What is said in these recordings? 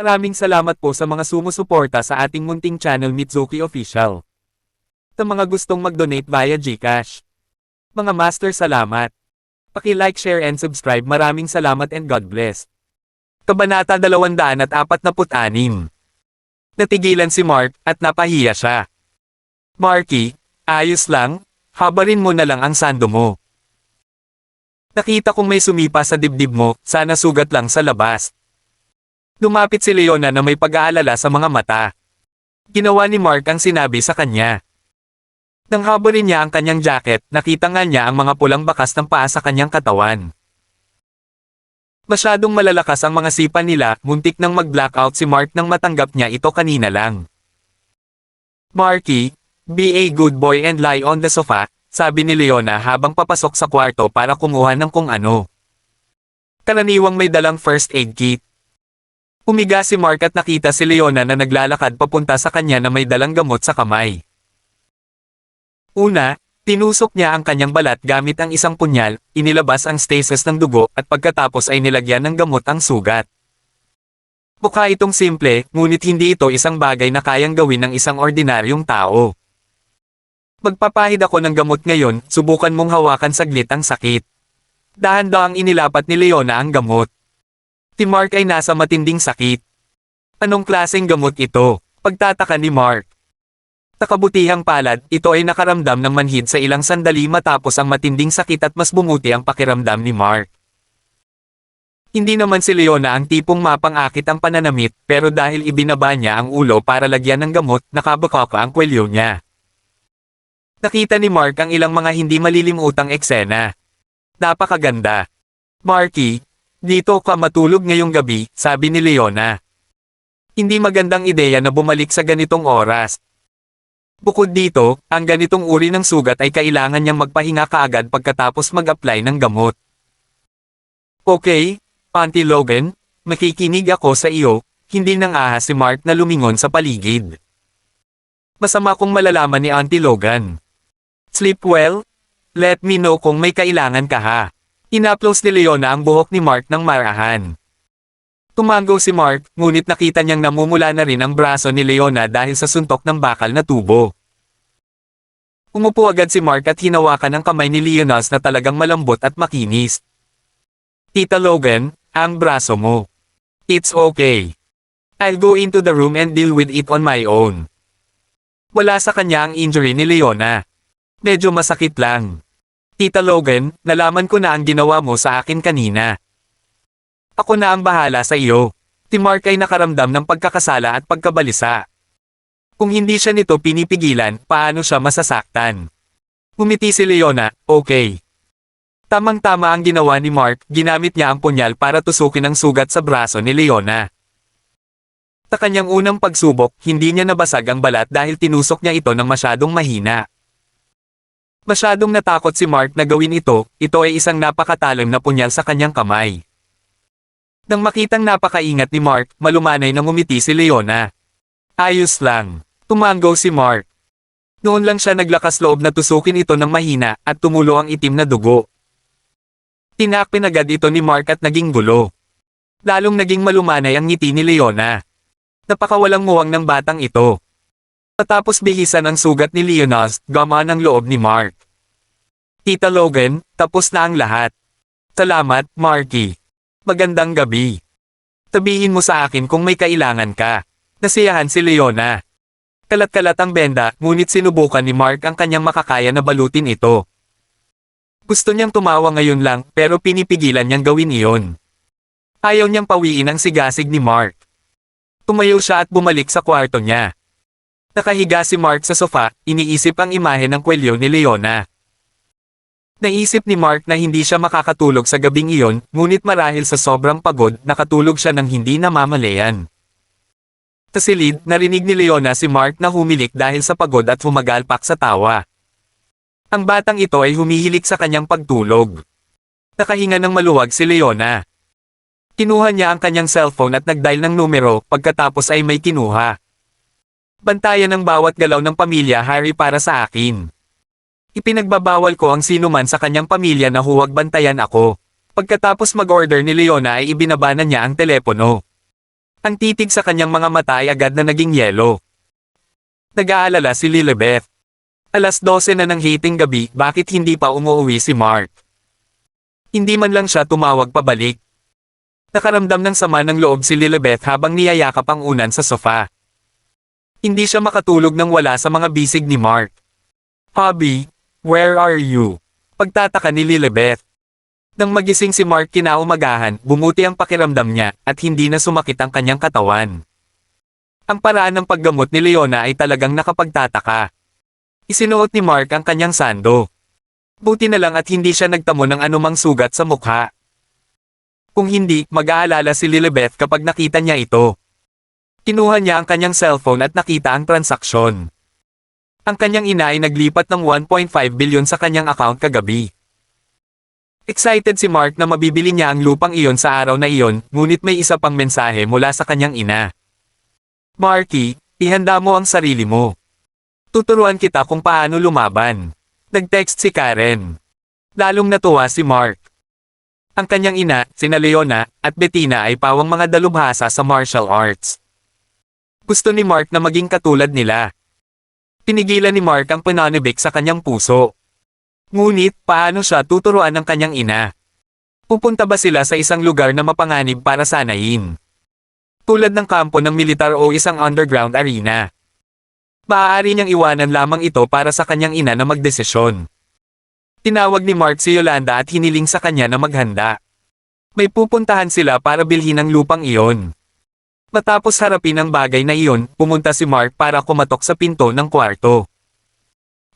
Maraming salamat po sa mga sumusuporta sa ating munting channel Mitsuki Official. Sa mga gustong mag-donate via GCash. Mga master, salamat. Paki-like, share and subscribe. Maraming salamat and God bless. Kabanata 246. Natigilan si Mark at napahiya siya. Marky, ayos lang, habarin mo na lang ang sando mo. Nakita kong may sumipa sa dibdib mo, sana sugat lang sa labas. Lumapit si Leona na may pag-aalala sa mga mata. Ginawa ni Mark ang sinabi sa kanya. Nang habarin niya ang kanyang jacket, nakita nga niya ang mga pulang bakas ng paa sa kanyang katawan. Masyadong malalakas ang mga sipa nila, muntik nang mag-blackout si Mark nang matanggap niya ito kanina lang. Marky, be a good boy and lie on the sofa, sabi ni Leona habang papasok sa kwarto para kumuha ng kung ano. Karaniwang may dalang first aid kit. Umiga si Mark at nakita si Leona na naglalakad papunta sa kanya na may dalang gamot sa kamay. Una, tinusok niya ang kanyang balat gamit ang isang punyal, inilabas ang stasis ng dugo at pagkatapos ay nilagyan ng gamot ang sugat. Mukha itong simple, ngunit hindi ito isang bagay na kayang gawin ng isang ordinaryong tao. Magpapahid ako ng gamot ngayon, subukan mong hawakan saglit ang sakit. Dahan-dahang inilapat ni Leona ang gamot. Si Mark ay nasa matinding sakit. Anong klaseng gamot ito? Pagtataka ni Mark. Sa kabutihang palad, ito ay nakaramdam ng manhid sa ilang sandali matapos ang matinding sakit at mas bumuti ang pakiramdam ni Mark. Hindi naman si Leona ang tipong mapang-akit ang pananamit, pero dahil ibinaba niya ang ulo para lagyan ng gamot, nakabukaka ang kwelyo niya. Nakita ni Mark ang ilang mga hindi malilimutang eksena. Napakaganda. Marky, dito ka matulog ngayong gabi, sabi ni Leona. Hindi magandang ideya na bumalik sa ganitong oras. Bukod dito, ang ganitong uri ng sugat ay kailangan niyang magpahinga kaagad pagkatapos mag-apply ng gamot. Okay, Auntie Logan, makikinig ako sa iyo, hindi nang ahas si Mark na lumingon sa paligid. Masama kong malalaman ni Auntie Logan. Sleep well? Let me know kung may kailangan ka ha. Inaplos ni Leona ang buhok ni Mark ng marahan. Tumango si Mark, ngunit nakita niyang namumula na rin ang braso ni Leona dahil sa suntok ng bakal na tubo. Umupo agad si Mark at hinawakan ang kamay ni Leona na talagang malambot at makinis. Tita Logan, ang braso mo. It's okay. I'll go into the room and deal with it on my own. Wala sa kanya ang injury ni Leona. Medyo masakit lang. Tita Logan, nalaman ko na ang ginawa mo sa akin kanina. Ako na ang bahala sa iyo. Si Mark ay nakaramdam ng pagkakasala at pagkabalisa. Kung hindi siya nito pinipigilan, paano siya masasaktan? Ngumiti si Leona, okay. Tamang-tama ang ginawa ni Mark, ginamit niya ang punyal para tusukin ang sugat sa braso ni Leona. Sa kanyang unang pagsubok, hindi niya nabasag ang balat dahil tinusok niya ito ng masyadong mahina. Masyadong natakot si Mark na gawin ito ay isang napakatalim na punyal sa kanyang kamay. Nang makitang napakaingat ni Mark, malumanay na ngumiti si Leona. Ayos lang. Tumango si Mark. Noon lang siya naglakas loob na tusukin ito ng mahina at tumulo ang itim na dugo. Tinakpin agad ito ni Mark at naging gulo. Lalong naging malumanay ang ngiti ni Leona. Napakawalang muwang ng batang ito. Matapos bihisan ang sugat ni Leonas, gamaan ang loob ni Mark. Tita Logan, tapos na ang lahat. Salamat, Marky. Magandang gabi. Sabihin mo sa akin kung may kailangan ka. Nasiyahan si Leona. Kalat-kalat ang benda, ngunit sinubukan ni Mark ang kanyang makakaya na balutin ito. Gusto niyang tumawa ngayon lang, pero pinipigilan niyang gawin iyon. Ayaw niyang pawiin ang sigasig ni Mark. Tumayo siya at bumalik sa kwarto niya. Nakahiga si Mark sa sofa, iniisip ang imahe ng kwelyo ni Leona. Naisip ni Mark na hindi siya makakatulog sa gabing iyon, ngunit marahil sa sobrang pagod, nakatulog siya ng hindi namamalayan. Sa silid, narinig ni Leona si Mark na humilik dahil sa pagod at humagalpak sa tawa. Ang batang ito ay humihilik sa kanyang pagtulog. Nakahinga ng maluwag si Leona. Kinuha niya ang kanyang cellphone at nag-dial ng numero, pagkatapos ay may kinuha. Bantayan ang bawat galaw ng pamilya Harry para sa akin. Ipinagbabawal ko ang sinuman sa kanyang pamilya na huwag bantayan ako. Pagkatapos mag-order ni Leona ay ibinaba na niya ang telepono. Ang titig sa kanyang mga mata ay agad na naging yelo. Nag-aalala si Lilibeth. Alas 12 na ng hiting gabi, bakit hindi pa umuwi si Mark? Hindi man lang siya tumawag pabalik. Nakaramdam ng sama ng loob si Lilibeth habang niyayakap ang unan sa sofa. Hindi siya makatulog nang wala sa mga bisig ni Mark. "Hubby, where are you?" Pagtataka ni Lilibeth. Nang magising si Mark kinaumagahan, bumuti ang pakiramdam niya, at hindi na sumakit ang kanyang katawan. Ang paraan ng paggamot ni Leona ay talagang nakapagtataka. Isinuot ni Mark ang kanyang sando. Buti na lang at hindi siya nagtamo ng anumang sugat sa mukha. Kung hindi, mag-aalala si Lilibeth kapag nakita niya ito. Kinuha niya ang kanyang cellphone at nakita ang transaksyon. Ang kanyang ina ay naglipat ng 1.5 bilyon sa kanyang account kagabi. Excited si Mark na mabibili niya ang lupang iyon sa araw na iyon, ngunit may isa pang mensahe mula sa kanyang ina. "Marky, ihanda mo ang sarili mo. Tuturuan kita kung paano lumaban." Nag-text si Karen. Lalong natuwa si Mark. Ang kanyang ina, sina Leona, at Bettina ay pawang mga dalubhasa sa martial arts. Gusto ni Mark na maging katulad nila. Pinigilan ni Mark ang pananibik sa kanyang puso. Ngunit, paano siya tuturuan ng kanyang ina? Pupunta ba sila sa isang lugar na mapanganib para sanayin? Tulad ng kampo ng militar o isang underground arena. Maaari niyang iwanan lamang ito para sa kanyang ina na magdesisyon. Tinawag ni Mark si Yolanda at hiniling sa kanya na maghanda. May pupuntahan sila para bilhin ang lupang iyon. Matapos harapin ang bagay na iyon, pumunta si Mark para kumatok sa pinto ng kwarto.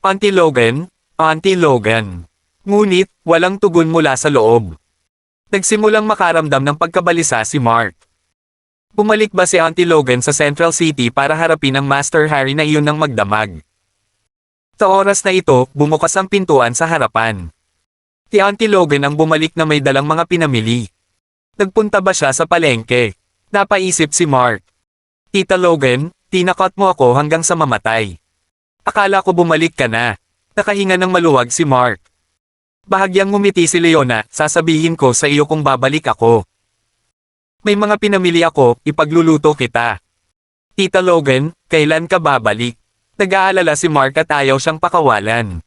"Auntie Logan, Auntie Logan." Ngunit, walang tugon mula sa loob. Nagsimulang makaramdam ng pagkabalisa si Mark. Bumalik ba si Auntie Logan sa Central City para harapin ang Master Harry na iyon ng magdamag? Sa oras na ito, bumukas ang pintuan sa harapan. Si Auntie Logan ang bumalik na may dalang mga pinamili. Nagpunta ba siya sa palengke? Napaisip si Mark. "Tita Logan, tinakot mo ako hanggang sa mamatay. Akala ko bumalik ka na." Nakahinga ng maluwag si Mark. Bahagyang ngumiti si Leona, "Sasabihin ko sa iyo kung babalik ako. May mga pinamili ako, ipagluluto kita." "Tita Logan, kailan ka babalik?" Nag-aalala si Mark at ayaw siyang pakawalan.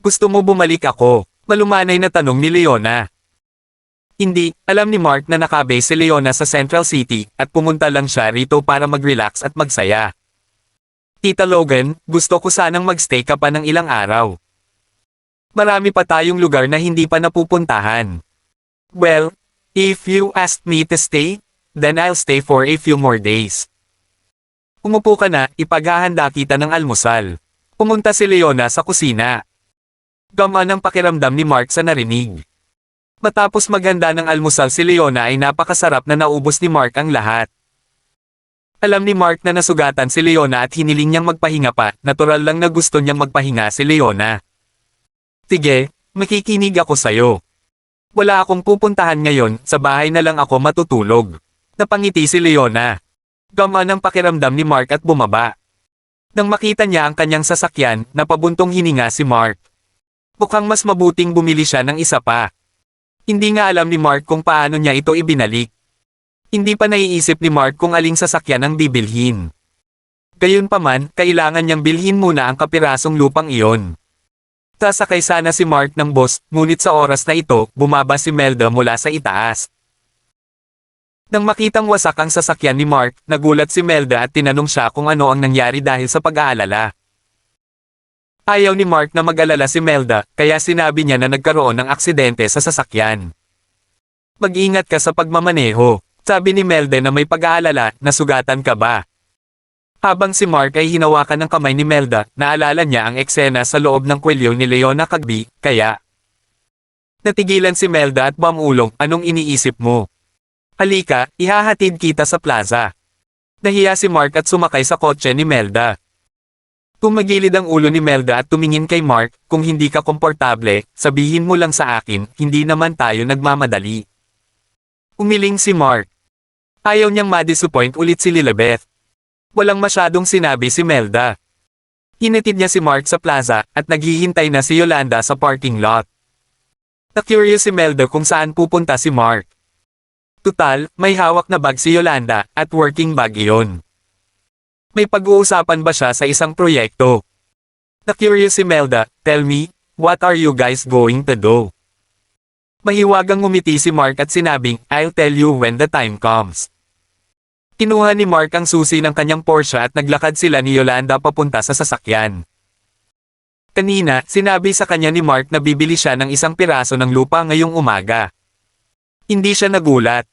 "Gusto mo bumalik ako?" Malumanay na tanong ni Leona. Hindi, alam ni Mark na nakabase si Leona sa Central City, at pumunta lang siya rito para mag-relax at magsaya. "Tita Logan, gusto ko sanang magstay ka pa ng ilang araw. Marami pa tayong lugar na hindi pa napupuntahan." "Well, if you asked me to stay, then I'll stay for a few more days." "Umupo ka na, ipaghahanda kita ng almusal." Pumunta si Leona sa kusina. Gamaan ang pakiramdam ni Mark sa narinig. Matapos maghanda ng almusal si Leona ay napakasarap na naubos ni Mark ang lahat. Alam ni Mark na nasugatan si Leona at hiniling niyang magpahinga pa, natural lang na gusto niyang magpahinga si Leona. "Sige, makikinig ako sayo. Wala akong pupuntahan ngayon, sa bahay na lang ako matutulog." Napangiti si Leona. Gamaan ang pakiramdam ni Mark at bumaba. Nang makita niya ang kanyang sasakyan, napabuntong hininga si Mark. Mukhang mas mabuting bumili siya ng isa pa. Hindi nga alam ni Mark kung paano niya ito ibinalik. Hindi pa naiisip ni Mark kung aling sasakyan ang bibilhin. Gayunpaman, kailangan niyang bilhin muna ang kapirasong lupang iyon. Sasakay sana si Mark ng bus, ngunit sa oras na ito, bumaba si Melda mula sa itaas. Nang makitang wasak ang sasakyan ni Mark, nagulat si Melda at tinanong siya kung ano ang nangyari dahil sa pag-aalala. Ayaw ni Mark na mag-alala si Melda, kaya sinabi niya na nagkaroon ng aksidente sa sasakyan. "Mag-ingat ka sa pagmamaneho," sabi ni Melda na may pag-aalala, "Nasugatan ka ba?" Habang si Mark ay hinawakan ng kamay ni Melda, naalala niya ang eksena sa loob ng kwelyo ni Leona kagabi, kaya natigilan si Melda at bumulong, "Anong iniisip mo? Halika, ihahatid kita sa plaza." Nahiya si Mark at sumakay sa kotse ni Melda. Tumagilid ang ulo ni Melda at tumingin kay Mark, "Kung hindi ka komportable, sabihin mo lang sa akin, hindi naman tayo nagmamadali." Umiling si Mark. Ayaw niyang ma-disappoint ulit si Lilibeth. Walang masyadong sinabi si Melda. Hinatid niya si Mark sa plaza, at naghihintay na si Yolanda sa parking lot. Na-curious si Melda kung saan pupunta si Mark. Tutal, may hawak na bag si Yolanda, at working bag iyon. May pag-uusapan ba siya sa isang proyekto? Na-curious si Melda, tell me, what are you guys going to do? Mahiwagang ngumiti si Mark at sinabing, I'll tell you when the time comes. Kinuha ni Mark ang susi ng kanyang Porsche at naglakad sila ni Yolanda papunta sa sasakyan. Kanina, sinabi sa kanya ni Mark na bibili siya ng isang piraso ng lupa ngayong umaga. Hindi siya nagulat.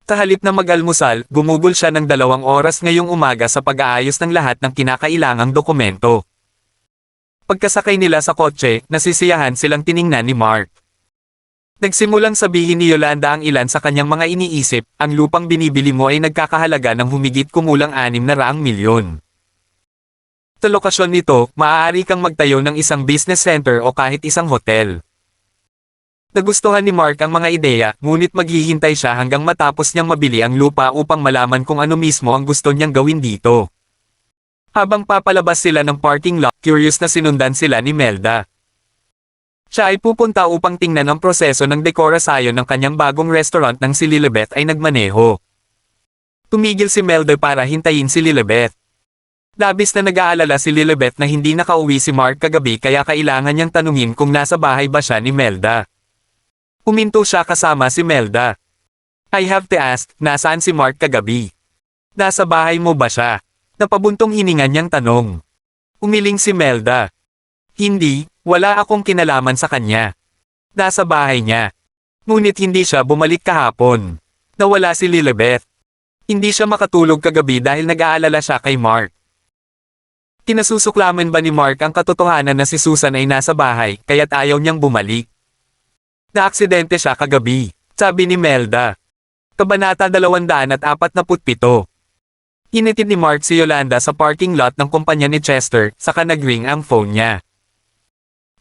Sa halip na mag-almusal, gumugol siya ng 2 oras ngayong umaga sa pag-aayos ng lahat ng kinakailangang dokumento. Pagkasakay nila sa kotse, nasisiyahan silang tiningnan ni Mark. Nagsimulang sabihin ni Yolanda ang ilan sa kanyang mga iniisip, ang lupang binibili mo ay nagkakahalaga ng humigit kumulang 600 milyon. Sa lokasyon nito, maaari kang magtayo ng isang business center o kahit isang hotel. Nagustuhan ni Mark ang mga ideya, ngunit maghihintay siya hanggang matapos niyang mabili ang lupa upang malaman kung ano mismo ang gusto niyang gawin dito. Habang papalabas sila ng parking lot, curious na sinundan sila ni Melda. Siya ay pupunta upang tingnan ang proseso ng dekorasyon ng kanyang bagong restaurant nang si Lilibet ay nagmaneho. Tumigil si Melda para hintayin si Lilibet. Labis na nag-aalala si Lilibet na hindi nakauwi si Mark kagabi kaya kailangan niyang tanungin kung nasa bahay ba siya ni Melda. Huminto siya kasama si Melda. I have to ask, nasaan si Mark kagabi? Nasa bahay mo ba siya? Napabuntong hininga niyang tanong. Umiling si Melda. Hindi, wala akong kinalaman sa kanya. Nasa bahay niya. Ngunit hindi siya bumalik kahapon. Nawala si Lilibet. Hindi siya makatulog kagabi dahil nag-aalala siya kay Mark. Kinasusuklaman ba ni Mark ang katotohanan na si Susan ay nasa bahay, kaya't ayaw niyang bumalik? Naaksidente siya kagabi, sabi ni Melda. Kabanata 247. Hinitid ni Mark si Yolanda sa parking lot ng kumpanya ni Chester, saka nag-ring ang phone niya.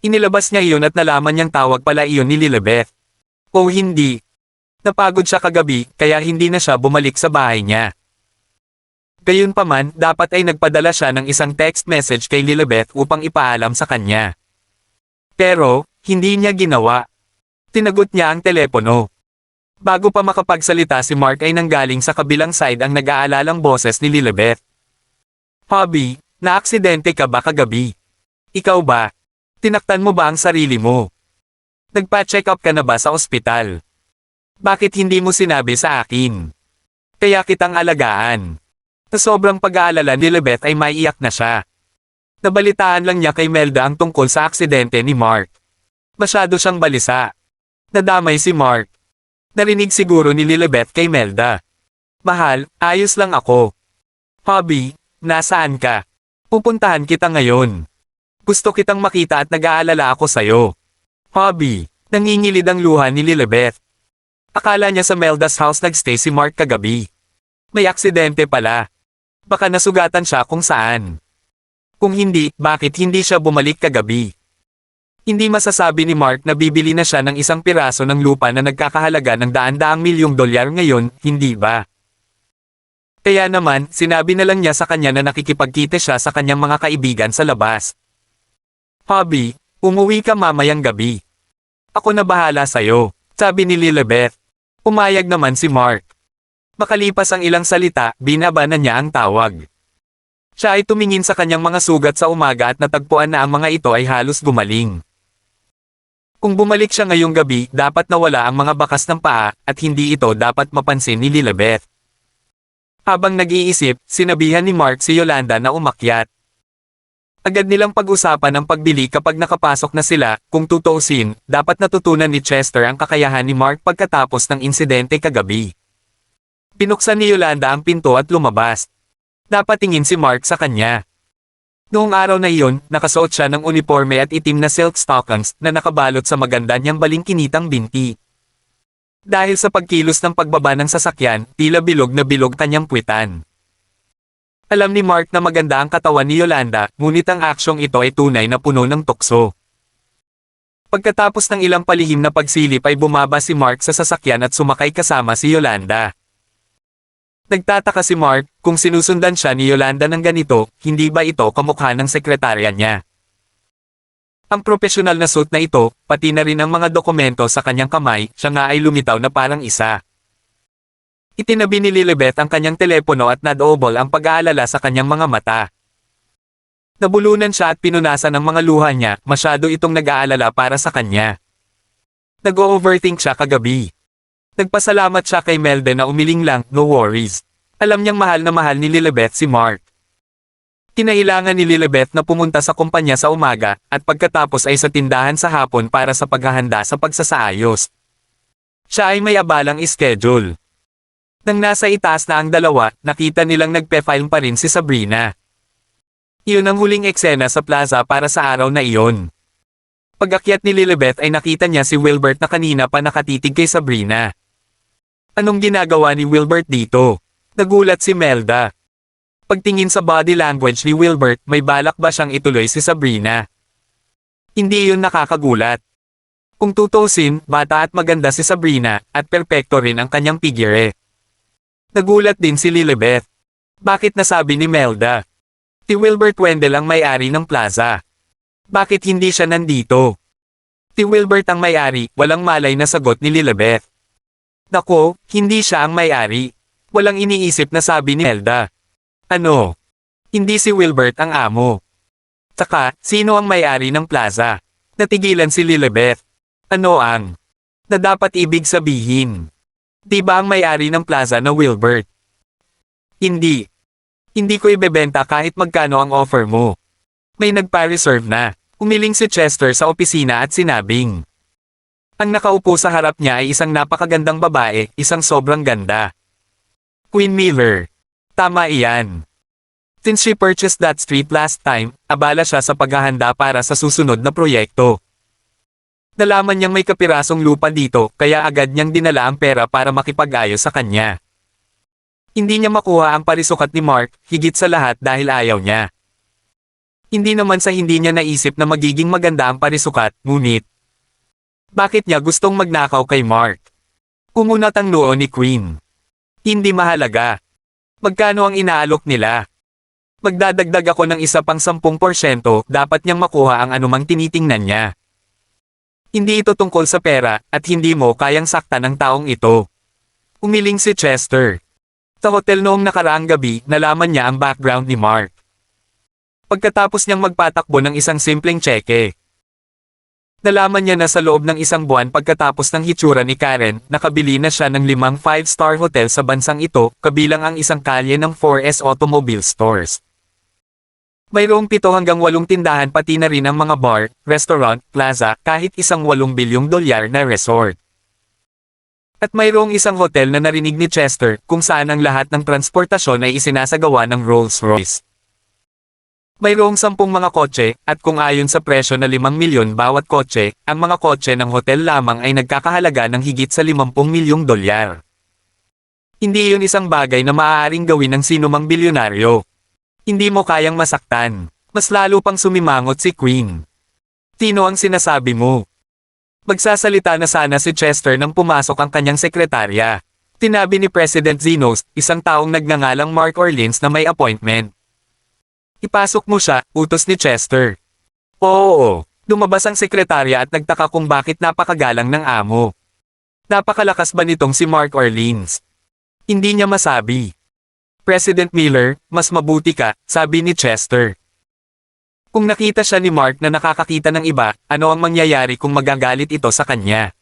Inilabas niya iyon at nalaman niyang tawag pala iyon ni Lilibet. O hindi. Napagod siya kagabi, kaya hindi na siya bumalik sa bahay niya. Gayunpaman, dapat ay nagpadala siya ng isang text message kay Lilibet upang ipaalam sa kanya. Pero, hindi niya ginawa. Tinagot niya ang telepono. Bago pa makapagsalita si Mark ay nanggaling sa kabilang side ang nag-aalalang boses ni Lilibet. Hobby, naaksidente ka ba kagabi? Ikaw ba? Tinaktan mo ba ang sarili mo? Nagpa-check up ka na ba sa ospital? Bakit hindi mo sinabi sa akin? Kaya kitang alagaan. Sa sobrang pag-aalala ni Lilibet ay maiiyak na siya. Nabalitaan lang niya kay Melda ang tungkol sa aksidente ni Mark. Masyado siyang balisa. Nadamay si Mark. Narinig siguro ni Lilibet kay Melda. Mahal, ayos lang ako. Hobby, nasaan ka? Pupuntahan kita ngayon. Gusto kitang makita at nag-aalala ako sa'yo. Hobby, nangingilid ang luha ni Lilibet. Akala niya sa Melda's house nagstay si Mark kagabi. May aksidente pala. Baka nasugatan siya kung saan. Kung hindi, bakit hindi siya bumalik kagabi? Hindi masasabi ni Mark na bibili na siya ng isang piraso ng lupa na nagkakahalaga ng $100 milyong ngayon, hindi ba? Kaya naman, sinabi na lang niya sa kanya na nakikipagkita siya sa kanyang mga kaibigan sa labas. Hobby, umuwi ka mamayang gabi. Ako na bahala sa'yo, sabi ni Lilibet. Pumayag naman si Mark. Makalipas ang ilang salita, binaba na niya ang tawag. Siya ay tumingin sa kanyang mga sugat sa umaga at natagpuan na ang mga ito ay halos gumaling. Kung bumalik siya ngayong gabi, dapat nawala ang mga bakas ng paa, at hindi ito dapat mapansin ni Lilibet. Habang nag-iisip, sinabihan ni Mark si Yolanda na umakyat. Agad nilang pag-usapan ang pagbili kapag nakapasok na sila, kung tutuusin, dapat natutunan ni Chester ang kakayahan ni Mark pagkatapos ng insidente kagabi. Pinuksan ni Yolanda ang pinto at lumabas. Napatingin si Mark sa kanya. Noong araw na iyon, nakasuot siya ng uniforme at itim na silk stockings na nakabalot sa maganda niyang balingkinitang binti. Dahil sa pagkilos ng pagbaba ng sasakyan, tila bilog na bilog kanyang puwitan. Alam ni Mark na maganda ang katawan ni Yolanda, ngunit ang aksyong ito ay tunay na puno ng tukso. Pagkatapos ng ilang palihim na pagsilip ay bumaba si Mark sa sasakyan at sumakay kasama si Yolanda. Nagtataka si Mark kung sinusundan siya ni Yolanda ng ganito, hindi ba ito kamukha ng sekretarya niya? Ang profesional na suit na ito, pati na rin ang mga dokumento sa kanyang kamay, siya nga ay lumitaw na parang isa. Itinabi ni Lilibet ang kanyang telepono at nadoobol ang pag-aalala sa kanyang mga mata. Nabulunan siya at pinunasan ang mga luha niya, masyado itong nag-aalala para sa kanya. Nag-overthink siya kagabi. Nagpasalamat siya kay Melde na umiling lang, no worries. Alam niyang mahal na mahal ni Lilibet si Mark. Kinailangan ni Lilibet na pumunta sa kumpanya sa umaga, at pagkatapos ay sa tindahan sa hapon para sa paghahanda sa pagsasaayos. Siya ay may abalang schedule. Nang nasa itaas na ang dalawa, nakita nilang nagpe-film pa rin si Sabrina. Iyon ang huling eksena sa plaza para sa araw na iyon. Pag-akyat ni Lilibet ay nakita niya si Wilbert na kanina pa nakatitig kay Sabrina. Anong ginagawa ni Wilbert dito? Nagulat si Melda. Pagtingin sa body language ni Wilbert, may balak ba siyang ituloy si Sabrina? Hindi iyon nakakagulat. Kung tutusin, bata at maganda si Sabrina, at perpekto rin ang kanyang figure. Nagulat din si Lilibet. Bakit nasabi ni Melda? Si Wilbert Wendell ang may-ari ng plaza. Bakit hindi siya nandito? Si Wilbert ang may-ari, walang malay na sagot ni Lilibet. Nako, hindi siya ang may-ari. Walang iniisip na sabi ni Melda. Ano? Hindi si Wilbert ang amo. Saka, sino ang may-ari ng plaza? Natigilan si Lilibet. Ano ang? Na dapat ibig sabihin? Di ba ang may-ari ng plaza na Wilbert? Hindi. Hindi ko ibebenta kahit magkano ang offer mo. May nagpa-reserve na. Umiling si Chester sa opisina at sinabing. Ang nakaupo sa harap niya ay isang napakagandang babae, isang sobrang ganda. Queen Miller. Tama iyan. Since she purchased that street last time, abala siya sa paghahanda para sa susunod na proyekto. Nalaman niyang may kapirasong lupa dito, kaya agad niyang dinala ang pera para makipag-ayos sa kanya. Hindi niya makuha ang parisukat ni Mark, higit sa lahat dahil ayaw niya. Hindi naman sa hindi niya naisip na magiging maganda ang parisukat, ngunit. Bakit niya gustong magnakaw kay Mark? Kumunat ang noo ni Queen. Hindi mahalaga. Magkano ang inaalok nila? Magdadagdag ako ng isa pang 10%, dapat niyang makuha ang anumang tinitingnan niya. Hindi ito tungkol sa pera, at hindi mo kayang saktan ng taong ito. Umiling si Chester. Sa hotel noong nakaraang gabi, nalaman niya ang background ni Mark. Pagkatapos niyang magpatakbo ng isang simpleng tseke. Nalaman niya na sa loob ng isang buwan pagkatapos ng hitsura ni Karen, nakabili na siya ng 5 5-star hotel sa bansang ito, kabilang ang isang kalye ng 4S Automobile Stores. Mayroong 7 hanggang 8 tindahan pati na rin ang mga bar, restaurant, plaza, kahit isang $8 bilyong na resort. At mayroong isang hotel na narinig ni Chester, kung saan ang lahat ng transportasyon ay isinasagawa ng Rolls-Royce. Mayroong 10 mga kotse, at kung ayon sa presyo na 5 milyon bawat kotse, ang mga kotse ng hotel lamang ay nagkakahalaga ng higit sa $50 milyong. Hindi iyon isang bagay na maaaring gawin ng sinumang bilyonaryo. Hindi mo kayang masaktan. Mas lalo pang sumimangot si Queen. Sino ang sinasabi mo? Magsasalita na sana si Chester nang pumasok ang kanyang sekretarya. Tinabi ni President Zenos, isang taong nagngangalang Mark Orleans na may appointment. Ipasok mo siya, utos ni Chester. Oo. Lumabas ang sekretarya at nagtaka kung bakit napakagalang ng amo. Napakalakas ba nitong si Mark Orleans? Hindi niya masabi. President Miller, mas mabuti ka, sabi ni Chester. Kung nakita siya ni Mark na nakakakita ng iba, ano ang mangyayari kung magagalit ito sa kanya?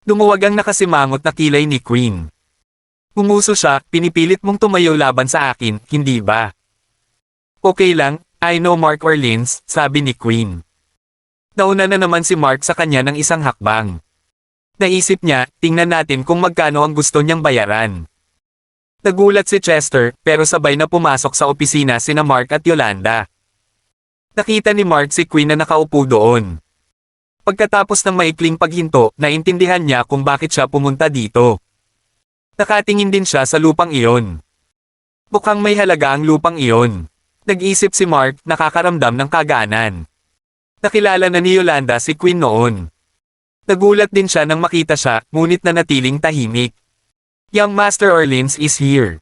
Lumuwag ang nakasimangot na kilay ni Queen. Umuso siya, pinipilit mong tumayo laban sa akin, hindi ba? Okay lang, I know Mark Orleans, sabi ni Queen. Nauna na naman si Mark sa kanya ng isang hakbang. Naisip niya, tingnan natin kung magkano ang gusto niyang bayaran. Nagulat si Chester, pero sabay na pumasok sa opisina sina Mark at Yolanda. Nakita ni Mark si Queen na nakaupo doon. Pagkatapos ng maikling paghinto, naintindihan niya kung bakit siya pumunta dito. Nakatingin din siya sa lupang iyon. Mukhang may halaga ang lupang iyon. Nag-isip si Mark, nakakaramdam ng kagaanan. Nakilala na ni Yolanda si Queen noon. Nagulat din siya nang makita siya, ngunit nanatiling tahimik. Young Master Orleans is here.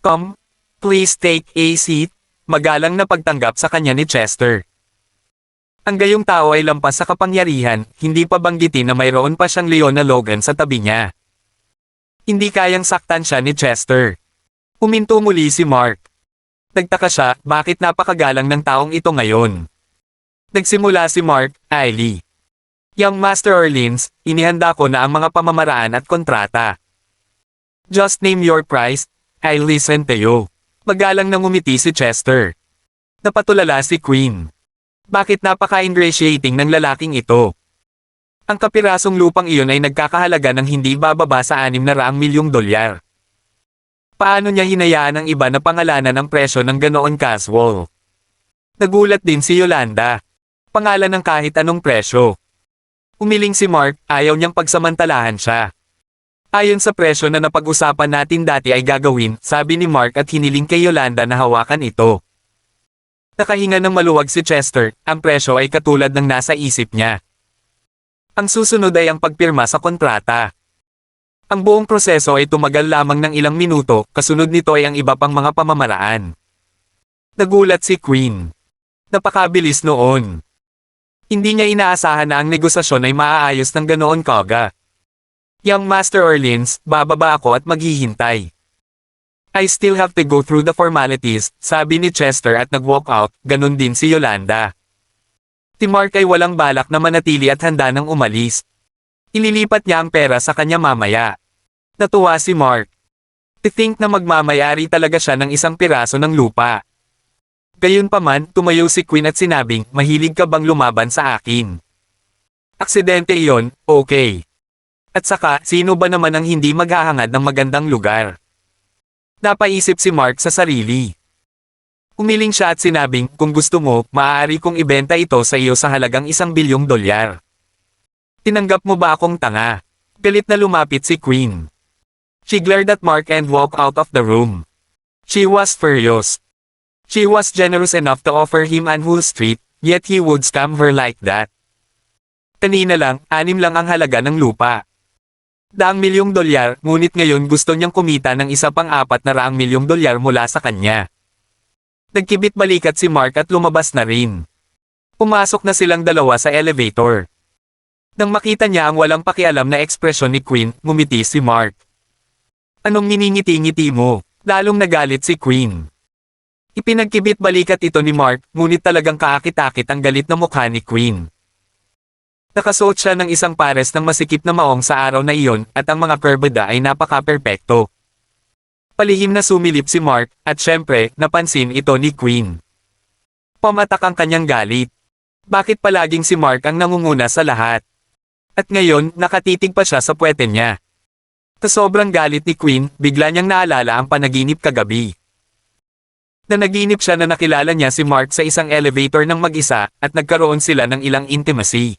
Come, please take a seat. Magalang na pagtanggap sa kanya ni Chester. Ang gayong tao ay lampas sa kapangyarihan, hindi pa banggitin na mayroon pa siyang leon na Logan sa tabi niya. Hindi kayang saktan siya ni Chester. Huminto muli si Mark. Nagtaka siya, bakit napakagalang ng taong ito ngayon. Nagsimula si Mark, Ailey. Young Master Orleans, inihanda ko na ang mga pamamaraan at kontrata. Just name your price, I'll listen to you. Magalang nang umiti si Chester. Napatulala si Queen. Bakit napaka-ingratiating ng lalaking ito? Ang kapirasong lupang iyon ay nagkakahalaga ng hindi bababa sa $600 milyong. Paano niya hinayaan ang iba na pangalanan ang presyo ng ganoon casual? Nagulat din si Yolanda. Pangalan ng kahit anong presyo. Umiling si Mark, ayaw niyang pagsamantalahan siya. Ayon sa presyo na napag-usapan natin dati ay gagawin, sabi ni Mark at hiniling kay Yolanda na hawakan ito. Nakahinga ng maluwag si Chester, ang presyo ay katulad ng nasa isip niya. Ang susunod ay ang pagpirma sa kontrata. Ang buong proseso ay tumagal lamang ng ilang minuto, kasunod nito ay ang iba pang mga pamamaraan. Nagulat si Queen. Napakabilis noon. Hindi niya inaasahan na ang negosasyon ay maaayos ng ganoon kaga. Young Master Orleans, bababa ako at maghihintay. I still have to go through the formalities, sabi ni Chester at nag-walk out, ganun din si Yolanda. Si Mark ay walang balak na manatili at handa nang umalis. Ililipat niya ang pera sa kanya mamaya. Natuwa si Mark. To think na magmamayari talaga siya ng isang piraso ng lupa. Gayunpaman, tumayo si Queen at sinabing, mahilig ka bang lumaban sa akin? Aksidente iyon, okay. At saka, sino ba naman ang hindi maghahangad ng magandang lugar? Napaisip si Mark sa sarili. Umiling siya at sinabing, kung gusto mo, maaari kong ibenta ito sa iyo sa halagang $1 bilyong. Tinanggap mo ba akong tanga? Galit na lumapit si Queen. She glared at Mark and walked out of the room. She was furious. She was generous enough to offer him an whole street, yet he would scam her like that. Kanina lang, 6 lang ang halaga ng lupa. $100 milyong, ngunit ngayon gusto niyang kumita ng isa pang $400 milyong mula sa kanya. Nagkibit balikat si Mark at lumabas na rin. Pumasok na silang dalawa sa elevator. Nang makita niya ang walang pakialam na ekspresyon ni Queen, ngumiti si Mark. Anong niningiti-ngiti mo? Lalong nagalit si Queen. Ipinagkibit balikat ito ni Mark, ngunit talagang kaakit-akit ang galit na mukha ni Queen. Nakasuot siya ng isang pares ng masikip na maong sa araw na iyon, at ang mga kurbada ay napaka-perpekto. Palihim na sumilip si Mark, at syempre, napansin ito ni Queen. Pamatak ang kanyang galit. Bakit palaging si Mark ang nangunguna sa lahat? At ngayon, nakatitig pa siya sa puwete niya. Sa sobrang galit ni Queen, bigla niyang naalala ang panaginip kagabi. Nanaginip siya na nakilala niya si Mark sa isang elevator ng mag-isa, at nagkaroon sila ng ilang intimacy.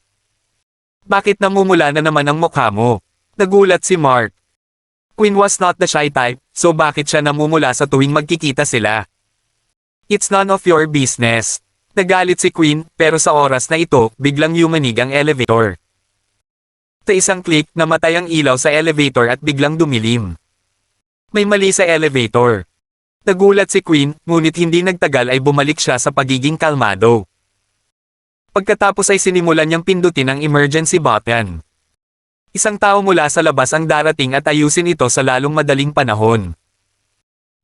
Bakit namumula na naman ang mukha mo? Nagulat si Mark. Queen was not the shy type, so bakit siya namumula sa tuwing magkikita sila? It's none of your business. Nagalit si Queen, pero sa oras na ito, biglang yumanig ang elevator. Sa isang click, namatay ang ilaw sa elevator at biglang dumilim. May mali sa elevator. Nagulat si Queen, ngunit hindi nagtagal ay bumalik siya sa pagiging kalmado. Pagkatapos ay sinimulan niyang pindutin ang emergency button. Isang tao mula sa labas ang darating at ayusin ito sa lalong madaling panahon.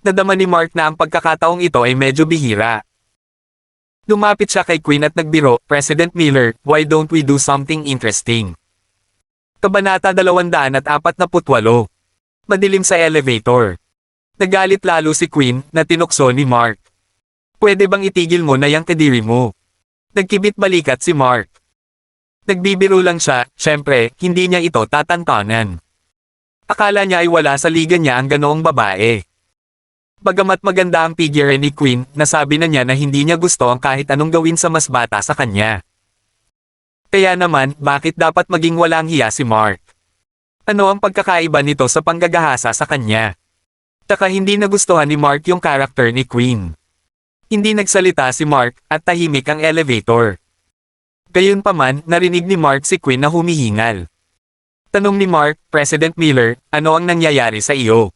Nadama ni Mark na ang pagkakataong ito ay medyo bihira. Lumapit siya kay Queen at nagbiro, President Miller, why don't we do something interesting? Kabanata 248. Madilim sa elevator. Nagalit lalo si Queen, na tinukso ni Mark. Pwede bang itigil mo na yang kadiri mo? Nagkibit balikat si Mark. Nagbibiro lang siya, syempre, hindi niya ito tatantanan. Akala niya ay wala sa liga niya ang ganoong babae. Bagamat maganda ang figure ni Queen, nasabi na niya na hindi niya gusto ang kahit anong gawin sa mas bata sa kanya. Kaya naman, bakit dapat maging walang hiya si Mark? Ano ang pagkakaiba nito sa panggagahasa sa kanya? Tsaka hindi nagustuhan ni Mark yung karakter ni Queen. Hindi nagsalita si Mark, at tahimik ang elevator. Gayunpaman, narinig ni Mark si Queen na humihingal. Tanong ni Mark, President Miller, ano ang nangyayari sa iyo?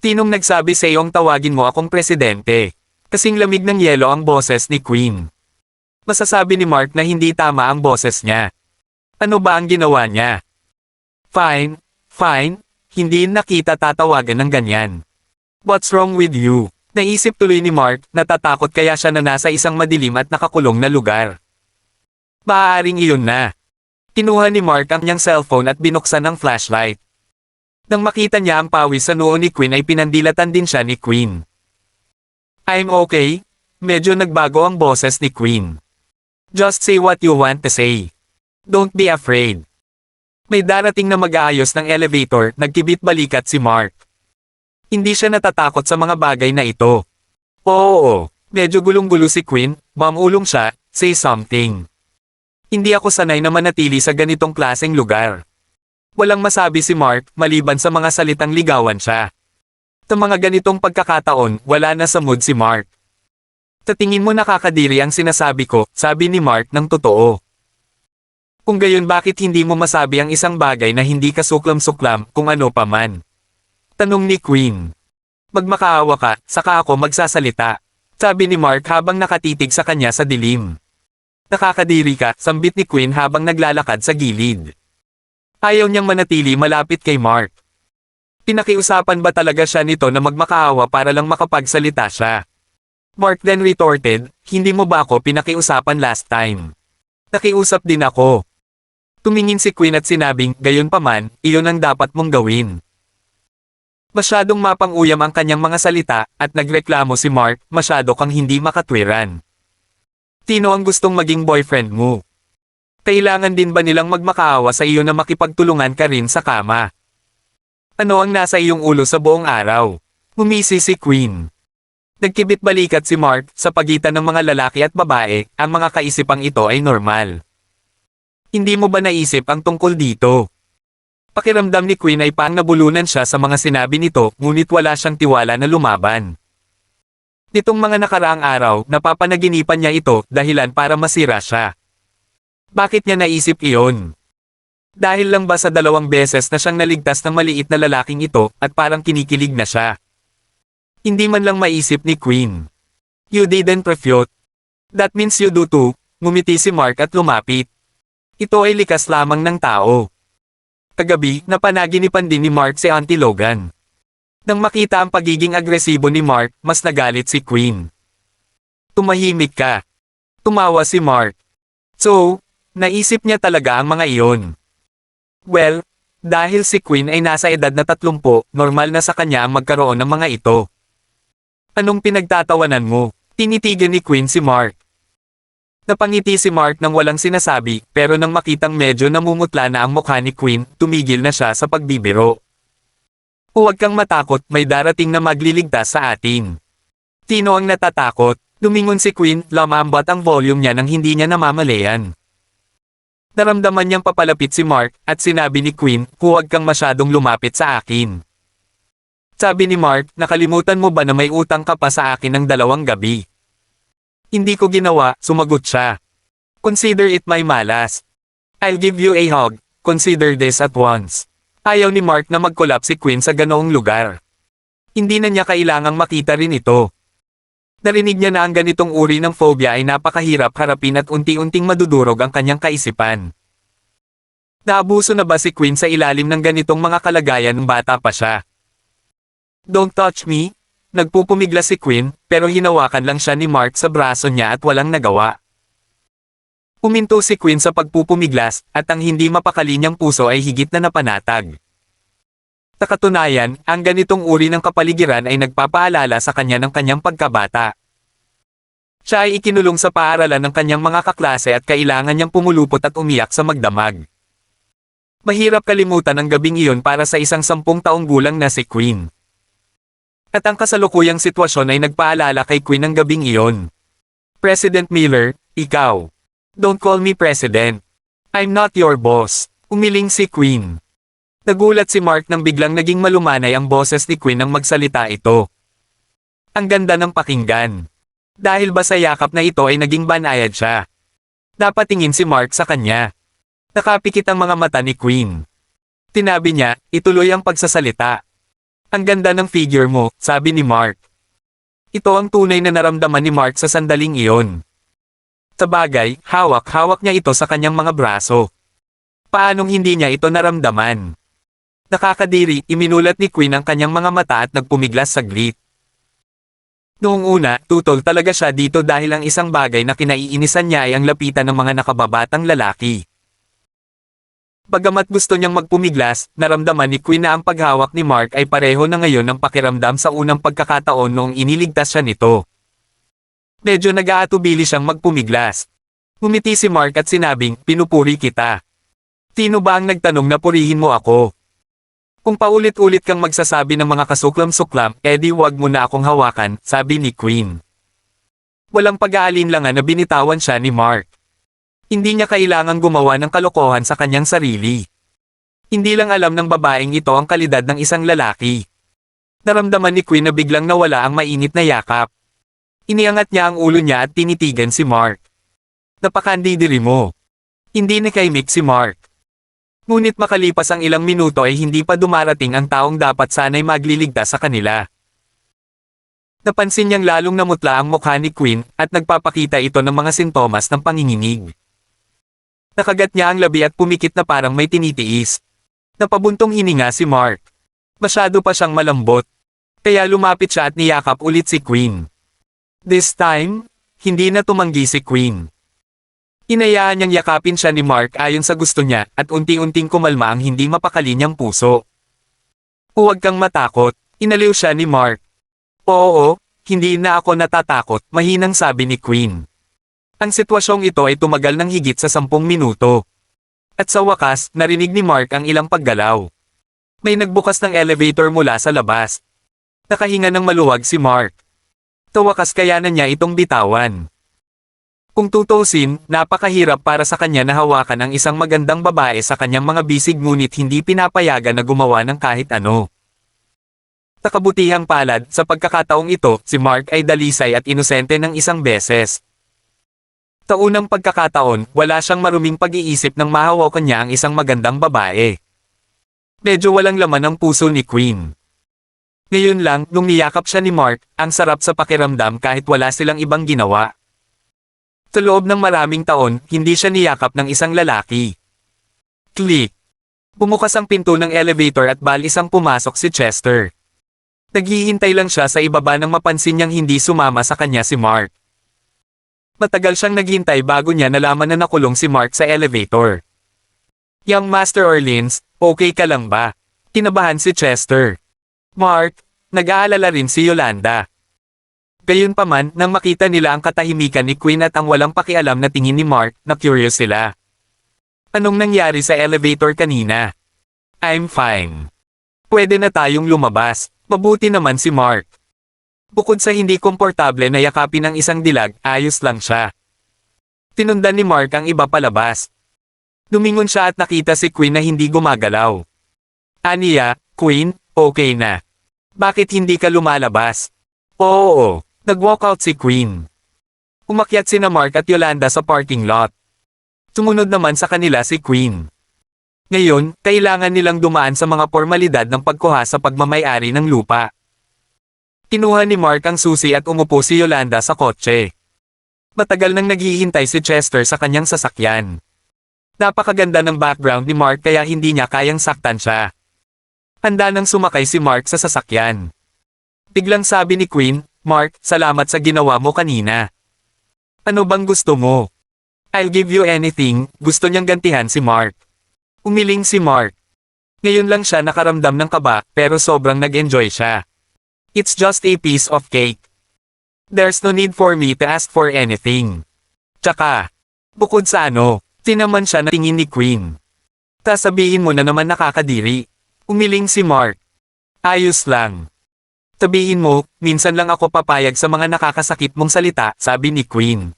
Tinong nagsabi sa iyong tawagin mo akong presidente? Kasing lamig ng yelo ang boses ni Queen. Masasabi ni Mark na hindi tama ang boses niya. Ano ba ang ginawa niya? Fine, hindi nakita tatawagan ng ganyan. What's wrong with you? Naisip tuloy ni Mark, natatakot kaya siya na nasa isang madilim at nakakulong na lugar. Maaaring iyon na. Kinuha ni Mark ang kanyang cellphone at binuksan ang flashlight. Nang makita niya ang pawis sa noo ni Queen ay pinandilatan din siya ni Queen. I'm okay. Medyo nagbago ang boses ni Queen. Just say what you want to say. Don't be afraid. May darating na mag-aayos ng elevator, nagkibit balikat si Mark. Hindi siya natatakot sa mga bagay na ito. Oo, medyo gulong-gulo si Queen, mamulong siya, say something. Hindi ako sanay na manatili sa ganitong klaseng lugar. Walang masabi si Mark, maliban sa mga salitang ligawan siya. Sa mga ganitong pagkakataon, wala na sa mood si Mark. Sa tingin mo nakakadiri ang sinasabi ko, sabi ni Mark ng totoo. Kung gayon bakit hindi mo masabi ang isang bagay na hindi kasuklam-suklam kung ano pa man? Tanong ni Queen. Magmakaawa ka, saka ako magsasalita. Sabi ni Mark habang nakatitig sa kanya sa dilim. Nakakadiri ka, sambit ni Queen habang naglalakad sa gilid. Ayaw niyang manatili malapit kay Mark. Pinakiusapan ba talaga siya nito na magmakaawa para lang makapagsalita siya? Mark then retorted, hindi mo ba ako pinakiusapan last time? Nakiusap din ako. Tumingin si Queen at sinabing, gayon pa man, iyon ang dapat mong gawin. Masyadong mapang-uyam ang kanyang mga salita, at nagreklamo si Mark, masyado kang hindi makatwiran. Sino ang gustong maging boyfriend mo? Kailangan din ba nilang magmakaawa sa iyo na makipagtulungan ka rin sa kama? Ano ang nasa iyong ulo sa buong araw? Ngumisi si Queen. Nagkibit balikat si Mark, sa pagitan ng mga lalaki at babae, ang mga kaisipang ito ay normal. Hindi mo ba naisip ang tungkol dito? Pakiramdam ni Queen ay parang nabulunan siya sa mga sinabi nito, ngunit wala siyang tiwala na lumaban. Nitong mga nakaraang araw, napapanaginipan niya ito, dahilan para masira siya. Bakit niya naisip iyon? Dahil lang ba sa 2 beses na siyang naligtas ng maliit na lalaking ito, at parang kinikilig na siya? Hindi man lang maisip ni Queen. You didn't refute. That means you do too, ngumiti si Mark at lumapit. Ito ay likas lamang ng tao. Kagabi, napanaginipan din ni Mark si Auntie Logan. Nang makita ang pagiging agresibo ni Mark, mas nagalit si Queen. Tumahimik ka. Tumawa si Mark. So, naisip niya talaga ang mga iyon. Well, dahil si Queen ay nasa edad na 30, normal na sa kanya ang magkaroon ng mga ito. Anong pinagtatawanan mo? Tinitigan ni Queen si Mark. Napangiti si Mark nang walang sinasabi, pero nang makitang medyo namumutla na ang mukha ni Queen, tumigil na siya sa pagbibiro. Huwag kang matakot, may darating na magliligtas sa atin. Sino ang natatakot? Lumingon si Queen, lamambat ang volume niya nang hindi niya namamalayan. Naramdaman niyang papalapit si Mark, at sinabi ni Queen, huwag kang masyadong lumapit sa akin. Sabi ni Mark, nakalimutan mo ba na may utang ka pa sa akin ng 2 gabi? Hindi ko ginawa, sumagot siya. Consider it my malas. I'll give you a hug, consider this at once. Ayaw ni Mark na mag-collapse si Queen sa ganoong lugar. Hindi na niya kailangang makita rin ito. Narinig niya na ang ganitong uri ng phobia ay napakahirap harapin at unti-unting madudurog ang kanyang kaisipan. Naabuso na ba si Queen sa ilalim ng ganitong mga kalagayan ng bata pa siya? Don't touch me. Nagpupumiglas si Queen, pero hinawakan lang siya ni Mark sa braso niya at walang nagawa. Huminto si Queen sa pagpupumiglas, at ang hindi mapakalinyang puso ay higit na napanatag. Sa katunayan, ang ganitong uri ng kapaligiran ay nagpapaalala sa kanya ng kanyang pagkabata. Siya ay ikinulong sa paaralan ng kanyang mga kaklase at kailangan niyang pumulupot at umiyak sa magdamag. Mahirap kalimutan ang gabing iyon para sa isang 10 taong gulang na si Queen. At ang kasalukuyang sitwasyon ay nagpaalala kay Queen ng gabing iyon. President Miller, ikaw. Don't call me President. I'm not your boss. Umiling si Queen. Nagulat si Mark nang biglang naging malumanay ang boses ni Queen nang magsalita ito. Ang ganda ng pakinggan. Dahil ba sa yakap na ito ay naging banayad siya. Napatingin si Mark sa kanya. Nakapikit ang mga mata ni Queen. Tinabi niya, ituloy ang pagsasalita. Ang ganda ng figure mo, sabi ni Mark. Ito ang tunay na naramdaman ni Mark sa sandaling iyon. Sa bagay, hawak-hawak niya ito sa kanyang mga braso. Paanong hindi niya ito naramdaman? Nakakadiri, iminulat ni Queen ang kanyang mga mata at nagpumiglas saglit. Noong una, tutol talaga siya dito dahil ang isang bagay na kinaiinisan niya ay ang lapitan ng mga nakababatang lalaki. Bagamat gusto niyang magpumiglas, naramdaman ni Queen na ang paghawak ni Mark ay pareho na ngayon ng pakiramdam sa unang pagkakataon noong iniligtas siya nito. Medyo nag-aatubili siyang magpumiglas. Ngumiti si Mark at sinabing, pinupuri kita. Sino ba ang nagtanong na purihin mo ako? Kung paulit-ulit kang magsasabi ng mga kasuklam-suklam, edi wag mo na akong hawakan, sabi ni Queen. Walang pag-aalinlangan na binitawan siya ni Mark. Hindi niya kailangang gumawa ng kalokohan sa kanyang sarili. Hindi lang alam ng babaeng ito ang kalidad ng isang lalaki. Naramdaman ni Queen na biglang nawala ang mainit na yakap. Iniangat niya ang ulo niya at tinitigan si Mark. Napakandidiri mo. Hindi nakaimik si Mark. Ngunit makalipas ang ilang minuto ay hindi pa dumarating ang taong dapat sana'y magliligtas sa kanila. Napansin niyang lalong namutla ang mukha ni Queen at nagpapakita ito ng mga sintomas ng panginginig. Nakagat niya ang labi at pumikit na parang may tinitiis. Napabuntong hininga si Mark. Masyado pa siyang malambot. Kaya lumapit siya at niyakap ulit si Queen. This time, hindi na tumanggi si Queen. Inayaan niyang yakapin siya ni Mark ayon sa gusto niya at unti-unting kumalma ang hindi mapakali niyang puso. Huwag kang matakot, inaliw siya ni Mark. Oo, hindi na ako natatakot, mahinang sabi ni Queen. Ang sitwasyong ito ay tumagal ng higit sa 10 minuto. At sa wakas, narinig ni Mark ang ilang paggalaw. May nagbukas ng elevator mula sa labas. Nakahinga ng maluwag si Mark. Tawakas kaya na niya itong bitawan. Kung tutusin, napakahirap para sa kanya na hawakan ang isang magandang babae sa kanyang mga bisig ngunit hindi pinapayagan na gumawa ng kahit ano. Sa kabutihang palad, sa pagkakataong ito, si Mark ay dalisay at inosente ng isang beses. Sa unang pagkakataon, wala siyang maruming pag-iisip nang mahawakan niya ang isang magandang babae. Medyo walang laman ang puso ni Queen. Ngayon lang, nung niyakap siya ni Mark, ang sarap sa pakiramdam kahit wala silang ibang ginawa. Sa loob ng maraming taon, hindi siya niyakap ng isang lalaki. Click! Bumukas ang pinto ng elevator at balisang pumasok si Chester. Naghihintay lang siya sa ibaba nang mapansin niyang hindi sumama sa kanya si Mark. Matagal siyang naghintay bago niya nalaman na nakulong si Mark sa elevator. Young Master Orleans, okay ka lang ba? Kinabahan si Chester. Mark, nag-aalala rin si Yolanda. Gayunpaman, nang makita nila ang katahimikan ni Queen at ang walang pakialam na tingin ni Mark, na curious sila. Anong nangyari sa elevator kanina? I'm fine. Pwede na tayong lumabas, mabuti naman si Mark. Bukod sa hindi komportable na yakapin ng isang dilag, ayos lang siya. Tinundan ni Mark ang iba palabas. Lumingon siya at nakita si Queen na hindi gumagalaw. Aniya, Queen, okay na. Bakit hindi ka lumalabas? Oo. Nag-walkout si Queen. Umakyat sina Mark at Yolanda sa parking lot. Sumunod naman sa kanila si Queen. Ngayon, kailangan nilang dumaan sa mga formalidad ng pagkuha sa pagmamay-ari ng lupa. Kinuha ni Mark ang susi at umupo si Yolanda sa kotse. Matagal nang naghihintay si Chester sa kanyang sasakyan. Napakaganda ng background ni Mark kaya hindi niya kayang saktan siya. Handa nang sumakay si Mark sa sasakyan. Biglang sabi ni Queen, Mark, salamat sa ginawa mo kanina. Ano bang gusto mo? I'll give you anything, gusto niyang gantihan si Mark. Umiling si Mark. Ngayon lang siya nakaramdam ng kaba, pero sobrang nag-enjoy siya. It's just a piece of cake. There's no need for me to ask for anything. Tsaka, bukod sa ano, tinaman siya na tingin ni Queen. Sabihin mo na naman nakakadiri. Umiling si Mark. Ayos lang. Sabihin mo, minsan lang ako papayag sa mga nakakasakit mong salita, sabi ni Queen.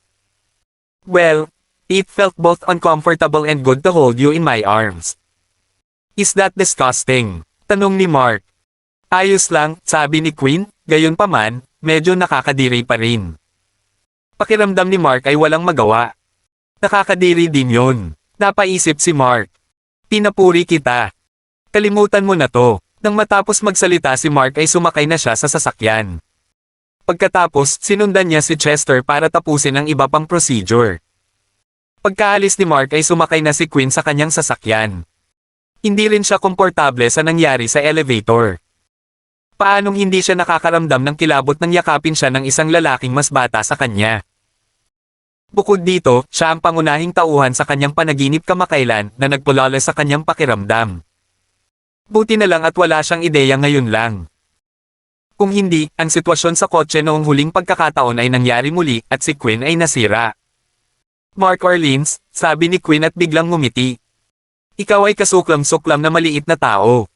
Well, it felt both uncomfortable and good to hold you in my arms. Is that disgusting? Tanong ni Mark. Ayos lang, sabi ni Queen, gayunpaman, medyo nakakadiri pa rin. Pakiramdam ni Mark ay walang magawa. Nakakadiri din yun. Napaisip si Mark. Pinapuri kita. Kalimutan mo na to. Nang matapos magsalita si Mark ay sumakay na siya sa sasakyan. Pagkatapos, sinundan niya si Chester para tapusin ang iba pang procedure. Pagkaalis ni Mark ay sumakay na si Queen sa kanyang sasakyan. Hindi rin siya komportable sa nangyari sa elevator. Paanong hindi siya nakakaramdam ng kilabot nang yakapin siya ng isang lalaking mas bata sa kanya? Bukod dito, siya ang pangunahing tauhan sa kanyang panaginip kamakailan na nagpulala sa kanyang pakiramdam. Buti na lang at wala siyang ideya ngayon lang. Kung hindi, ang sitwasyon sa kotse noong huling pagkakataon ay nangyari muli at si Quinn ay nasira. Mark Orleans, sabi ni Quinn at biglang ngumiti. Ikaw ay kasuklam-suklam na maliit na tao.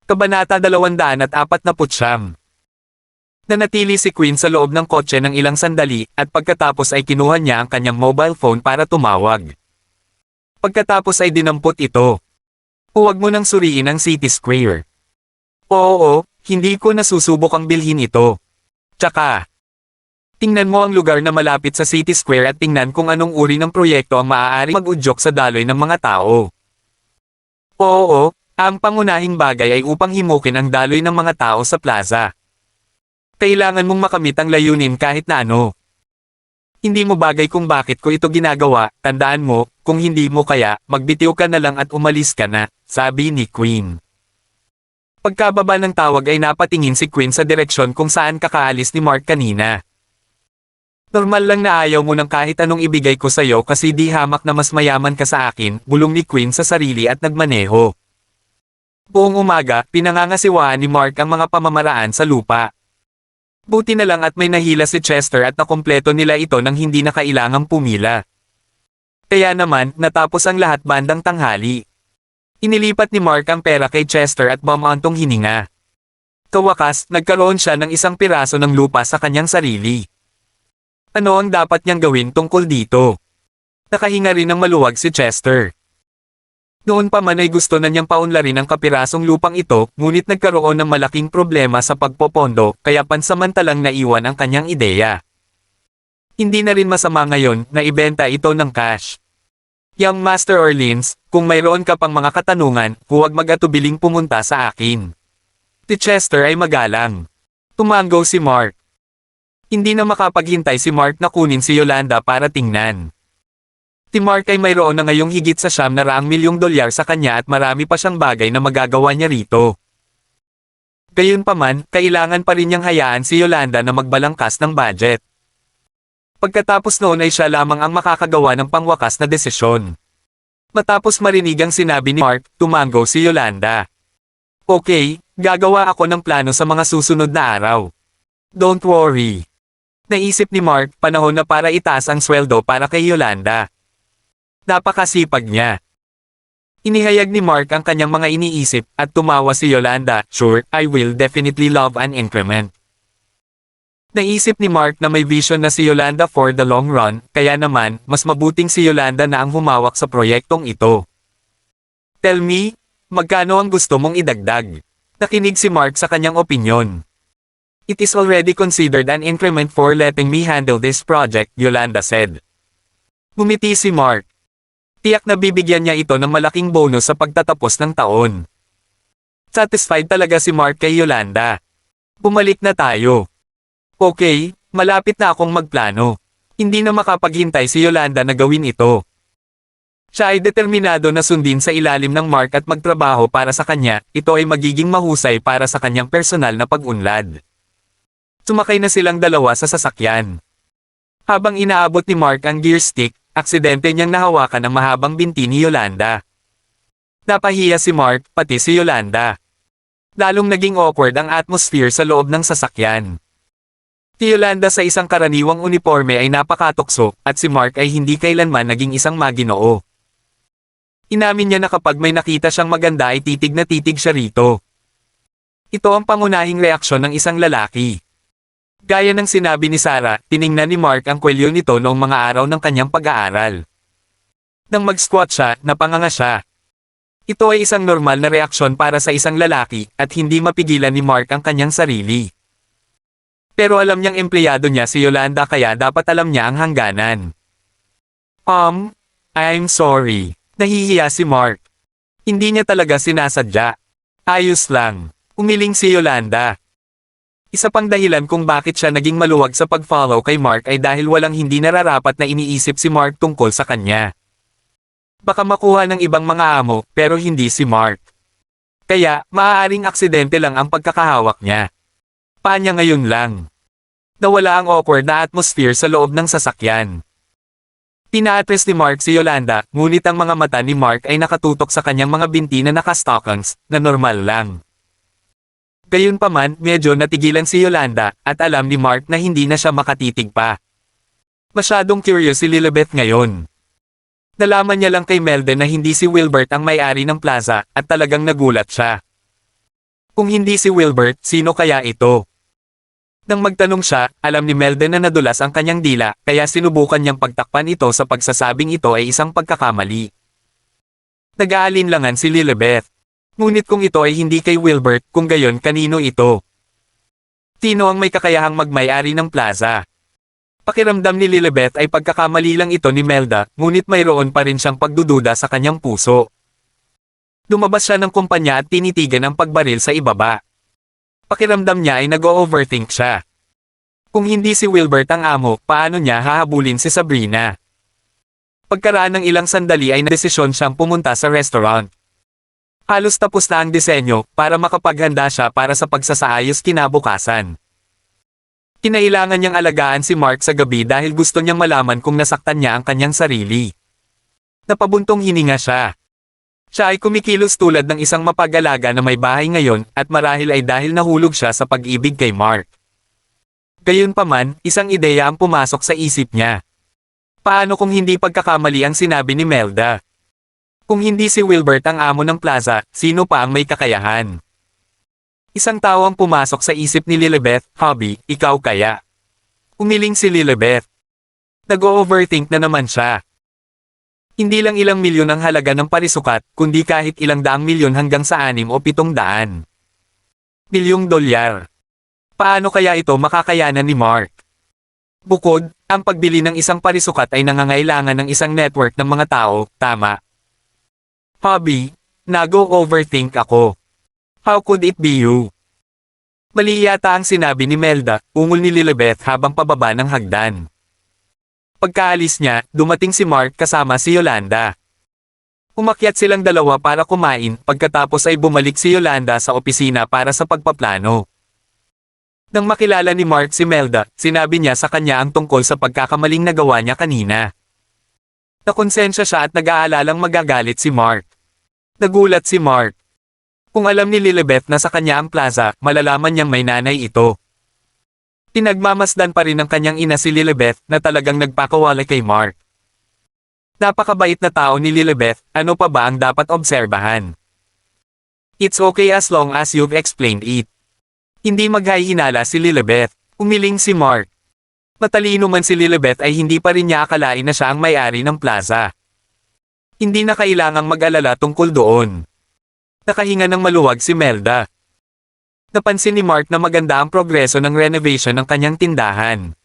Kabanata 249. Nanatili si Quinn sa loob ng kotse ng ilang sandali at pagkatapos ay kinuha niya ang kanyang mobile phone para tumawag. Pagkatapos ay dinampot ito. Huwag mo nang suriin ang City Square. Oo, hindi ko nasusubok ang bilhin ito. Tsaka, tingnan mo ang lugar na malapit sa City Square at tingnan kung anong uri ng proyekto ang maaaring mag-udyok sa daloy ng mga tao. Oo, ang pangunahing bagay ay upang himukin ang daloy ng mga tao sa plaza. Kailangan mong makamit ang layunin kahit na ano. Hindi mo bagay kung bakit ko ito ginagawa, tandaan mo, kung hindi mo kaya, magbitiw ka na lang at umalis ka na, sabi ni Quinn. Pagkababa ng tawag ay napatingin si Quinn sa direksyon kung saan kakaalis ni Mark kanina. Normal lang na ayaw mo ng kahit anong ibigay ko sa'yo kasi di hamak na mas mayaman ka sa akin, bulong ni Quinn sa sarili at nagmaneho. Buong umaga, pinangangasiwaan ni Mark ang mga pamamaraan sa lupa. Buti na lang at may nahila si Chester at nakumpleto nila ito nang hindi na kailangang pumila. Kaya naman, natapos ang lahat bandang tanghali. Inilipat ni Mark ang pera kay Chester at bumantong hininga. Kawakas, nagkaroon siya ng isang piraso ng lupa sa kanyang sarili. Ano ang dapat niyang gawin tungkol dito? Nakahinga rin ng maluwag si Chester. Noon pa man ay gusto na niyang paunlarin ang kapirasong lupang ito, ngunit nagkaroon ng malaking problema sa pagpopondo, kaya pansamantalang naiwan ang kanyang ideya. Hindi na rin masama ngayon na ibenta ito ng cash. Young Master Orleans, kung mayroon ka pang mga katanungan, huwag mag-atubiling pumunta sa akin. Si Chester ay magalang. Tumango si Mark. Hindi na makapaghintay si Mark na kunin si Yolanda para tingnan. Si Mark ay mayroon na ngayong higit sa $900 milyong sa kanya at marami pa siyang bagay na magagawa niya rito. Gayunpaman, kailangan pa rin niyang hayaan si Yolanda na magbalangkas ng budget. Pagkatapos noon ay siya lamang ang makakagawa ng pangwakas na desisyon. Matapos marinig ang sinabi ni Mark, tumango si Yolanda. Okay, gagawa ako ng plano sa mga susunod na araw. Don't worry. Naisip ni Mark, panahon na para itaas ang sweldo para kay Yolanda. Napakasipag niya. Inihayag ni Mark ang kanyang mga iniisip at tumawa si Yolanda, sure, I will definitely love an increment. Naisip ni Mark na may vision na si Yolanda for the long run, kaya naman, mas mabuting si Yolanda na ang humawak sa proyektong ito. Tell me, magkano ang gusto mong idagdag? Nakinig si Mark sa kanyang opinyon. It is already considered an increment for letting me handle this project, Yolanda said. Ngumiti si Mark. Tiyak na bibigyan niya ito ng malaking bonus sa pagtatapos ng taon. Satisfied talaga si Mark kay Yolanda. Bumalik na tayo. Okay, malapit na akong magplano. Hindi na makapaghintay si Yolanda na gawin ito. Siya ay determinado na sundin sa ilalim ng Mark at magtrabaho para sa kanya, ito ay magiging mahusay para sa kanyang personal na pag-unlad. Sumakay na silang dalawa sa sasakyan. Habang inaabot ni Mark ang gear stick, aksidente niyang nahawakan ang mahabang binti ni Yolanda. Napahiya si Mark, pati si Yolanda. Lalong naging awkward ang atmosphere sa loob ng sasakyan. Si Yolanda sa isang karaniwang uniforme ay napakatukso, at si Mark ay hindi kailanman naging isang maginoo. Inamin niya na kapag may nakita siyang maganda ay titig na titig siya rito. Ito ang pangunahing reaksyon ng isang lalaki. Gaya ng sinabi ni Sarah, tiningnan ni Mark ang kwelyo nito noong mga araw ng kanyang pag-aaral. Nang mag-squat siya, napanganga siya. Ito ay isang normal na reaksyon para sa isang lalaki, at hindi mapigilan ni Mark ang kanyang sarili. Pero alam niyang empleyado niya si Yolanda kaya dapat alam niya ang hangganan. I'm sorry. Nahihiya si Mark. Hindi niya talaga sinasadya. Ayos lang. Umiling si Yolanda. Isa pang dahilan kung bakit siya naging maluwag sa pag-follow kay Mark ay dahil walang hindi nararapat na iniisip si Mark tungkol sa kanya. Baka makuha ng ibang mga amo, pero hindi si Mark. Kaya, maaaring aksidente lang ang pagkakahawak niya. Paanya ngayon lang. Nawala ang awkward na atmosphere sa loob ng sasakyan. Tinaatres ni Mark si Yolanda, ngunit ang mga mata ni Mark ay nakatutok sa kanyang mga binti na naka-stockings, na normal lang. Gayunpaman, medyo natigilan si Yolanda, at alam ni Mark na hindi na siya makatitig pa. Masyadong curious si Lilibet ngayon. Nalaman niya lang kay Melden na hindi si Wilbert ang may-ari ng plaza, at talagang nagulat siya. Kung hindi si Wilbert, sino kaya ito? Nang magtanong siya, alam ni Melden na nadulas ang kanyang dila, kaya sinubukan niyang pagtakpan ito sa pagsasabing ito ay isang pagkakamali. Nag-aalinlangan si Lilibet. Ngunit kung ito ay hindi kay Wilbert, kung gayon kanino ito? Sino ang may kakayahang magmay-ari ng plaza? Pakiramdam ni Lilibet ay pagkakamali lang ito ni Melda, ngunit mayroon pa rin siyang pagdududa sa kanyang puso. Lumabas siya ng kumpanya at tinitigan ang pagbaril sa ibaba. Pakiramdam niya ay nag-o-overthink siya. Kung hindi si Wilbert ang amo, paano niya hahabulin si Sabrina? Pagkaraan ng ilang sandali ay nadesisyon siyang pumunta sa restaurant. Halos tapos na ang disenyo, para makapaghanda siya para sa pagsasaayos kinabukasan. Kinailangan niyang alagaan si Mark sa gabi dahil gusto niyang malaman kung nasaktan niya ang kanyang sarili. Napabuntong hininga siya. Siya ay kumikilos tulad ng isang mapag-alaga na may bahay ngayon, at marahil ay dahil nahulog siya sa pag-ibig kay Mark. Gayunpaman, isang ideya ang pumasok sa isip niya. Paano kung hindi pagkakamali ang sinabi ni Melda? Kung hindi si Wilbert ang amo ng plaza, sino pa ang may kakayahan? Isang tao ang pumasok sa isip ni Lilibet, "Hobby, ikaw kaya?" Umiling si Lilibet. Nag-o-overthink na naman siya. Hindi lang ilang milyon ang halaga ng parisukat, kundi kahit ilang daang milyon hanggang sa 6 o 700 milyong dolyar. Paano kaya ito makakayanan ni Mark? Bukod, ang pagbili ng isang parisukat ay nangangailangan ng isang network ng mga tao, tama? Hobby, nag-o-overthink ako. How could it be you? Mali yata ang sinabi ni Melda, ungol ni Lilibet habang pababa ng hagdan. Pagkaalis niya, dumating si Mark kasama si Yolanda. Umakyat silang dalawa para kumain, pagkatapos ay bumalik si Yolanda sa opisina para sa pagpaplano. Nang makilala ni Mark si Melda, sinabi niya sa kanya ang tungkol sa pagkakamaling nagawa niya kanina. Nakonsensya siya at nag-aalalang magagalit si Mark. Nagulat si Mark. Kung alam ni Lilibet na sa kanya ang plaza, malalaman niyang may nanay ito. Pinagmamasdan pa rin ng kanyang ina si Lilibet na talagang nagpakawala kay Mark. Napakabait na tao ni Lilibet, ano pa ba ang dapat obserbahan? It's okay as long as you've explained it. Hindi maghahinala si Lilibet, umiling si Mark. Matalino man si Lilibet ay hindi pa rin niya akalain na siya ang may-ari ng plaza. Hindi na kailangang mag-alala tungkol doon. Nakahinga ng maluwag si Melda. Napansin ni Mark na maganda ang progreso ng renovation ng kanyang tindahan.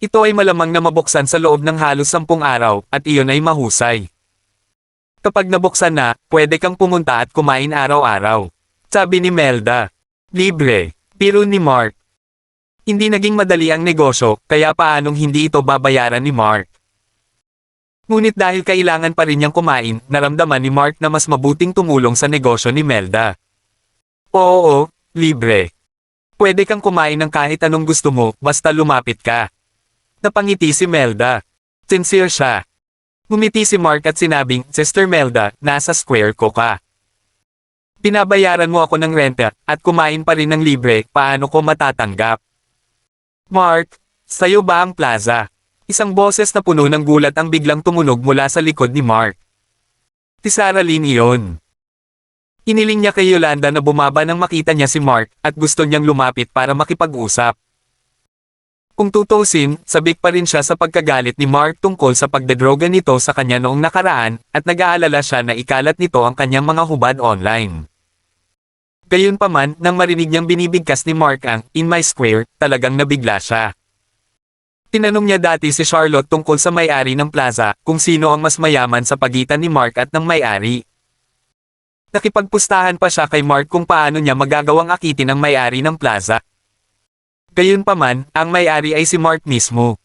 Ito ay malamang na mabuksan sa loob ng halos 10 araw, at iyon ay mahusay. Kapag nabuksan na, pwede kang pumunta at kumain araw-araw. Sabi ni Melda. Libre. Biro ni Mark. Hindi naging madali ang negosyo, kaya paanong hindi ito babayaran ni Mark? Ngunit dahil kailangan pa rin niyang kumain, naramdaman ni Mark na mas mabuting tumulong sa negosyo ni Melda. Oo, libre. Pwede kang kumain ng kahit anong gusto mo, basta lumapit ka. Napangiti si Melda. Sincere siya. Ngumiti si Mark at sinabing, Sister Melda, nasa square ko ka. Binabayaran mo ako ng renta, at kumain pa rin ng libre, paano ko matatanggap? Mark, sayo ba ang plaza? Isang boses na puno ng gulat ang biglang tumunog mula sa likod ni Mark. Si Sarah Lynn iyon. Iniling niya kay Yolanda na bumaba nang makita niya si Mark, at gusto niyang lumapit para makipag-usap. Kung tutusin, sabik pa rin siya sa pagkagalit ni Mark tungkol sa pagdedroga nito sa kanya noong nakaraan, at nag-aalala siya na ikalat nito ang kanyang mga hubad online. Gayunpaman, nang marinig niyang binibigkas ni Mark ang "In my square", talagang nabigla siya. Tinanong niya dati si Charlotte tungkol sa may-ari ng plaza, kung sino ang mas mayaman sa pagitan ni Mark at ng may-ari. Nakipagpustahan pa siya kay Mark kung paano niya magagawang akitin ang may-ari ng plaza. Gayunpaman, ang may-ari ay si Mark mismo.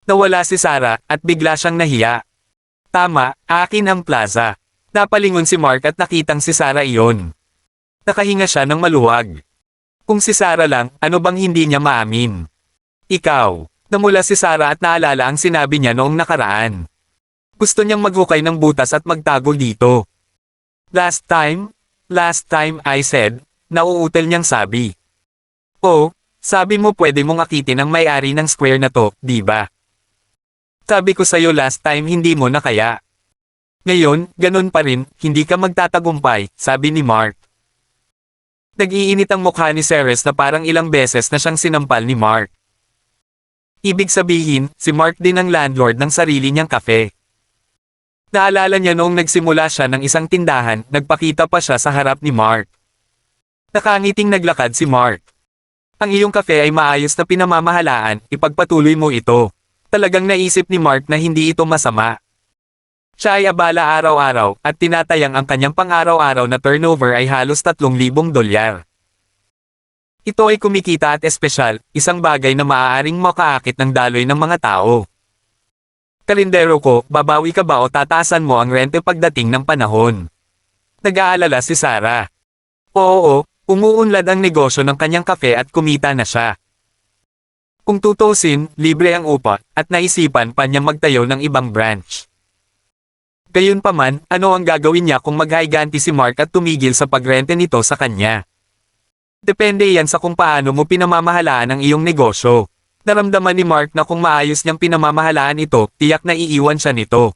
Nawala si Sarah, at bigla siyang nahiya. Tama, akin ang plaza. Napalingon si Mark at nakitang si Sarah iyon. Nakahinga siya ng maluwag. Kung si Sarah lang, ano bang hindi niya maamin? Ikaw. Namula si Sarah at naalala ang sinabi niya noong nakaraan. Gusto niyang maghukay ng butas at magtago dito. Last time I said, nauutal niyang sabi. Oh, sabi mo pwede mong akitin ang may-ari ng square na to, di ba? Sabi ko sa'yo last time hindi mo na kaya. Ngayon, ganun pa rin, hindi ka magtatagumpay, sabi ni Mark. Nag-iinit ang mukha ni Ceres na parang ilang beses na siyang sinampal ni Mark. Ibig sabihin, si Mark din ang landlord ng sarili niyang kafe. Naalala niya noong nagsimula siya ng isang tindahan, nagpakita pa siya sa harap ni Mark. Nakangiting naglakad si Mark. Ang iyong kafe ay maayos na pinamamahalaan, ipagpatuloy mo ito. Talagang naisip ni Mark na hindi ito masama. Siya ay abala araw-araw at tinatayang ang kanyang pang-araw-araw na turnover ay halos $3,000. Ito ay kumikita at espesyal, isang bagay na maaaring makaakit ng daloy ng mga tao. Kalindero ko, babawi ka ba o tataasan mo ang rente pagdating ng panahon? Nag-aalala si Sarah. Oo, umuunlad ang negosyo ng kanyang kafe at kumita na siya. Kung tutusin, libre ang upa, at naisipan pa niya magtayo ng ibang branch. Gayunpaman, ano ang gagawin niya kung maghiganti si Mark at tumigil sa pagrente nito sa kanya? Depende yan sa kung paano mo pinamamahalaan ang iyong negosyo. Naramdaman ni Mark na kung maayos niyang pinamamahalaan ito, tiyak na iiwan siya nito.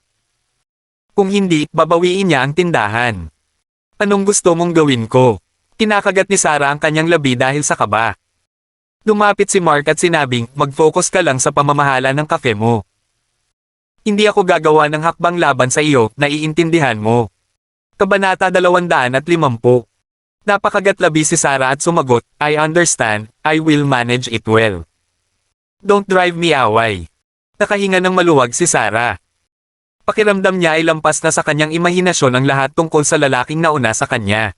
Kung hindi, babawiin niya ang tindahan. Anong gusto mong gawin ko? Kinakagat ni Sarah ang kanyang labi dahil sa kaba. Lumapit si Mark at sinabing, mag-focus ka lang sa pamamahala ng kafe mo. Hindi ako gagawa ng hakbang laban sa iyo, naiintindihan mo. Kabanata 250. Napakagat labi si Sarah at sumagot, I understand, I will manage it well. Don't drive me away. Nakahinga ng maluwag si Sarah. Pakiramdam niya ay lampas na sa kanyang imahinasyon ang lahat tungkol sa lalaking nauna sa kanya.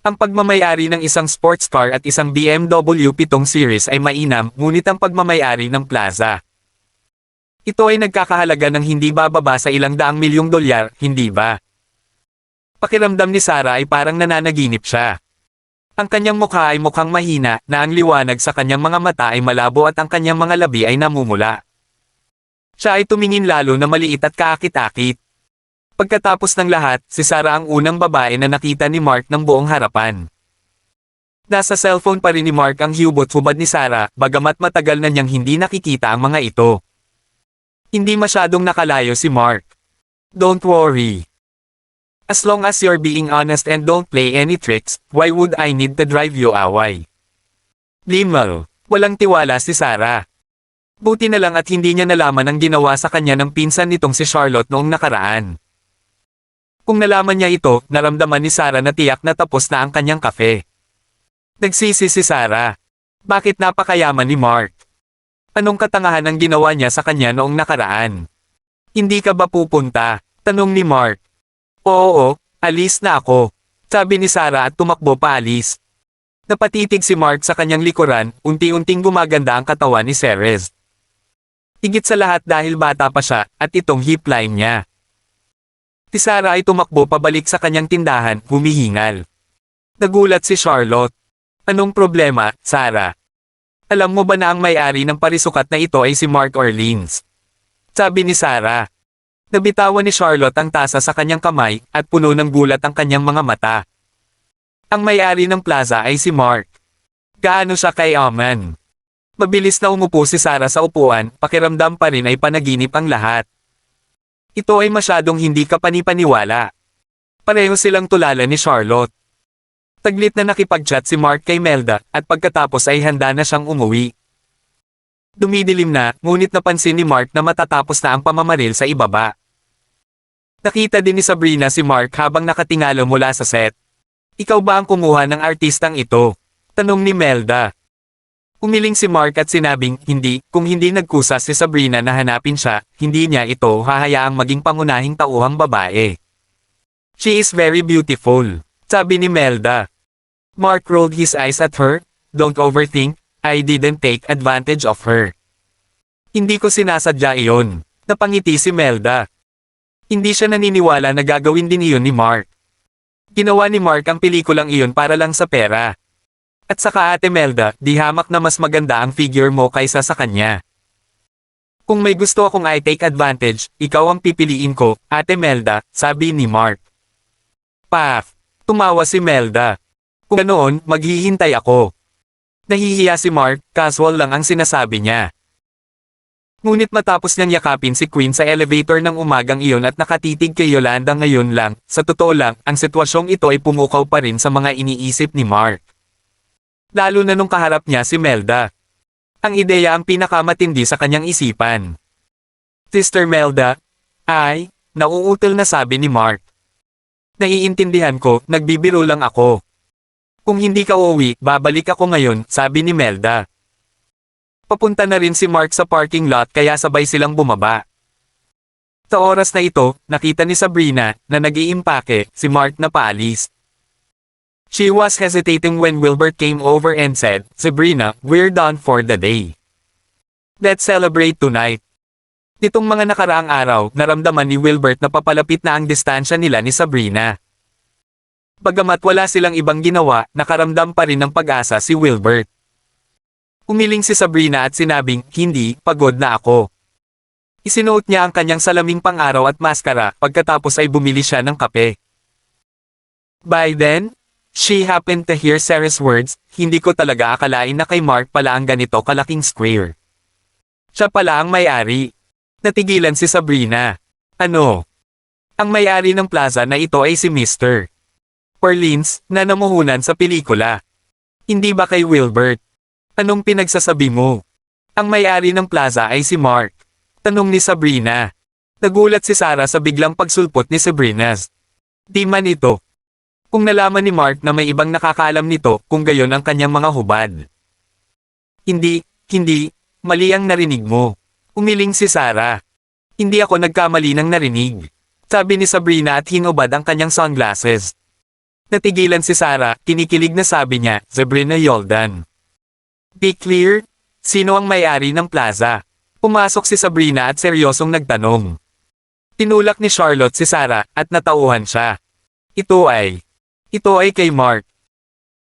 Ang pagmamayari ng isang sports car at isang BMW 7 Series ay mainam, ngunit ang pagmamayari ng plaza. Ito ay nagkakahalaga ng hindi bababa sa ilang daang milyong dolyar, hindi ba? Pakiramdam ni Sarah ay parang nananaginip siya. Ang kanyang mukha ay mukhang mahina, na ang liwanag sa kanyang mga mata ay malabo at ang kanyang mga labi ay namumula. Siya ay tumingin lalo na maliit at kaakit-akit. Pagkatapos ng lahat, si Sarah ang unang babae na nakita ni Mark ng buong harapan. Nasa cellphone pa rin ni Mark ang hubot-hubad ni Sarah, bagamat matagal na niyang hindi nakikita ang mga ito. Hindi masyadong nakalayo si Mark. Don't worry. As long as you're being honest and don't play any tricks, why would I need to drive you away? Limal, walang tiwala si Sarah. Buti na lang at hindi niya nalaman ang ginawa sa kanya ng pinsan nitong si Charlotte noong nakaraan. Kung nalaman niya ito, naramdaman ni Sarah na tiyak na tapos na ang kanyang kafe. Nagsisi si Sarah. Bakit napakayaman ni Mark? Anong katangahan ang ginawa niya sa kanya noong nakaraan? Hindi ka ba pupunta? Tanong ni Mark. Oo, alis na ako. Sabi ni Sarah at tumakbo paalis. Napatitig si Mark sa kanyang likuran, unti-unting gumaganda ang katawan ni Ceres. Higit sa lahat dahil bata pa siya, at itong hip line niya. Si Sarah ay tumakbo pabalik sa kanyang tindahan, humihingal. Nagulat si Charlotte. Anong problema, Sarah? Alam mo ba na ang may-ari ng parisukat na ito ay si Mark Orleans? Sabi ni Sarah. Nabitawan ni Charlotte ang tasa sa kanyang kamay, at puno ng gulat ang kanyang mga mata. Ang may-ari ng plaza ay si Mark. Gaano siya kayaman? Mabilis na umupo si Sarah sa upuan, pakiramdam pa rin ay panaginip ang lahat. Ito ay masyadong hindi kapani-paniwala. Pareho silang tulala ni Charlotte. Taglit na nakipag-chat si Mark kay Melda, at pagkatapos ay handa na siyang umuwi. Dumidilim na, ngunit napansin ni Mark na matatapos na ang pamamaril sa ibaba. Nakita din ni Sabrina si Mark habang nakatingalo mula sa set. Ikaw ba ang kumuha ng artistang ito? Tanong ni Melda. Umiling si Mark at sinabing, hindi, kung hindi nagkusa si Sabrina na hanapin siya, hindi niya ito hahayaang maging pangunahing tauhang babae. She is very beautiful, sabi ni Melda. Mark rolled his eyes at her. Don't overthink, I didn't take advantage of her. Hindi ko sinasadya iyon. Napangiti si Melda. Hindi siya naniniwala na gagawin din iyon ni Mark. Ginawa ni Mark ang pelikulang iyon para lang sa pera. At saka Ate Melda, di hamak na mas maganda ang figure mo kaysa sa kanya. Kung may gusto akong i-take advantage, ikaw ang pipiliin ko, Ate Melda, sabi ni Mark. Paf! Tumawa si Melda. Kung ganoon, maghihintay ako. Nahihiya si Mark, casual lang ang sinasabi niya. Ngunit matapos niyang yakapin si Queen sa elevator ng umagang iyon at nakatitig kay Yolanda ngayon lang, sa totoo lang, ang sitwasyong ito ay pumukaw pa rin sa mga iniisip ni Mark. Lalo na nung kaharap niya si Melda. Ang ideya ang pinakamatindi sa kanyang isipan. Sister Melda, ay, nauutal na sabi ni Mark. Naiintindihan ko, nagbibiro lang ako. Kung hindi ka uuwi, babalik ako ngayon, sabi ni Melda. Papunta na rin si Mark sa parking lot kaya sabay silang bumaba. Sa oras na ito, nakita ni Sabrina, na nag-iimpake, si Mark na paalis. She was hesitating when Wilbert came over and said, Sabrina, we're done for the day. Let's celebrate tonight. Nitong mga nakaraang araw, naramdaman ni Wilbert na papalapit na ang distansya nila ni Sabrina. Bagamat wala silang ibang ginawa, nakaramdam pa rin ng pag-asa si Wilbert. Umiling si Sabrina at sinabing, hindi, pagod na ako. Isinuot niya ang kanyang salaming pang-araw at maskara, pagkatapos ay bumili siya ng kape. By then, she happened to hear Sarah's words, hindi ko talaga akalain na kay Mark pala ang ganito kalaking square. Siya pala ang may-ari. Natigilan si Sabrina. Ano? Ang may-ari ng plaza na ito ay si Mr. Perlins, na namuhunan sa pelikula. Hindi ba kay Wilbert? Anong pinagsasabi mo? Ang may-ari ng plaza ay si Mark. Tanong ni Sabrina. Nagulat si Sarah sa biglang pagsulpot ni Sabrina. Di man ito. Kung nalaman ni Mark na may ibang nakakaalam nito, kung gayon ang kanyang mga hubad. Hindi, mali ang narinig mo. Umiling si Sarah. Hindi ako nagkamali ng narinig. Sabi ni Sabrina at hinubad ang kanyang sunglasses. Natigilan si Sarah, kinikilig na sabi niya, Sabrina Yoldan. Be clear? Sino ang may-ari ng plaza? Pumasok si Sabrina at seryosong nagtanong. Tinulak ni Charlotte si Sarah, at natauhan siya. Ito ay kay Mark.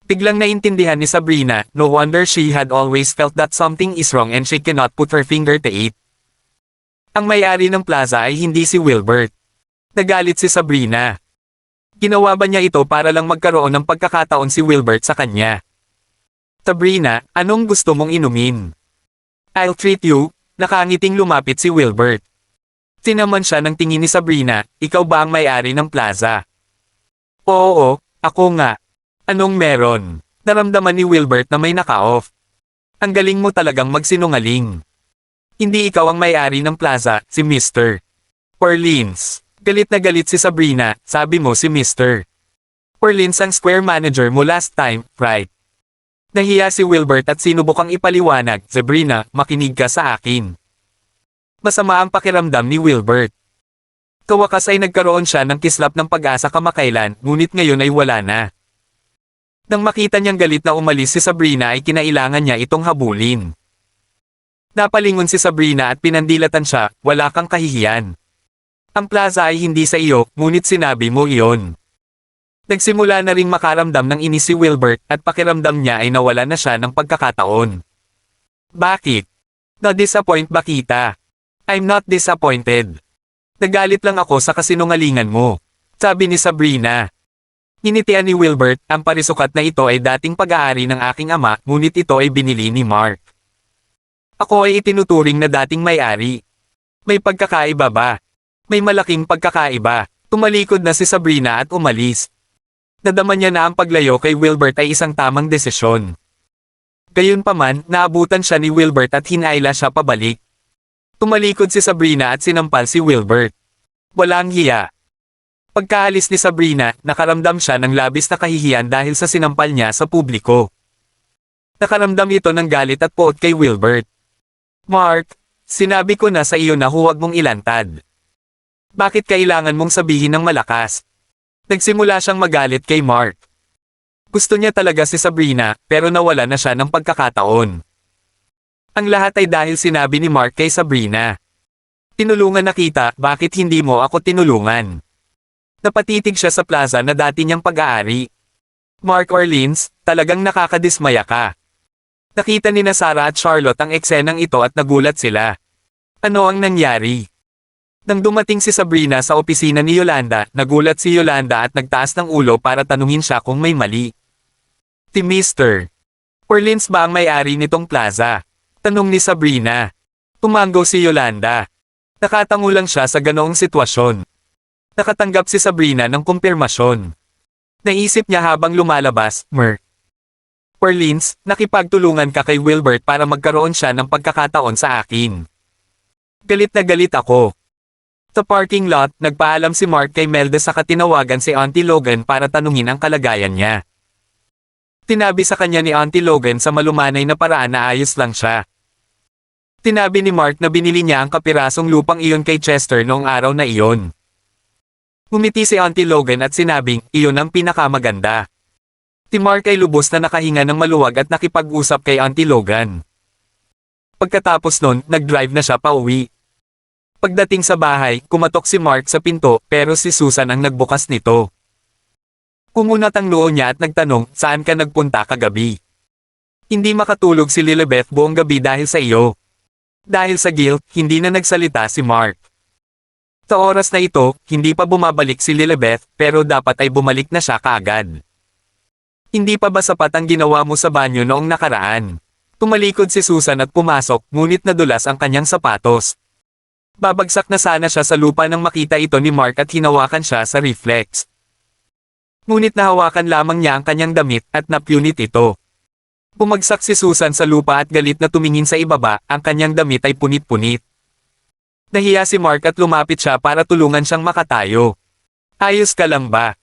Biglang naintindihan ni Sabrina, no wonder she had always felt that something is wrong and she cannot put her finger to it. Ang may-ari ng plaza ay hindi si Wilbert. Nagalit si Sabrina. Ginawa ba niya ito para lang magkaroon ng pagkakataon si Wilbert sa kanya? Sabrina, anong gusto mong inumin? I'll treat you, nakangiting lumapit si Wilbert. Tinaman siya ng tingin ni Sabrina, ikaw ba ang may-ari ng plaza? Oo, ako nga. Anong meron? Naramdaman ni Wilbert na may naka-off. Ang galing mo talagang magsinungaling. Hindi ikaw ang may-ari ng plaza, si Mr. Perlins. Galit na galit si Sabrina, sabi mo si Mr. Perlins ang square manager mo last time, right? Nahiya si Wilbert at sinubukang ipaliwanag, Sabrina, makinig ka sa akin. Masama ang pakiramdam ni Wilbert. Kawakas ay nagkaroon siya ng kislap ng pag-asa kamakailan, ngunit ngayon ay wala na. Nang makita niyang galit na umalis si Sabrina ay kinailangan niya itong habulin. Napalingon si Sabrina at pinandilatan siya, wala kang kahihiyan. Ang plaza ay hindi sa iyo, ngunit sinabi mo iyon. Nagsimula na ring makaramdam ng inis si Wilbert at pakiramdam niya ay nawala na siya ng pagkakataon. Bakit? Na-disappoint ba kita? I'm not disappointed. Nagalit lang ako sa kasinungalingan mo, sabi ni Sabrina. Hinitian ni Wilbert, ang parisukat na ito ay dating pag-aari ng aking ama, ngunit ito ay binili ni Mark. Ako ay itinuturing na dating may-ari. May pagkakaiba ba? May malaking pagkakaiba. Tumalikod na si Sabrina at umalis. Nadama niya na ang paglayo kay Wilbert ay isang tamang desisyon. Gayunpaman, naabutan siya ni Wilbert at hinayla siya pabalik. Tumalikod si Sabrina at sinampal si Wilbert. Walang hiya. Pagkaalis ni Sabrina, nakaramdam siya ng labis na kahihiyan dahil sa sinampal niya sa publiko. Nakaramdam ito ng galit at poot kay Wilbert. Mark, sinabi ko na sa iyo na huwag mong ilantad. Bakit kailangan mong sabihin ng malakas? Nagsimula siyang magalit kay Mark. Gusto niya talaga si Sabrina, pero nawala na siya ng pagkakataon. Ang lahat ay dahil sinabi ni Mark kay Sabrina. Tinulungan na kita, bakit hindi mo ako tinulungan? Napatitig siya sa plaza na dati niyang pag-aari. Mark Orleans, talagang nakakadismaya ka. Nakita ni Sarah at Charlotte ang eksenang ito at nagulat sila. Ano ang nangyari? Nang dumating si Sabrina sa opisina ni Yolanda, nagulat si Yolanda at nagtaas ng ulo para tanungin siya kung may mali. Si Mr. Orleans ba ang may-ari nitong plaza? Tanong ni Sabrina. Tumanggo si Yolanda. Nakatango lang siya sa ganoong sitwasyon. Nakatanggap si Sabrina ng kumpirmasyon. Naisip niya habang lumalabas, Orleans, nakipagtulungan ka kay Wilbert para magkaroon siya ng pagkakataon sa akin. Galit na galit ako. Sa parking lot, nagpaalam si Mark kay Melda sa katinawagan si Auntie Logan para tanungin ang kalagayan niya. Tinabi sa kanya ni Auntie Logan sa malumanay na paraan na ayos lang siya. Tinabi ni Mark na binili niya ang kapirasong lupang iyon kay Chester noong araw na iyon. Ngumiti si Auntie Logan at sinabing, iyon ang pinakamaganda. Si Mark ay lubos na nakahinga ng maluwag at nakipag-usap kay Auntie Logan. Pagkatapos nun, nag-drive na siya pauwi. Pagdating sa bahay, kumatok si Mark sa pinto, pero si Susan ang nagbukas nito. Kumunat ang noo niya at nagtanong, saan ka nagpunta kagabi? Hindi makatulog si Lilibeth buong gabi dahil sa iyo. Dahil sa guilt, hindi na nagsalita si Mark. Sa oras na ito, hindi pa bumabalik si Lilibeth, pero dapat ay bumalik na siya kaagad. Hindi pa ba sapat ang ginawa mo sa banyo noong nakaraan? Tumalikod si Susan at pumasok, ngunit nadulas ang kanyang sapatos. Babagsak na sana siya sa lupa nang makita ito ni Mark at hinawakan siya sa reflex. Ngunit nahawakan lamang niya ang kanyang damit at napunit ito. Bumagsak si Susan sa lupa at galit na tumingin sa ibaba, ang kanyang damit ay punit-punit. Nahiya si Mark at lumapit siya para tulungan siyang makatayo. Ayos ka lang ba?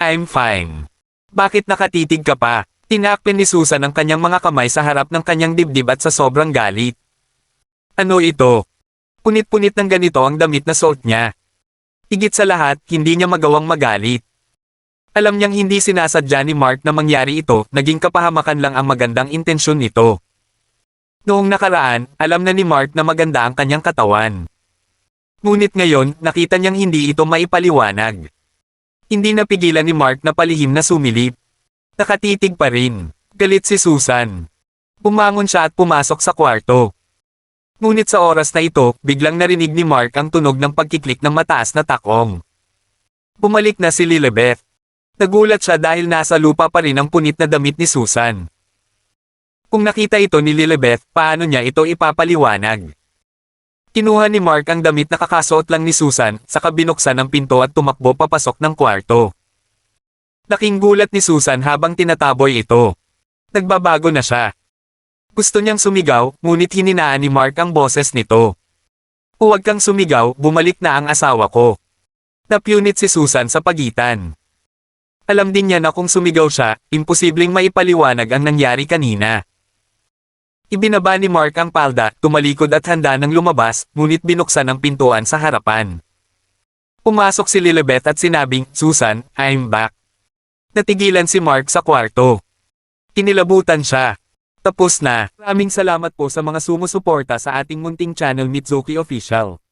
I'm fine. Bakit nakatitig ka pa? Tinakpin ni Susan ang kanyang mga kamay sa harap ng kanyang dibdib at sa sobrang galit. Ano ito? Punit-punit ng ganito ang damit na suot niya. Higit sa lahat, hindi niya magawang magalit. Alam niyang hindi sinasadya ni Mark na mangyari ito, naging kapahamakan lang ang magandang intensyon nito. Noong nakaraan, alam na ni Mark na maganda ang kanyang katawan. Ngunit ngayon, nakita niyang hindi ito maipaliwanag. Hindi napigilan ni Mark na palihim na sumilip. Nakatitig pa rin. Galit si Susan. Bumangon siya at pumasok sa kwarto. Ngunit sa oras na ito, biglang narinig ni Mark ang tunog ng pagkiklik ng mataas na takong. Bumalik na si Lilibeth. Nagulat siya dahil nasa lupa pa rin ang punit na damit ni Susan. Kung nakita ito ni Lilibeth, paano niya ito ipapaliwanag? Kinuha ni Mark ang damit na kakasuot lang ni Susan, saka binuksan ang pinto at tumakbo papasok ng kwarto. Laking gulat ni Susan habang tinataboy ito. Nagbabago na siya. Gusto niyang sumigaw, ngunit hininaan ni Mark ang boses nito. Huwag kang sumigaw, bumalik na ang asawa ko. Napunit si Susan sa pagitan. Alam din niya na kung sumigaw siya, imposibleng maipaliwanag ang nangyari kanina. Ibinaba ni Mark ang palda, tumalikod at handa nang lumabas, ngunit binuksan ang pintuan sa harapan. Pumasok si Lilibeth at sinabing, Susan, I'm back. Natigilan si Mark sa kwarto. Kinilabutan siya. Tapos na. Maraming salamat po sa mga sumusuporta sa ating munting channel Mitsuki Official.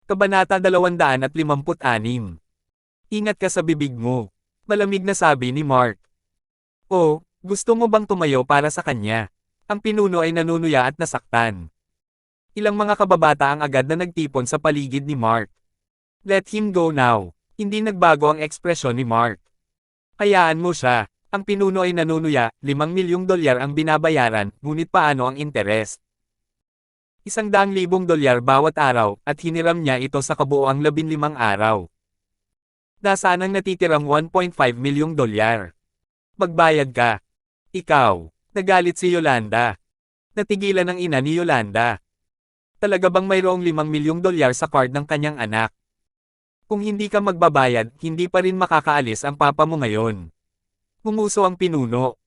Kabanata 256. Ingat ka sa bibig mo. Malamig na sabi ni Mark. Oh, gusto mo bang tumayo para sa kanya? Ang pinuno ay nanunuya at nasaktan. Ilang mga kababata ang agad na nagtipon sa paligid ni Mark. Let him go now. Hindi nagbago ang ekspresyon ni Mark. Hayaan mo siya. Ang pinuno ay nanunuya, $5,000,000 ang binabayaran, ngunit paano ang interes? $100,000 bawat araw, at hiniram niya ito sa kabuoang 15 araw. Nasaan ang natitirang $1,500,000? Magbayad ka. Ikaw. Nagalit si Yolanda. Natigilan ang ina ni Yolanda. Talaga bang mayroong $5,000,000 sa card ng kanyang anak? Kung hindi ka magbabayad, hindi pa rin makakaalis ang papa mo ngayon. Humuso ang pinuno.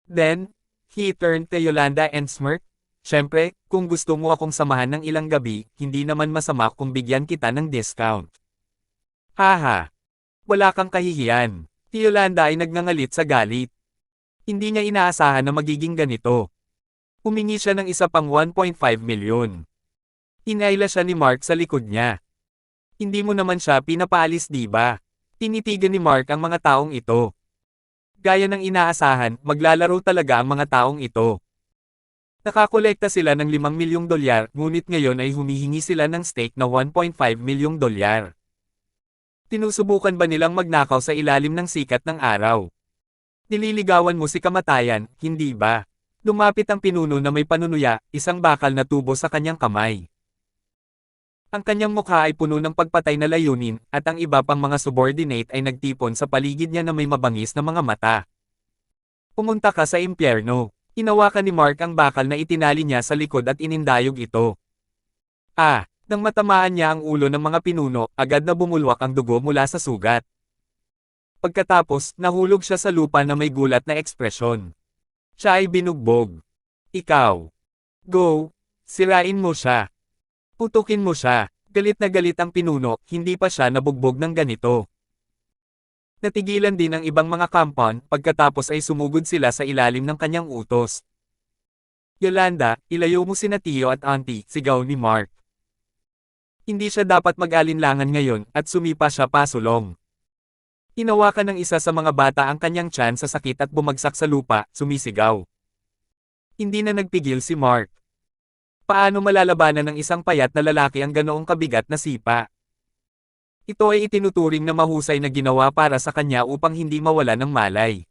Then, he turned to Yolanda and smirked. Siyempre, kung gusto mo akong samahan ng ilang gabi, hindi naman masama kung bigyan kita ng discount. Haha. Wala kang kahihiyan. Si Yolanda ay nagngangalit sa galit. Hindi niya inaasahan na magiging ganito. Humingi siya ng isa pang 1.5 milyon. Hinayla siya ni Mark sa likod niya. Hindi mo naman siya pinapaalis, di ba? Tinitigan ni Mark ang mga taong ito. Gaya ng inaasahan, maglalaro talaga ang mga taong ito. Nakakolekta sila ng $5 milyong, ngunit ngayon ay humihingi sila ng stake na $1.5 milyong. Tinusubukan ba nilang magnakaw sa ilalim ng sikat ng araw? Nililigawan mo si kamatayan, hindi ba? Lumapit ang pinuno na may panunuya, isang bakal na tubo sa kanyang kamay. Ang kanyang mukha ay puno ng pagpatay na layunin, at ang iba pang mga subordinate ay nagtipon sa paligid niya na may mabangis na mga mata. Pumunta ka sa impyerno. Hinawakan ni Mark ang bakal na itinali niya sa likod at inindayog ito. Nang matamaan niya ang ulo ng mga pinuno, agad na bumulwak ang dugo mula sa sugat. Pagkatapos, nahulog siya sa lupa na may gulat na ekspresyon. Siya ay binugbog. Ikaw. Go. Sirain mo siya. Putukin mo siya. Galit na galit ang pinuno, hindi pa siya nabugbog ng ganito. Natigilan din ang ibang mga kampon, pagkatapos ay sumugod sila sa ilalim ng kanyang utos. Yolanda, ilayo mo sina Tio at Auntie, sigaw ni Mark. Hindi siya dapat mag-alinlangan ngayon, at sumipa siya pasulong. Hinawakan ng isa sa mga bata ang kanyang tiyan sa sakit at bumagsak sa lupa, sumisigaw. Hindi na nagpigil si Mark. Paano malalabanan ng isang payat na lalaki ang ganoong kabigat na sipa? Ito ay itinuturing na mahusay na ginawa para sa kanya upang hindi mawala ng malay.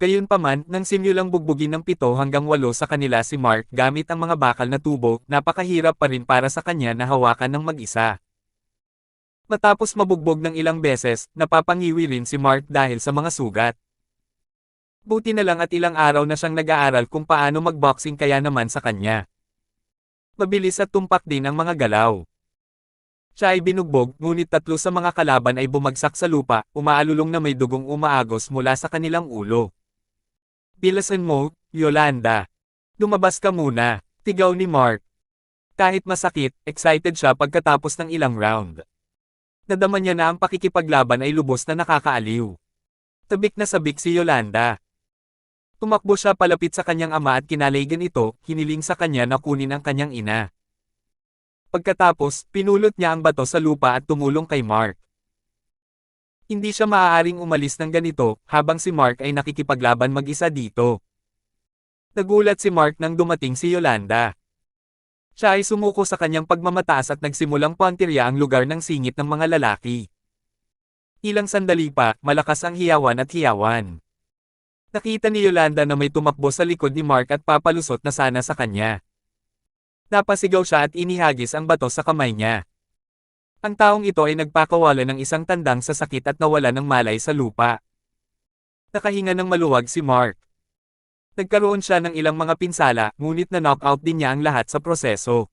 Gayunpaman, nang simulang bugbugin ng 7 hanggang 8 sa kanila si Mark gamit ang mga bakal na tubo, napakahirap pa rin para sa kanya na hawakan ng mag-isa. Matapos mabugbog ng ilang beses, napapangiwi rin si Mark dahil sa mga sugat. Buti na lang at ilang araw na siyang nag-aaral kung paano magboxing kaya naman sa kanya. Mabilis at tumpak din ang mga galaw. Siya ay binugbog, ngunit 3 sa mga kalaban ay bumagsak sa lupa, umaalulong na may dugong umaagos mula sa kanilang ulo. Bilisan mo, Yolanda. Lumabas ka muna, tigaw ni Mark. Kahit masakit, excited siya pagkatapos ng ilang round. Nadama niya na ang pakikipaglaban ay lubos na nakakaaliw. Tabik na sabik si Yolanda. Tumakbo siya palapit sa kanyang ama at kinaligan ito, hiniling sa kanya na kunin ang kanyang ina. Pagkatapos, pinulot niya ang bato sa lupa at tumulong kay Mark. Hindi siya maaaring umalis ng ganito, habang si Mark ay nakikipaglaban mag-isa dito. Nagulat si Mark nang dumating si Yolanda. Siya ay sumuko sa kanyang pagmamataas at nagsimulang puantirya ang lugar ng singit ng mga lalaki. Ilang sandali pa, malakas ang hiyawan at hiyawan. Nakita ni Yolanda na may tumakbo sa likod ni Mark at papalusot na sana sa kanya. Napasigaw siya at inihagis ang bato sa kamay niya. Ang taong ito ay nagpakawala ng isang tandang sa sakit at nawala ng malay sa lupa. Nakahinga ng maluwag si Mark. Nagkaroon siya ng ilang mga pinsala, ngunit na-knockout din niya ang lahat sa proseso.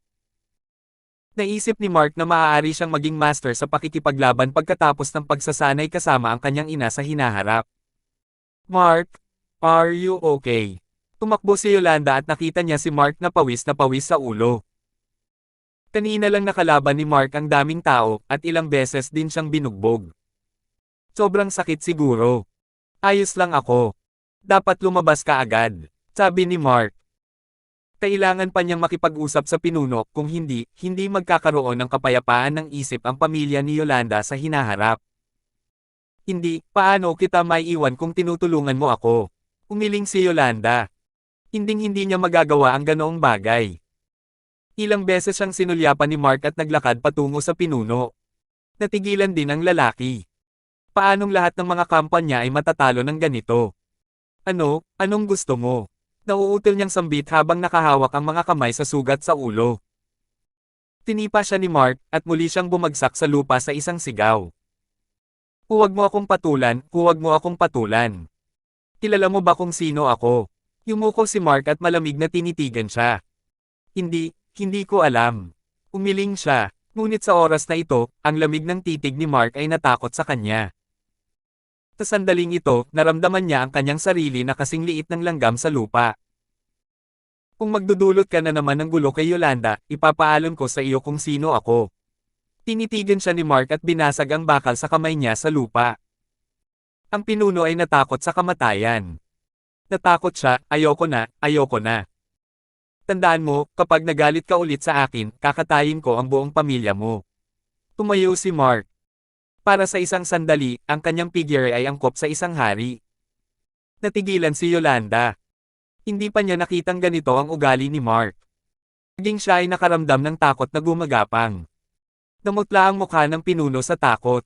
Naisip ni Mark na maaari siyang maging master sa pakikipaglaban pagkatapos ng pagsasanay kasama ang kanyang ina sa hinaharap. Mark, are you okay? Tumakbo si Yolanda at nakita niya si Mark na pawis sa ulo. Kanina lang nakalaban ni Mark ang daming tao, at ilang beses din siyang binugbog. Sobrang sakit siguro. Ayos lang ako. Dapat lumabas ka agad, sabi ni Mark. Kailangan pa niyang makipag-usap sa pinuno, kung hindi, hindi magkakaroon ng kapayapaan ng isip ang pamilya ni Yolanda sa hinaharap. Hindi, paano kita maiiwan kung tinutulungan mo ako? Umiling si Yolanda. Hinding-hindi niya magagawa ang ganoong bagay. Ilang beses siyang sinulyapan ni Mark at naglakad patungo sa pinuno. Natigilan din ang lalaki. Paanong lahat ng mga kampanya ay matatalo ng ganito? Anong gusto mo? Nauutil niyang sambit habang nakahawak ang mga kamay sa sugat sa ulo. Tinipa siya ni Mark, at muli siyang bumagsak sa lupa sa isang sigaw. Huwag mo akong patulan, huwag mo akong patulan. Kilala mo ba kung sino ako? Yumuko si Mark at malamig na tinitigan siya. Hindi ko alam. Umiling siya, ngunit sa oras na ito, ang lamig ng titig ni Mark ay natakot sa kanya. Sa sandaling ito, naramdaman niya ang kanyang sarili na kasing liit ng langgam sa lupa. Kung magdudulot ka na naman ng gulo kay Yolanda, ipapaalam ko sa iyo kung sino ako. Tinitigan siya ni Mark at binasag ang bakal sa kamay niya sa lupa. Ang pinuno ay natakot sa kamatayan. Natakot siya, ayoko na. Tandaan mo, kapag nagalit ka ulit sa akin, kakatayin ko ang buong pamilya mo. Tumayo si Mark. Para sa isang sandali, ang kanyang figure ay angkop sa isang hari. Natigilan si Yolanda. Hindi pa niya nakitang ganito ang ugali ni Mark. Naging siya ay nakaramdam ng takot na gumagapang. Namutla ang mukha ng pinuno sa takot.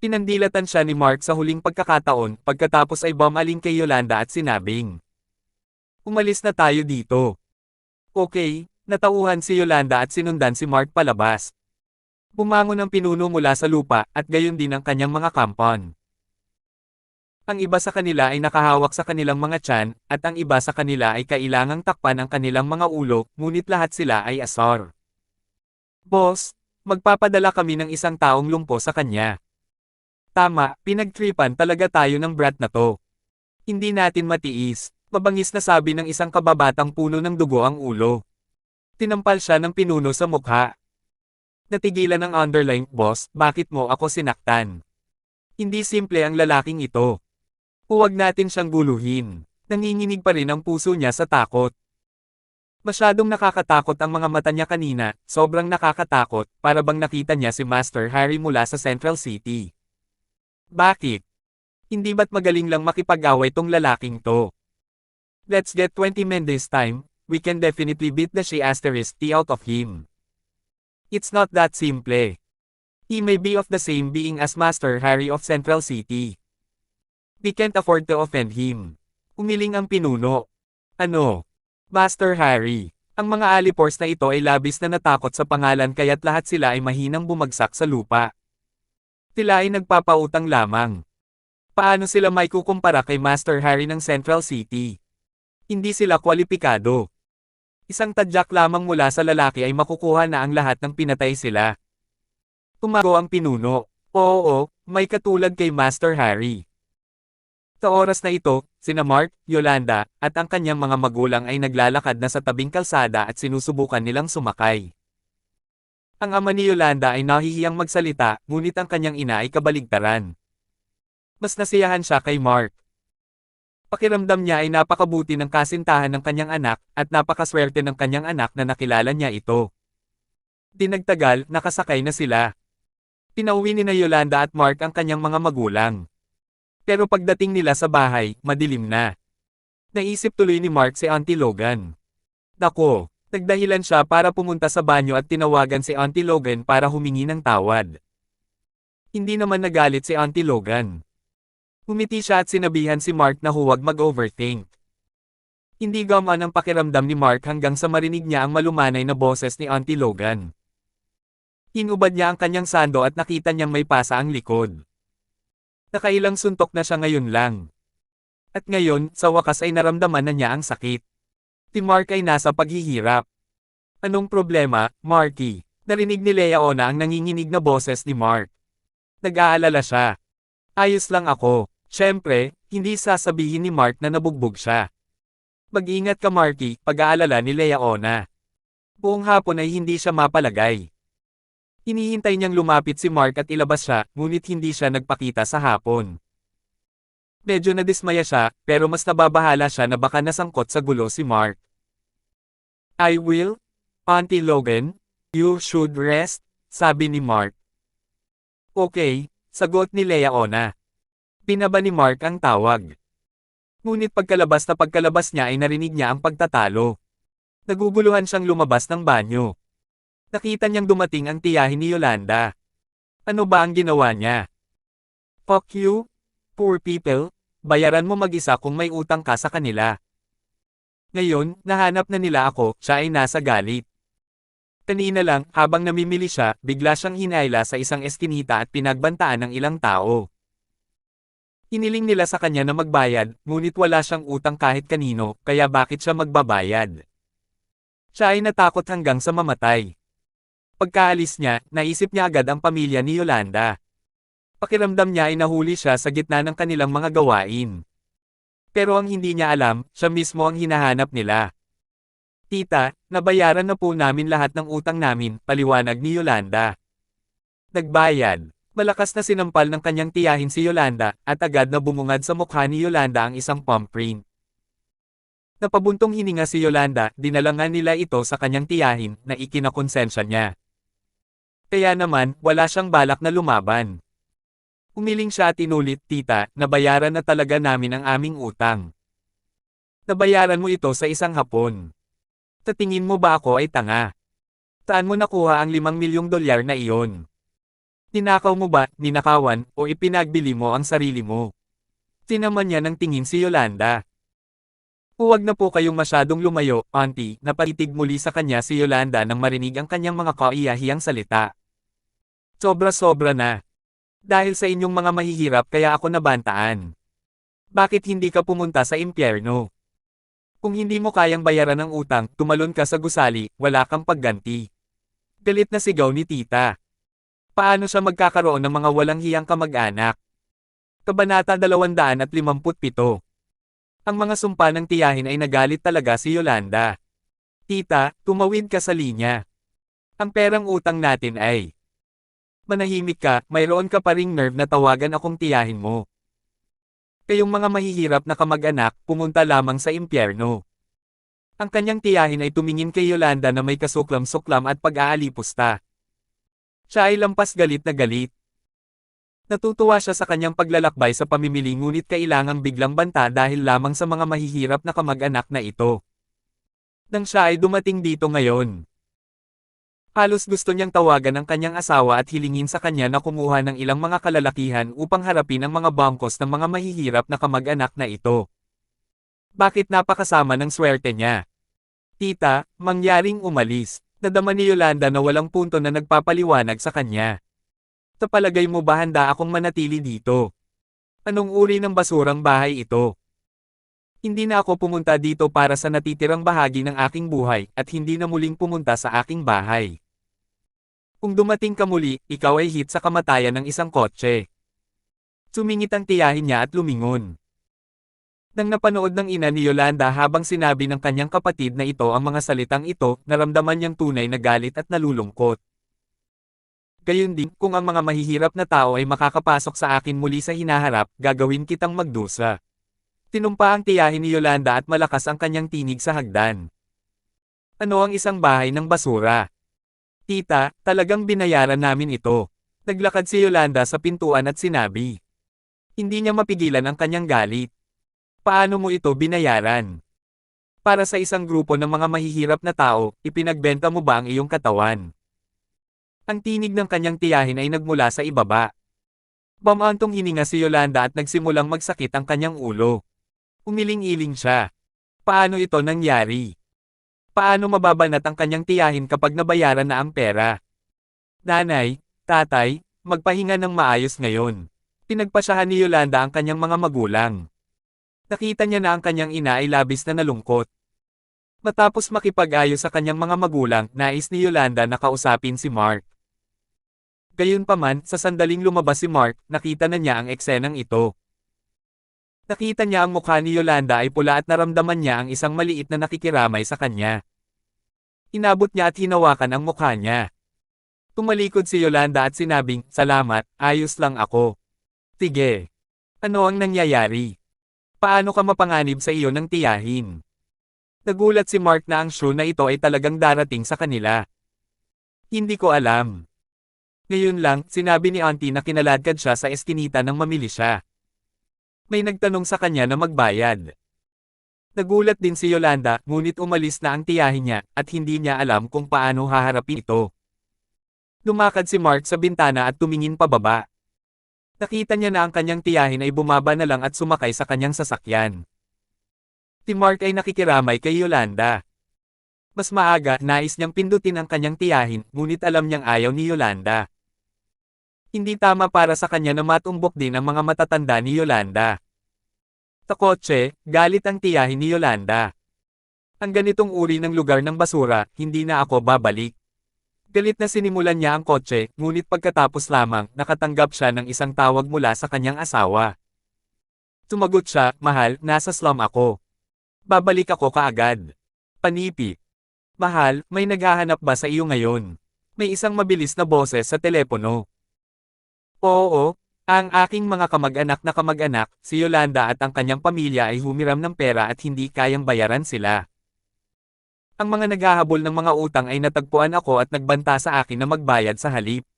Pinandilatan siya ni Mark sa huling pagkakataon, pagkatapos ay bumaling kay Yolanda at sinabing, "Umalis na tayo dito." Okay, natauhan si Yolanda at sinundan si Mark palabas. Bumangon ang pinuno mula sa lupa at gayon din ang kanyang mga kampon. Ang iba sa kanila ay nakahawak sa kanilang mga tiyan, at ang iba sa kanila ay kailangang takpan ang kanilang mga ulo, ngunit lahat sila ay asor. "Boss, magpapadala kami ng isang taong lumpo sa kanya." "Tama, pinagtripan talaga tayo ng brat na to. Hindi natin matiis." Mabangis na sabi ng isang kababatang puno ng dugo ang ulo. Tinampal siya ng pinuno sa mukha. Natigilan ang underling, "Boss, bakit mo ako sinaktan? Hindi simple ang lalaking ito. Huwag natin siyang guluhin." Nanginginig pa rin ang puso niya sa takot. Masyadong nakakatakot ang mga mata niya kanina, sobrang nakakatakot, para bang nakita niya si Master Harry mula sa Central City. Bakit? Hindi ba't magaling lang makipag-away tong lalaking to? "Let's get 20 men this time, we can definitely beat the she** out of him." It's not that simple. He may be of the same being as Master Harry of Central City. We can't afford to offend him. Umiling ang pinuno. "Ano? Master Harry?" Ang mga alipors na ito ay labis na natakot sa pangalan kaya't lahat sila ay mahinang bumagsak sa lupa. Sila ay nagpapautang lamang. Paano sila may kukumpara kay Master Harry ng Central City? Hindi sila kwalipikado. Isang tadyak lamang mula sa lalaki ay makukuha na ang lahat ng pinatay sila. Tumago ang pinuno. "Oo, may katulad kay Master Harry." Sa oras na ito, sina Mark, Yolanda, at ang kanyang mga magulang ay naglalakad na sa tabing kalsada at sinusubukan nilang sumakay. Ang ama ni Yolanda ay nahihiyang magsalita, ngunit ang kanyang ina ay kabaligtaran. Mas nasiyahan siya kay Mark. Pakiramdam niya ay napakabuti ng kasintahan ng kanyang anak, at napakaswerte ng kanyang anak na nakilala niya ito. Di nagtagal, nakasakay na sila. Pinauwi ni na Yolanda at Mark ang kanyang mga magulang. Pero pagdating nila sa bahay, madilim na. Naisip tuloy ni Mark si Auntie Logan. Nako, nagdahilan siya para pumunta sa banyo at tinawagan si Auntie Logan para humingi ng tawad. Hindi naman nagalit si Auntie Logan. Humiti siya at sinabihan si Mark na huwag mag-overthink. Hindi gamaan ang pakiramdam ni Mark hanggang sa marinig niya ang malumanay na boses ni Auntie Logan. Hinubad niya ang kanyang sando at nakita niyang may pasa ang likod. Nakailang suntok na siya ngayon lang. At ngayon, sa wakas ay naramdaman na niya ang sakit. Si Mark ay nasa paghihirap. "Anong problema, Marky?" Narinig ni Leona ang nanginginig na boses ni Mark. Nag-aalala siya. "Ayos lang ako." Siyempre, hindi sasabihin ni Mark na nabugbog siya. "Mag-ingat ka Marky," pag-aalala ni Leona. Buong hapon ay hindi siya mapalagay. Hinihintay niyang lumapit si Mark at ilabas siya, ngunit hindi siya nagpakita sa hapon. Medyo nadismaya siya, pero mas nababahala siya na baka nasangkot sa gulo si Mark. "I will, Auntie Logan, you should rest," sabi ni Mark. "Okay," sagot ni Leona. Pinaba ni Mark ang tawag. Ngunit pagkalabas niya ay narinig niya ang pagtatalo. Naguguluhan siyang lumabas ng banyo. Nakita niyang dumating ang tiyahin ni Yolanda. Ano ba ang ginawa niya? "Fuck you, poor people, bayaran mo mag-isa kung may utang ka sa kanila." Ngayon, nahanap na nila ako, siya ay nasa galit. Kanina lang, habang namimili siya, bigla siyang hinayla sa isang eskinita at pinagbantaan ng ilang tao. Hiniling nila sa kanya na magbayad, ngunit wala siyang utang kahit kanino, kaya bakit siya magbabayad? Siya ay natakot hanggang sa mamatay. Pagkaalis niya, naisip niya agad ang pamilya ni Yolanda. Pakiramdam niya ay nahuli siya sa gitna ng kanilang mga gawain. Pero ang hindi niya alam, siya mismo ang hinahanap nila. "Tita, nabayaran na po namin lahat ng utang namin," paliwanag ni Yolanda. Nagbayad. Malakas na sinampal ng kanyang tiyahin si Yolanda, at agad na bumungad sa mukha ni Yolanda ang isang palm print. Napabuntong hininga si Yolanda, dinalangan nila ito sa kanyang tiyahin na ikinakonsensya niya. Kaya naman, wala siyang balak na lumaban. Umiling siya at inulit, tita, nabayaran na talaga namin ang aming utang. Nabayaran mo ito sa isang hapon. Sa tingin mo ba ako ay tanga? Saan mo nakuha ang $5 milyong na iyon? Ninakaw mo ba, ninakawan, o ipinagbili mo ang sarili mo? Tinaman niya ng tingin si Yolanda. Huwag na po kayong masyadong lumayo, auntie, napatitig muli sa kanya si Yolanda nang marinig ang kanyang mga kaiyahiyang salita. Sobra-sobra na. Dahil sa inyong mga mahihirap kaya ako nabantaan. Bakit hindi ka pumunta sa impyerno? Kung hindi mo kayang bayaran ang utang, tumalon ka sa gusali, wala kang pagganti. Galit na sigaw ni tita. Paano siya magkakaroon ng mga walang hiyang kamag-anak? Kabanata 257. Ang mga sumpa ng tiyahin ay nagalit talaga si Yolanda. Tita, tumawid ka sa linya. Ang perang utang natin ay... Manahimik ka, mayroon ka pa ring nerve na tawagan akong tiyahin mo. Kayong mga mahihirap na kamag-anak, pumunta lamang sa impyerno. Ang kanyang tiyahin ay tumingin kay Yolanda na may kasuklam-suklam at pag-aalipusta. Siya ay lampas galit na galit. Natutuwa siya sa kanyang paglalakbay sa pamimili ngunit kailangang biglang banta dahil lamang sa mga mahihirap na kamag-anak na ito. Nang siya ay dumating dito ngayon. Halos gusto niyang tawagan ang kanyang asawa at hilingin sa kanya na kumuha ng ilang mga kalalakihan upang harapin ang mga bangkos ng mga mahihirap na kamag-anak na ito. Bakit napakasama ng swerte niya? Tita, mangyaring umalis. Nadama ni Yolanda na walang punto na nagpapaliwanag sa kanya. Sa palagay mo ba handa akong manatili dito? Anong uri ng basurang bahay ito? Hindi na ako pumunta dito para sa natitirang bahagi ng aking buhay at hindi na muling pumunta sa aking bahay. Kung dumating ka muli, ikaw ay hit sa kamatayan ng isang kotse. Sumingit ang tiyahin niya at lumingon. Nang napanood ng ina ni Yolanda habang sinabi ng kanyang kapatid na ito ang mga salitang ito, naramdaman niyang tunay na galit at nalulungkot. Gayun din, kung ang mga mahihirap na tao ay makakapasok sa akin muli sa hinaharap, gagawin kitang magdusa. Tinumpa ang tiyahin ni Yolanda at malakas ang kanyang tinig sa hagdan. Ano ang isang bahay ng basura? Tita, talagang binayaran namin ito. Naglakad si Yolanda sa pintuan at sinabi. Hindi niya mapigilan ang kanyang galit. Paano mo ito binayaran? Para sa isang grupo ng mga mahihirap na tao, ipinagbenta mo ba ang iyong katawan? Ang tinig ng kanyang tiyahin ay nagmula sa ibaba. Bamantong hininga si Yolanda at nagsimulang magsakit ang kanyang ulo. Umiling-iling siya. Paano ito nangyari? Paano mababanat ang kanyang tiyahin kapag nabayaran na ang pera? Nanay, tatay, magpahinga ng maayos ngayon. Pinagpasyahan ni Yolanda ang kanyang mga magulang. Nakita niya na ang kanyang ina ay labis na nalungkot. Matapos makipag-ayos sa kanyang mga magulang, nais ni Yolanda na kausapin si Mark. Gayunpaman, sa sandaling lumabas si Mark, nakita na niya ang eksenang ito. Nakita niya ang mukha ni Yolanda ay pula at naramdaman niya ang isang maliit na nakikiramay sa kanya. Inabot niya at hinawakan ang mukha niya. Tumalikod si Yolanda at sinabing, salamat, ayos lang ako. Sige. Ano ang nangyayari? Paano ka mapanganib sa iyo ng tiyahin? Nagulat si Mark na ang shoe na ito ay talagang darating sa kanila. Hindi ko alam. Ngayon lang, sinabi ni auntie na kinaladkad siya sa eskinita nang mamili siya. May nagtanong sa kanya na magbayad. Nagulat din si Yolanda, ngunit umalis na ang tiyahin niya, at hindi niya alam kung paano haharapin ito. Lumakad si Mark sa bintana at tumingin pababa. Nakita niya na ang kanyang tiyahin ay bumaba na lang at sumakay sa kanyang sasakyan. Si Mark ay nakikiramay kay Yolanda. Mas maaga, nais niyang pindutin ang kanyang tiyahin, ngunit alam niyang ayaw ni Yolanda. Hindi tama para sa kanya na matumbok din ang mga matatanda ni Yolanda. Sa kotse, galit ang tiyahin ni Yolanda. Ang ganitong uri ng lugar ng basura, hindi na ako babalik. Galit na sinimulan niya ang kotse, ngunit pagkatapos lamang, nakatanggap siya ng isang tawag mula sa kanyang asawa. Sumagot siya, mahal, nasa slum ako. Babalik ako kaagad. Panipi. Mahal, may naghahanap ba sa iyo ngayon? May isang mabilis na boses sa telepono. Oo, Ang aking mga kamag-anak na kamag-anak, si Yolanda at ang kanyang pamilya ay humiram ng pera at hindi kayang bayaran sila. Ang mga naghahabol ng mga utang ay natagpuan ako at nagbanta sa akin na magbayad sa halip.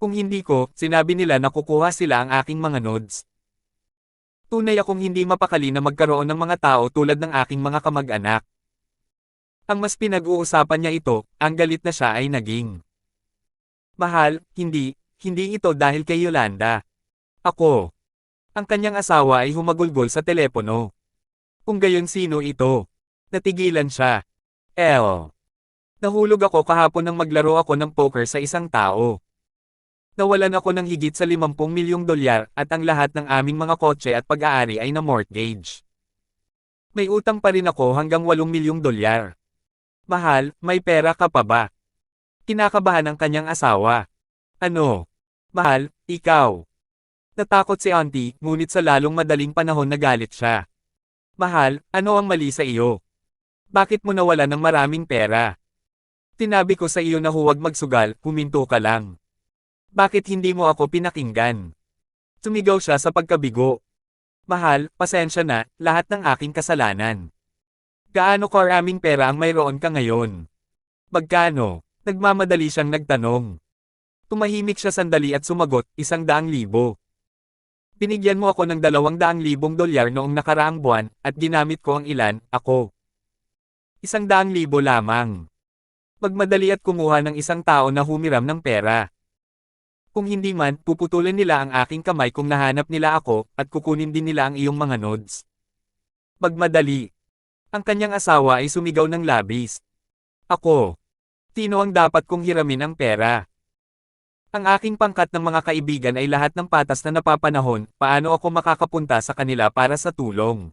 Kung hindi ko, sinabi nila na kukuha sila ang aking mga nodes. Tunay akong hindi mapakali na magkaroon ng mga tao tulad ng aking mga kamag-anak. Ang mas pinag-uusapan niya ito, ang galit na siya ay naging. Mahal, hindi ito dahil kay Yolanda. Ako. Ang kanyang asawa ay humagulgol sa telepono. Kung gayon sino ito? Natigilan siya. Nahulog ako kahapon nang maglaro ako ng poker sa isang tao. Nawalan ako ng higit sa 50 milyong dolyar at ang lahat ng aming mga kotse at pag-aari ay na-mortgage. May utang pa rin ako hanggang 8 milyong dolyar. Mahal, may pera ka pa ba? Kinakabahan ang kanyang asawa. Ano? Mahal, ikaw. Natakot si auntie, ngunit sa lalong madaling panahon nagalit siya. Mahal, ano ang mali sa iyo? Bakit mo nawala ng maraming pera? Tinabi ko sa iyo na huwag magsugal, huminto ka lang. Bakit hindi mo ako pinakinggan? Sumigaw siya sa pagkabigo. Mahal, pasensya na, lahat ng aking kasalanan. Gaano karaming pera ang mayroon ka ngayon? Magkano? Nagmamadali siyang nagtanong. Tumahimik siya sandali at sumagot, 100,000. Binigyan mo ako ng 200,000 dolyar noong nakaraang buwan, at ginamit ko ang ilan, ako. 100,000 lamang. Magmadali at kumuha ng isang tao na humiram ng pera. Kung hindi man, puputulin nila ang aking kamay kung nahanap nila ako, at kukunin din nila ang iyong mga nodes. Magmadali. Ang kanyang asawa ay sumigaw ng labis. Ako. Sino ang dapat kong hiramin ang pera? Ang aking pangkat ng mga kaibigan ay lahat ng patas na napapanahon, paano ako makakapunta sa kanila para sa tulong?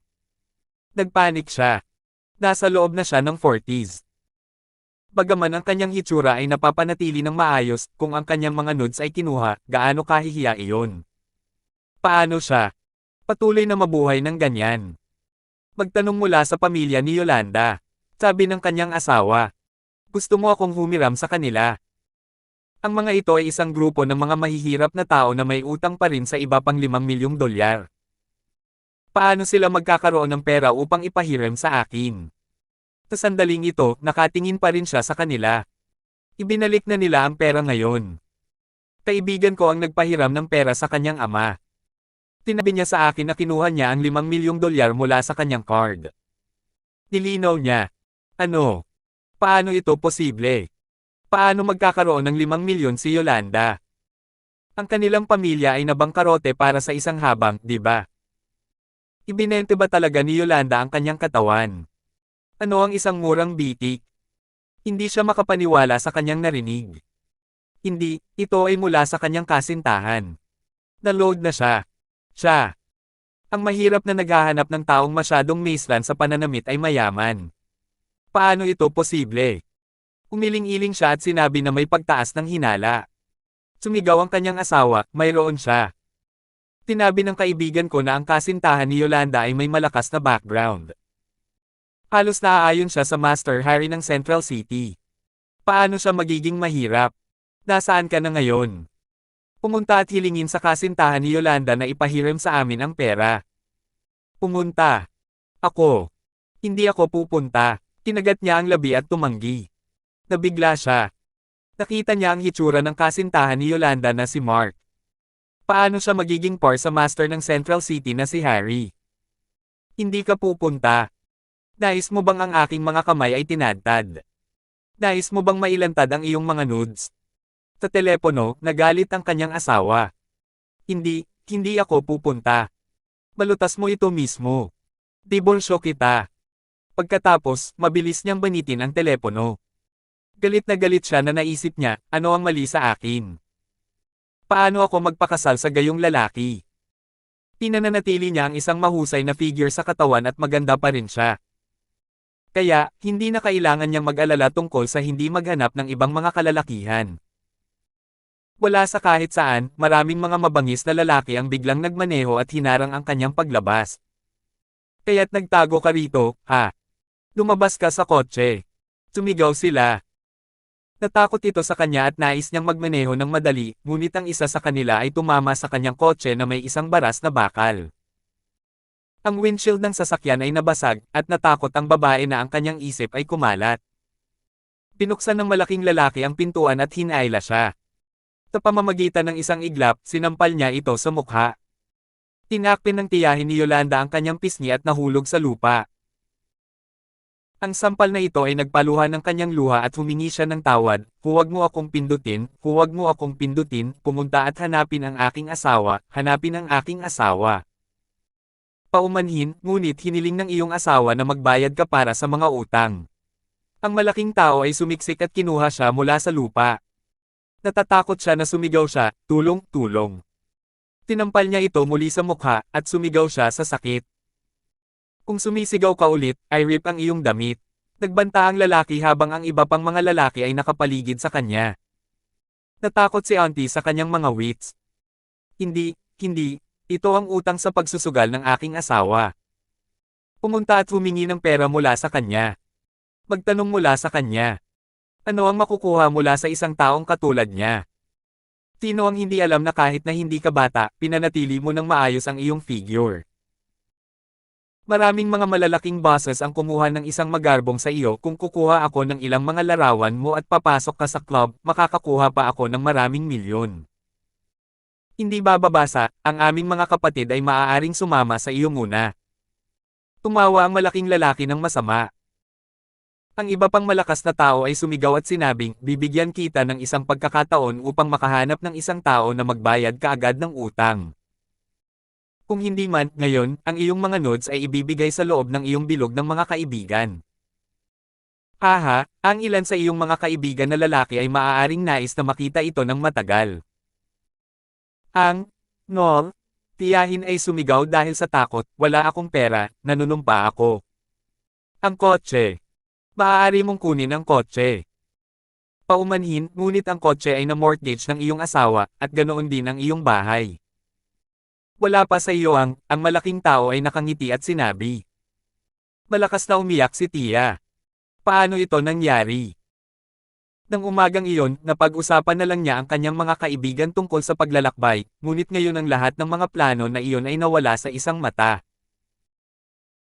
Nagpanik siya. Nasa loob na siya ng 40s. Bagaman ang kanyang hitsura ay napapanatili ng maayos, kung ang kanyang mga nudes ay kinuha, gaano kahihiya iyon? Paano siya? Patuloy na mabuhay ng ganyan. Magtanong mula sa pamilya ni Yolanda. Sabi ng kanyang asawa. Gusto mo akong humiram sa kanila? Ang mga ito ay isang grupo ng mga mahihirap na tao na may utang pa rin sa iba pang 5 milyong dolyar. Paano sila magkakaroon ng pera upang ipahiram sa akin? Sa sandaling ito, nakatingin pa rin siya sa kanila. Ibinalik na nila ang pera ngayon. Kaibigan ko ang nagpahiram ng pera sa kanyang ama. Tinabi niya sa akin na kinuha niya ang 5 milyong dolyar mula sa kanyang card. Nilinaw niya. Ano? Paano ito posible? Paano magkakaroon ng 5 milyon si Yolanda? Ang kanilang pamilya ay nabangkarote para sa isang habang, di ba? Ibinente ba talaga ni Yolanda ang kanyang katawan? Ano ang isang murang bitik? Hindi siya makapaniwala sa kanyang narinig. Hindi, ito ay mula sa kanyang kasintahan. Na-load na siya. Ang mahirap na naghahanap ng taong masyadong maislan sa pananamit ay mayaman. Paano ito posible? Umiling-iling siya at sinabi na may pagtaas ng hinala. Sumigaw ang kanyang asawa, mayroon siya. Tinabi ng kaibigan ko na ang kasintahan ni Yolanda ay may malakas na background. Halos naaayon siya sa Master Harry ng Central City. Paano siya magiging mahirap? Nasaan ka na ngayon? Pumunta at hilingin sa kasintahan ni Yolanda na ipahiram sa amin ang pera. Pumunta. Ako. Hindi ako pupunta. Kinagat niya ang labi at tumanggi. Nabigla siya. Nakita niya ang hitsura ng kasintahan ni Yolanda na si Mark. Paano siya magiging par sa master ng Central City na si Harry? Hindi ka pupunta. Nais mo bang ang aking mga kamay ay tinadtad? Nais mo bang mailantad ang iyong mga nudes? Sa telepono, nagalit ang kanyang asawa. Hindi ako pupunta. Balutas mo ito mismo. Dibolsyo kita. Pagkatapos, mabilis niyang banitin ang telepono. Galit na galit siya na naisip niya, ano ang mali sa akin? Paano ako magpakasal sa gayong lalaki? Pinananatili niya ang isang mahusay na figure sa katawan at maganda pa rin siya. Kaya, hindi na kailangan niyang mag-alala tungkol sa hindi maghanap ng ibang mga kalalakihan. Wala sa kahit saan, maraming mga mabangis na lalaki ang biglang nagmaneho at hinarang ang kanyang paglabas. Kaya't nagtago ka rito, ha? Lumabas ka sa kotse. Sumigaw sila. Natakot ito sa kanya at nais niyang magmaneho ng madali, ngunit ang isa sa kanila ay tumama sa kanyang kotse na may isang baras na bakal. Ang windshield ng sasakyan ay nabasag, at natakot ang babae na ang kanyang isip ay kumalat. Pinuksan ng malaking lalaki ang pintuan at hinayla siya. Sa pamamagitan ng isang iglap, sinampal niya ito sa mukha. Tinakpin ng tiyahin ni Yolanda ang kanyang pisngi at nahulog sa lupa. Ang sampal na ito ay nagpaluha ng kanyang luha at humingi siya ng tawad, huwag mo akong pindutin, pumunta at hanapin ang aking asawa, hanapin ang aking asawa. Paumanhin, ngunit hiniling ng iyong asawa na magbayad ka para sa mga utang. Ang malaking tao ay sumiksik at kinuha siya mula sa lupa. Natatakot siya na sumigaw siya, tulong, tulong. Tinampal niya ito muli sa mukha, at sumigaw siya sa sakit. Kung sumisigaw ka ulit, ay rip ang iyong damit. Nagbanta ang lalaki habang ang iba pang mga lalaki ay nakapaligid sa kanya. Natakot si Auntie sa kanyang mga wits. Hindi, ito ang utang sa pagsusugal ng aking asawa. Pumunta at humingi ng pera mula sa kanya. Magtanong mula sa kanya. Ano ang makukuha mula sa isang taong katulad niya? Sino ang hindi alam na kahit na hindi ka bata, pinanatili mo ng maayos ang iyong figure? Maraming mga malalaking bosses ang kumuha ng isang magarbong sa iyo. Kung kukuha ako ng ilang mga larawan mo at papasok ka sa club, makakakuha pa ako ng maraming milyon. Hindi bababasa, ang aming mga kapatid ay maaaring sumama sa iyo muna. Tumawa ang malaking lalaki ng masama. Ang iba pang malakas na tao ay sumigaw at sinabing, bibigyan kita ng isang pagkakataon upang makahanap ng isang tao na magbayad kaagad ng utang. Kung hindi man, ngayon, ang iyong mga nodes ay ibibigay sa loob ng iyong bilog ng mga kaibigan. Haha, ang ilan sa iyong mga kaibigan na lalaki ay maaaring nais na makita ito ng matagal. Ang tiyahin ay sumigaw dahil sa takot, wala akong pera, nanunumpa ako. Ang kotse. Maaari mong kunin ang kotse. Paumanhin, ngunit ang kotse ay na-mortgage ng iyong asawa, at ganoon din ang iyong bahay. Wala pa sa iyo ang malaking tao ay nakangiti at sinabi. Malakas na umiyak si Tia. Paano ito nangyari? Nang umagang iyon, napag-usapan na lang niya ang kanyang mga kaibigan tungkol sa paglalakbay, ngunit ngayon ang lahat ng mga plano na iyon ay nawala sa isang mata.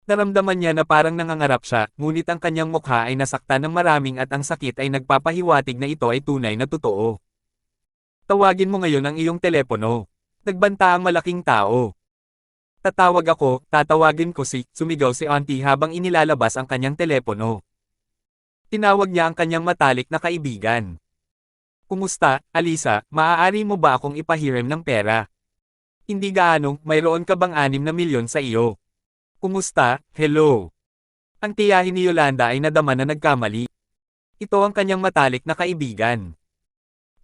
Naramdaman niya na parang nangangarap siya, ngunit ang kanyang mukha ay nasaktan ng maraming at ang sakit ay nagpapahiwatig na ito ay tunay na totoo. Tawagin mo ngayon ang iyong telepono. Nagbanta ang malaking tao. Tatawagin ko sumigaw si Auntie habang inilalabas ang kanyang telepono. Tinawag niya ang kanyang matalik na kaibigan. Kumusta, Alisa, maaari mo ba akong ipahiram ng pera? Hindi gaano, mayroon ka bang 6 na milyon sa iyo? Kumusta, hello? Ang tiyahin ni Yolanda ay nadama na nagkamali. Ito ang kanyang matalik na kaibigan.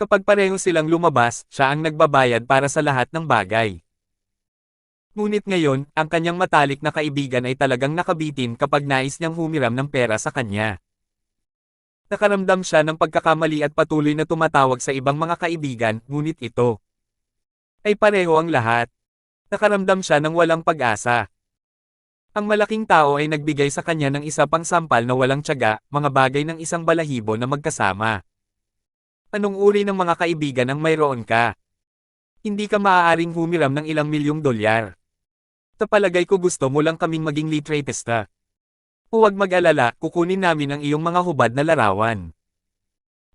Kapag pareho silang lumabas, siya ang nagbabayad para sa lahat ng bagay. Ngunit ngayon, ang kanyang matalik na kaibigan ay talagang nakabitin kapag nais niyang humiram ng pera sa kanya. Nakaramdam siya ng pagkakamali at patuloy na tumatawag sa ibang mga kaibigan, ngunit ito ay pareho ang lahat. Nakaramdam siya ng walang pag-asa. Ang malaking tao ay nagbigay sa kanya ng isa pang sampal na walang tiyaga, mga bagay ng isang balahibo na magkasama. Anong uri ng mga kaibigan ang mayroon ka? Hindi ka maaaring humiram ng ilang milyong dolyar. Sa palagay ko gusto mo lang kaming maging litratista. Huwag mag-alala, kukunin namin ang iyong mga hubad na larawan.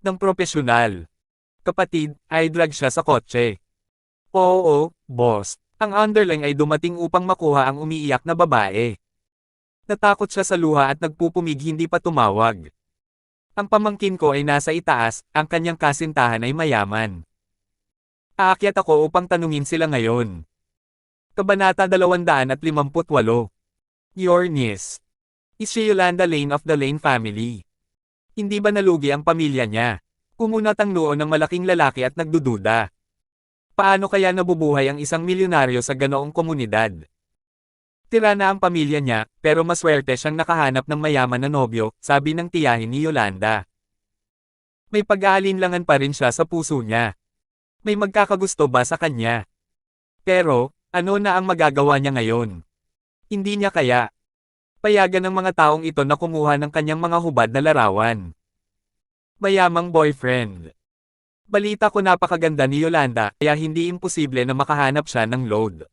Ng propesyonal. Kapatid, ay drag siya sa kotse. Oo, boss. Ang underling ay dumating upang makuha ang umiiyak na babae. Natakot siya sa luha at nagpupumig hindi pa tumawag. Ang pamangkin ko ay nasa itaas, ang kanyang kasintahan ay mayaman. Aakyat ako upang tanungin sila ngayon. Kabanata 258. Your niece. Is she Yolanda Lane of the Lane family? Hindi ba nalugi ang pamilya niya? Kumunat ang noo ng malaking lalaki at nagdududa. Paano kaya nabubuhay ang isang milyonaryo sa ganoong komunidad? Tira na ang pamilya niya, pero maswerte siyang nakahanap ng mayaman na nobyo, sabi ng tiyahin ni Yolanda. May pag-aalinlangan pa rin siya sa puso niya. May magkakagusto ba sa kanya? Pero, ano na ang magagawa niya ngayon? Hindi niya kaya payagan ng mga taong ito na kumuha ng kanyang mga hubad na larawan. Mayamang boyfriend. Balita ko napakaganda ni Yolanda, kaya hindi imposible na makahanap siya ng load.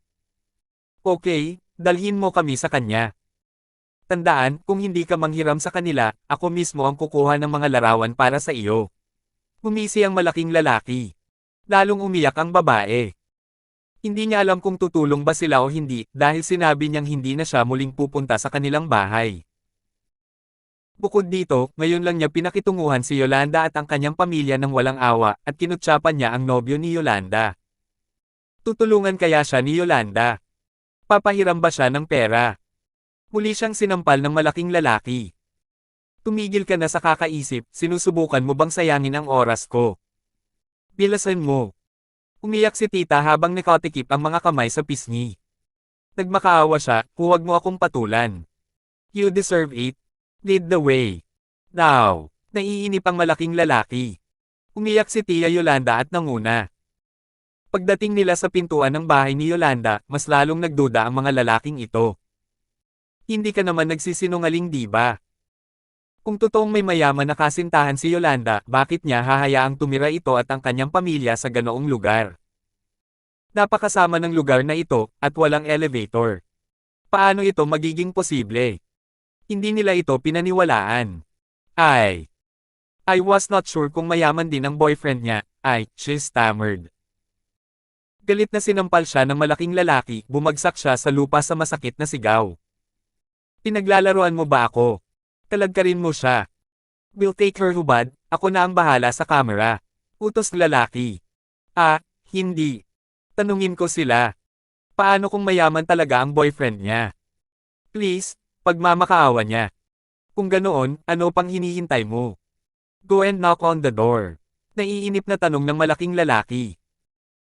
Okay, dalhin mo kami sa kanya. Tandaan, kung hindi ka manghiram sa kanila, ako mismo ang kukuha ng mga larawan para sa iyo. Humisi ang malaking lalaki. Lalong umiyak ang babae. Hindi niya alam kung tutulong ba sila o hindi, dahil sinabi niyang hindi na siya muling pupunta sa kanilang bahay. Bukod dito, ngayon lang niya pinakitunguhan si Yolanda at ang kanyang pamilya ng walang awa, at kinutsapan niya ang nobyo ni Yolanda. Tutulungan kaya siya ni Yolanda? Papahiram ba siya ng pera? Muli siyang sinampal ng malaking lalaki. Tumigil ka na sa kakaisip, sinusubukan mo bang sayangin ang oras ko? Bilasan mo. Umiyak si tita habang nakatikip ang mga kamay sa pisngi. Nagmakaawa siya, huwag mo akong patulan. You deserve it. Lead the way. Now, naiinip ang malaking lalaki. Umiyak si Tia Yolanda at nanguna. Pagdating nila sa pintuan ng bahay ni Yolanda, mas lalong nagduda ang mga lalaking ito. Hindi ka naman nagsisinungaling, di ba? Kung totoong may mayaman na kasintahan si Yolanda, bakit niya hahayaang tumira ito at ang kanyang pamilya sa ganoong lugar? Napakasama ng lugar na ito, at walang elevator. Paano ito magiging posible? Hindi nila ito pinaniwalaan. I was not sure kung mayaman din ang boyfriend niya, she stammered. Galit na sinampal siya ng malaking lalaki, bumagsak siya sa lupa sa masakit na sigaw. Pinaglalaroan mo ba ako? Kalagkarin mo siya. We'll take her hubad, ako na ang bahala sa camera. Utos lalaki. Hindi. Tanungin ko sila. Paano kung mayaman talaga ang boyfriend niya? Please, pagmamakaawa niya. Kung ganoon, ano pang hinihintay mo? Go and knock on the door. Naiinip na tanong ng malaking lalaki.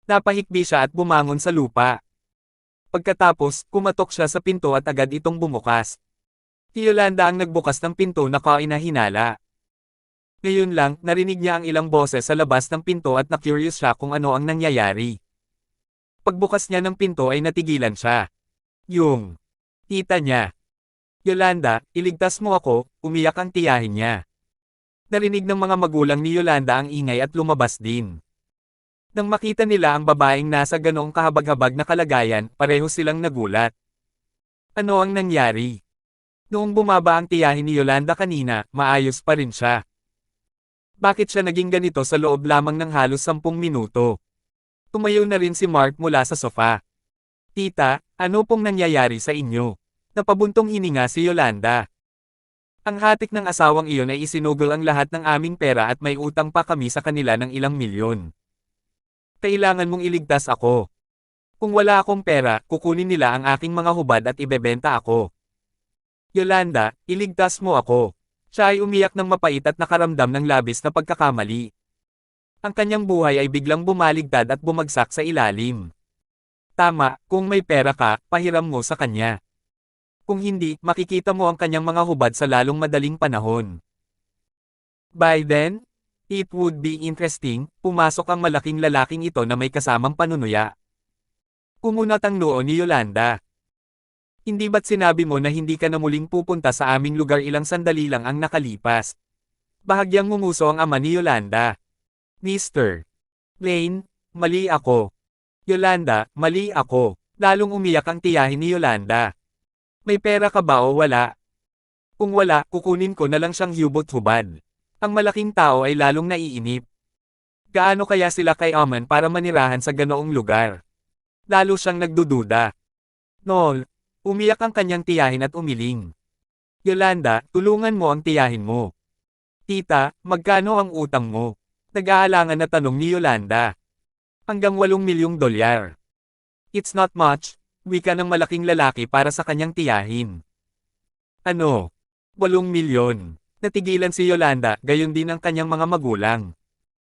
Napahikbi siya at bumangon sa lupa. Pagkatapos, kumatok siya sa pinto at agad itong bumukas. Si Yolanda ang nagbukas ng pinto na kainahinala. Ngayon lang, narinig niya ang ilang boses sa labas ng pinto at na-curious siya kung ano ang nangyayari. Pagbukas niya ng pinto ay natigilan siya. Yung tita niya. Yolanda, iligtas mo ako, umiyak ang tiyahin niya. Narinig ng mga magulang ni Yolanda ang ingay at lumabas din. Nang makita nila ang babaeng nasa ganoong kahabag-habag na kalagayan, pareho silang nagulat. Ano ang nangyari? Noong bumaba ang tiyahin ni Yolanda kanina, maayos pa rin siya. Bakit siya naging ganito sa loob lamang ng halos 10 minuto? Tumayo na rin si Mark mula sa sofa. Tita, ano pong nangyayari sa inyo? Napabuntong hininga si Yolanda. Ang hatik ng asawang iyon ay isinugol ang lahat ng aming pera at may utang pa kami sa kanila ng ilang milyon. Kailangan mong iligtas ako. Kung wala akong pera, kukunin nila ang aking mga hubad at ibebenta ako. Yolanda, iligtas mo ako. Siya ay umiyak ng mapait at nakaramdam ng labis na pagkakamali. Ang kanyang buhay ay biglang bumaligtad at bumagsak sa ilalim. Tama, kung may pera ka, pahiram mo sa kanya. Kung hindi, makikita mo ang kanyang mga hubad sa lalong madaling panahon. By then, it would be interesting, pumasok ang malaking lalaking ito na may kasamang panunuya. Kumunat ang noo ni Yolanda. Hindi ba't sinabi mo na hindi ka na muling pupunta sa aming lugar, ilang sandali lang ang nakalipas? Bahagyang ngumuso ang ama ni Yolanda. Mr. Lane, mali ako. Yolanda, mali ako. Lalong umiyak ang tiyahin ni Yolanda. May pera ka ba o wala? Kung wala, kukunin ko na lang siyang hubot-hubad. Ang malaking tao ay lalong naiinip. Gaano kaya sila kayaman para manirahan sa ganoong lugar? Lalo siyang nagdududa. Nol, umiyak ang kanyang tiyahin at umiling. Yolanda, tulungan mo ang tiyahin mo. Tita, magkano ang utang mo? Nag-aalangan na tanong ni Yolanda. Hanggang 8 milyong dolyar. It's not much, wika ng malaking lalaki para sa kanyang tiyahin. Ano? 8 milyon. Natigilan si Yolanda, gayon din ang kanyang mga magulang.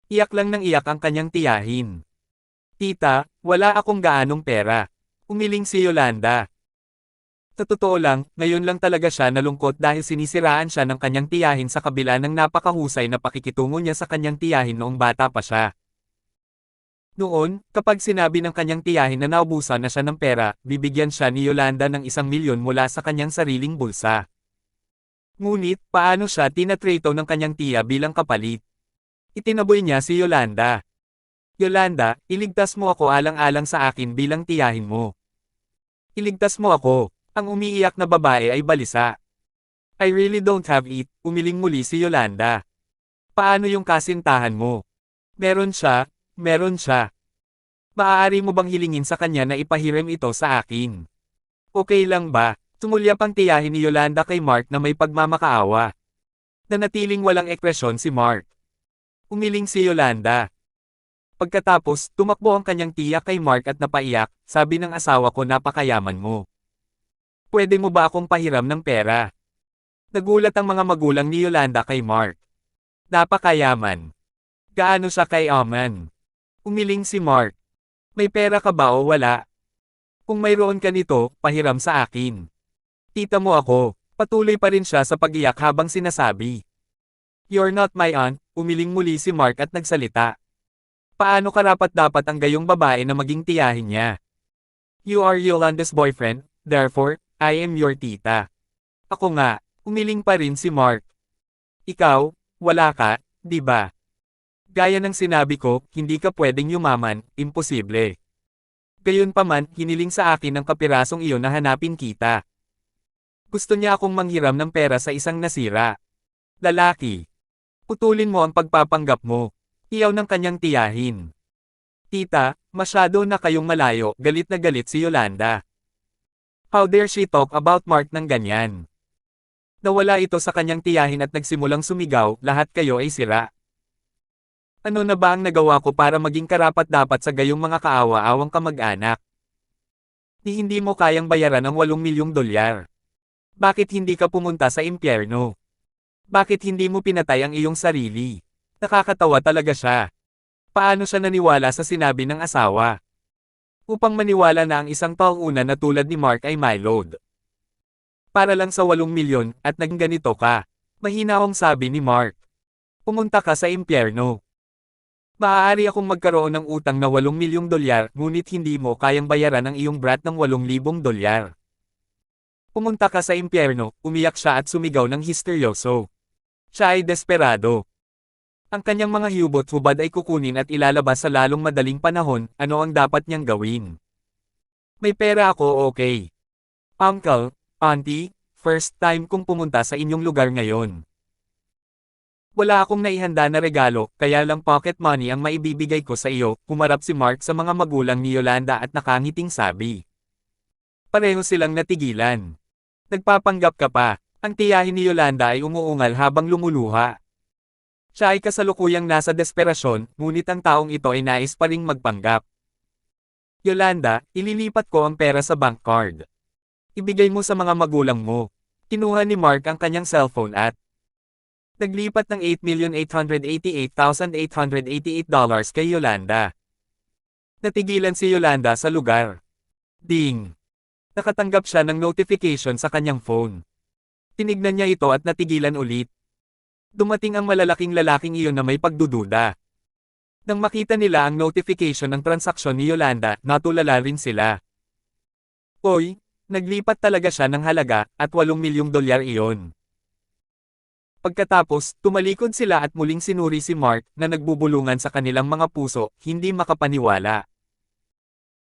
Iyak lang ng iyak ang kanyang tiyahin. Tita, wala akong gaanong pera. Umiling si Yolanda. Sa totoo lang, ngayon lang talaga siya nalungkot dahil sinisiraan siya ng kanyang tiyahin sa kabila ng napakahusay na pakikitungo niya sa kanyang tiyahin noong bata pa siya. Noon, kapag sinabi ng kanyang tiyahin na naubusan na siya ng pera, bibigyan siya ni Yolanda ng 1 milyon mula sa kanyang sariling bulsa. Ngunit, paano siya tinatrato ng kanyang tiya bilang kapalit? Itinaboy niya si Yolanda. Yolanda, iligtas mo ako alang-alang sa akin bilang tiyahin mo. Iligtas mo ako. Ang umiiyak na babae ay balisa. I really don't have it, umiling muli si Yolanda. Paano yung kasintahan mo? Meron siya, meron siya. Maaari mo bang hilingin sa kanya na ipahiram ito sa akin? Okay lang ba? Tumulyap ang tiyahin ni Yolanda kay Mark na may pagmamakaawa. Nanatiling walang ekspresyon si Mark. Umiling si Yolanda. Pagkatapos, tumakbo ang kanyang tiya kay Mark at napaiyak, sabi ng asawa ko napakayaman mo. Pwede mo ba akong pahiram ng pera? Nagulat ang mga magulang ni Yolanda kay Mark. Napakayaman. Gaano siya kay Aman? Umiling si Mark. May pera ka ba o wala? Kung mayroon ka nito, pahiram sa akin. Tita mo ako. Patuloy pa rin siya sa pag-iyak habang sinasabi. You're not my aunt, umiling muli si Mark at nagsalita. Paano karapat-dapat ang gayong babae na maging tiyahin niya? You are Yolanda's boyfriend, therefore, I am your tita. Ako nga, umiling pa rin si Mark. Ikaw, wala ka, di ba? Gaya ng sinabi ko, hindi ka pwedeng yumaman, imposible. Gayunpaman, hiniling sa akin ng kapirasong iyon na hanapin kita. Gusto niya akong manghiram ng pera sa isang nasira. Lalaki. Putulin mo ang pagpapanggap mo. Iyaw ng kanyang tiyahin. Tita, masyado na kayong malayo, galit na galit si Yolanda. How dare she talk about Mark ng ganyan? Nawala ito sa kanyang tiyahin at nagsimulang sumigaw, lahat kayo ay sira. Ano na ba ang nagawa ko para maging karapat-dapat sa gayong mga kaawa-awang kamag-anak? Hindi mo kayang bayaran ang 8 milyong dolyar. Bakit hindi ka pumunta sa impyerno? Bakit hindi mo pinatay ang iyong sarili? Nakakatawa talaga siya. Paano siya naniwala sa sinabi ng asawa? Upang maniwala na ang isang taong-una na tulad ni Mark ay my load. Para lang sa 8 milyon, at naging ganito ka. Mahinahong sabi ni Mark. Pumunta ka sa impyerno. Maaari akong magkaroon ng utang na 8 milyong dolyar, ngunit hindi mo kayang bayaran ang iyong brat ng 8,000 dolyar. Pumunta ka sa impyerno, umiyak siya at sumigaw ng histeryoso. Siya ay desperado. Ang kanyang mga hubot-hubad ay kukunin at ilalabas sa lalong madaling panahon, ano ang dapat niyang gawin. May pera ako, okay. Uncle, auntie, first time kong pumunta sa inyong lugar ngayon. Wala akong naihanda na regalo, kaya lang pocket money ang maibibigay ko sa iyo, humarap si Mark sa mga magulang ni Yolanda at nakangiting sabi. Pareho silang natigilan. Nagpapanggap ka pa, ang tiyahin ni Yolanda ay umuungal habang lumuluha. Siya ay kasalukuyang nasa desperasyon, ngunit ang taong ito ay nais pa ring magpanggap. Yolanda, ililipat ko ang pera sa bank card. Ibigay mo sa mga magulang mo. Kinuha ni Mark ang kanyang cellphone at naglipat ng $8,888,888 kay Yolanda. Natigilan si Yolanda sa lugar. Ding! Nakatanggap siya ng notification sa kanyang phone. Tinignan niya ito at natigilan ulit. Dumating ang malalaking lalaking iyon na may pagdududa. Nang makita nila ang notification ng transaksyon ni Yolanda, natulala rin sila. Oy, naglipat talaga siya ng halaga, at 8 milyong dolyar iyon. Pagkatapos, tumalikod sila at muling sinuri si Mark, na nagbubulungan sa kanilang mga puso, hindi makapaniwala.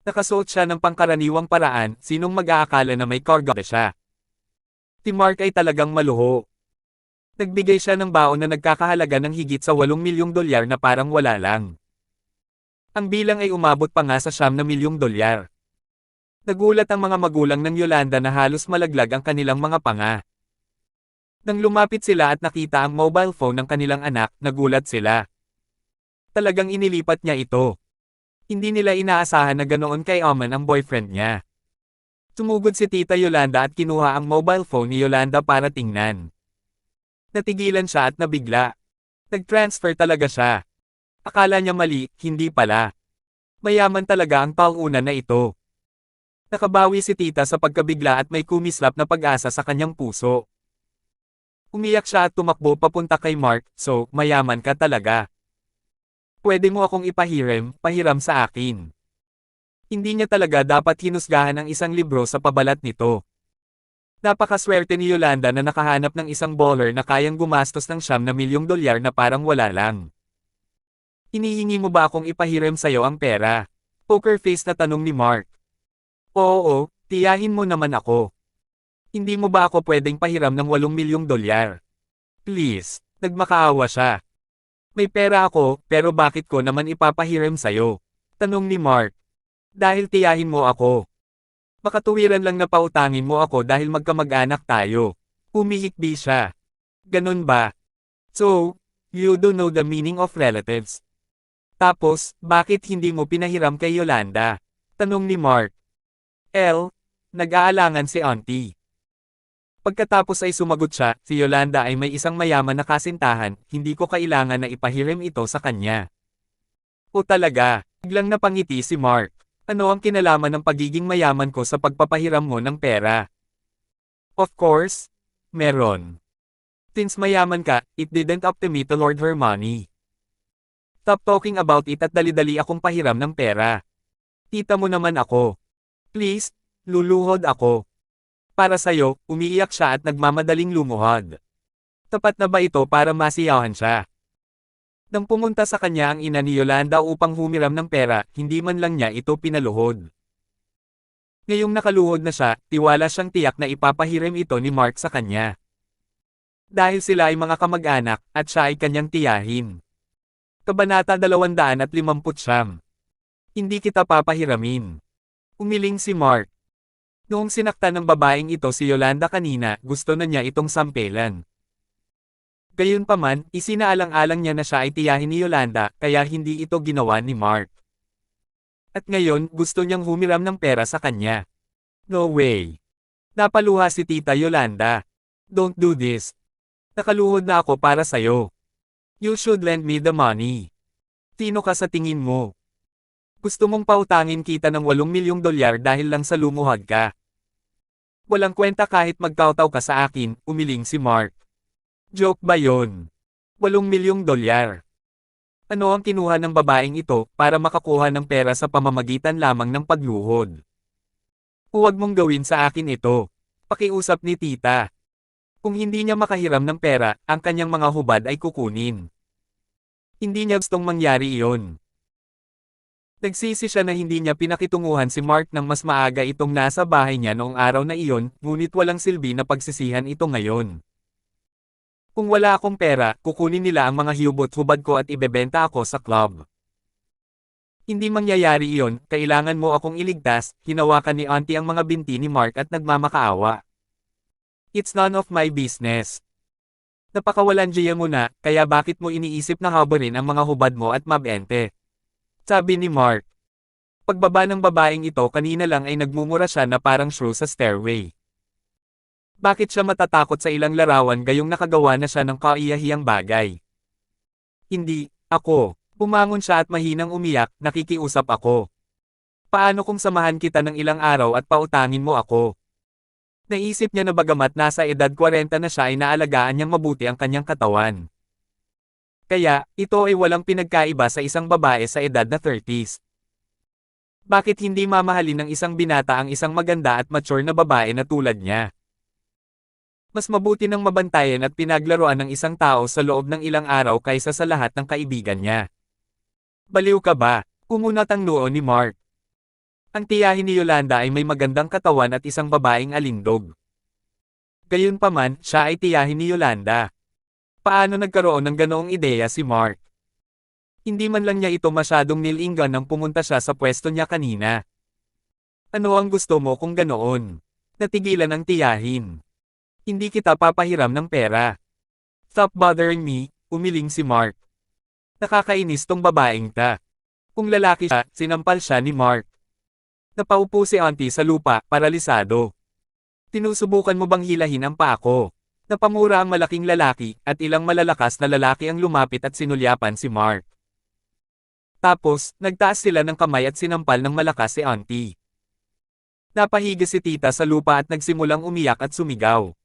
Nakasuot siya ng pangkaraniwang paraan, sinong mag-aakala na may cargo siya. Si Mark ay talagang maluho. Nagbigay siya ng baon na nagkakahalaga ng higit sa 8 milyong dolyar na parang wala lang. Ang bilang ay umabot pa nga sa 9 milyong dolyar. Nagulat ang mga magulang ng Yolanda na halos malaglag ang kanilang mga panga. Nang lumapit sila at nakita ang mobile phone ng kanilang anak, nagulat sila. Talagang inilipat niya ito. Hindi nila inaasahan na ganoon kay Aman ang boyfriend niya. Tumugod si Tita Yolanda at kinuha ang mobile phone ni Yolanda para tingnan. Natigilan siya at nabigla. Nag-transfer talaga siya. Akala niya mali, hindi pala. Mayaman talaga ang taong-una na ito. Nakabawi si tita sa pagkabigla at may kumislap na pag-asa sa kanyang puso. Umiyak siya at tumakbo papunta kay Mark, so, mayaman ka talaga. Pwede mo akong pahiram sa akin. Hindi niya talaga dapat hinusgahan ang isang libro sa pabalat nito. Napakaswerte ni Yolanda na nakahanap ng isang baller na kayang gumastos ng 9 milyong dolyar na parang wala lang. Hinihingi mo ba akong ipahiram sa'yo ang pera? Poker face na tanong ni Mark. Oo, tiyahin mo naman ako. Hindi mo ba ako pwedeng pahiram ng 8 milyong dolyar? Please, nagmakaawa siya. May pera ako, pero bakit ko naman ipapahiram sa'yo? Tanong ni Mark. Dahil tiyahin mo ako. Makatuwiran lang na pautangin mo ako dahil magkamag-anak tayo. Humihikbi siya. Ganun ba? So, you don't know the meaning of relatives. Tapos, bakit hindi mo pinahiram kay Yolanda? Tanong ni Mark. Nag-aalangan si Auntie. Pagkatapos ay sumagot siya, si Yolanda ay may isang mayaman na kasintahan, hindi ko kailangan na ipahiram ito sa kanya. O talaga, biglang napangiti si Mark. Ano ang kinalaman ng pagiging mayaman ko sa pagpapahiram mo ng pera? Of course, meron. Since mayaman ka, it didn't up to me to lord her money. Stop talking about it at dali-dali akong pahiram ng pera. Tita mo naman ako. Please, luluhod ako. Para sa'yo, umiiyak siya at nagmamadaling lumuhod. Tapat na ba ito para masiyahan siya? Nang pumunta sa kanya ang ina ni Yolanda upang humiram ng pera, hindi man lang niya ito pinaluhod. Ngayong nakaluhod na siya, tiwala siyang tiyak na ipapahiram ito ni Mark sa kanya. Dahil sila ay mga kamag-anak, at siya ay kanyang tiyahin. Kabanata 259. Hindi kita papahiramin. Umiling si Mark. Noong sinaktan ng babaeng ito si Yolanda kanina, gusto na niya itong sampelan. Gayunpaman, isinaalang-alang niya na siya ay tiyahin ni Yolanda, kaya hindi ito ginawa ni Mark. At ngayon, gusto niyang humiram ng pera sa kanya. No way. Napaluha si Tita Yolanda. Don't do this. Nakaluhod na ako para sa'yo. You should lend me the money. Sino ka sa tingin mo? Gusto mong pautangin kita ng 8 milyong dolyar dahil lang sa lumuhod ka. Walang kwenta kahit magkautaw ka sa akin, umiling si Mark. Joke ba yon? 8 milyong dolyar. Ano ang kinuha ng babaeng ito para makakuha ng pera sa pamamagitan lamang ng pagluhod? Huwag mong gawin sa akin ito. Pakiusap ni tita. Kung hindi niya makahiram ng pera, ang kanyang mga hubad ay kukunin. Hindi niya gustong mangyari iyon. Nagsisi siya na hindi niya pinakitunguhan si Mark nang mas maaga itong nasa bahay niya noong araw na iyon, ngunit walang silbi na pagsisihan ito ngayon. Kung wala akong pera, kukunin nila ang mga hubad ko at ibebenta ako sa club. Hindi mangyayari iyon, kailangan mo akong iligtas, hinawakan ni Auntie ang mga binti ni Mark at nagmamakaawa. It's none of my business. Napakawalandiya mo na, kaya bakit mo iniisip na habarin ang mga hubad mo at mabente? Sabi ni Mark. Pagbaba ng babaeng ito kanina lang ay nagmumura siya na parang shrew sa stairway. Bakit siya matatakot sa ilang larawan gayong nakagawa na siya ng kaiyahiyang bagay? Hindi, ako. Bumangon siya at mahinang umiyak, nakikiusap ako. Paano kung samahan kita ng ilang araw at pautangin mo ako? Naisip niya na bagamat nasa edad 40 na siya ay naalagaan niyang mabuti ang kanyang katawan. Kaya, ito ay walang pinagkaiba sa isang babae sa edad na 30s. Bakit hindi mamahalin ng isang binata ang isang maganda at mature na babae na tulad niya? Mas mabuti nang mabantayan at pinaglaruan ng isang tao sa loob ng ilang araw kaysa sa lahat ng kaibigan niya. Baliw ka ba? Umunat ang noo ni Mark. Ang tiyahin ni Yolanda ay may magandang katawan at isang babaeng alindog. Gayunpaman, siya ay tiyahin ni Yolanda. Paano nagkaroon ng ganoong ideya si Mark? Hindi man lang niya ito masyadong nilinggan nang pumunta siya sa pwesto niya kanina. Ano ang gusto mo kung ganoon? Natigilan ang tiyahin. Hindi kita papahiram ng pera. Stop bothering me, umiling si Mark. Nakakainis tong babaeng ta. Kung lalaki siya, sinampal siya ni Mark. Napaupo si Auntie sa lupa, paralisado. Tinusubukan mo bang hilahin ang paa ko? Napamura ang malaking lalaki, at ilang malalakas na lalaki ang lumapit at sinulyapan si Mark. Tapos, nagtaas sila ng kamay at sinampal ng malakas si Auntie. Napahiga si tita sa lupa at nagsimulang umiyak at sumigaw.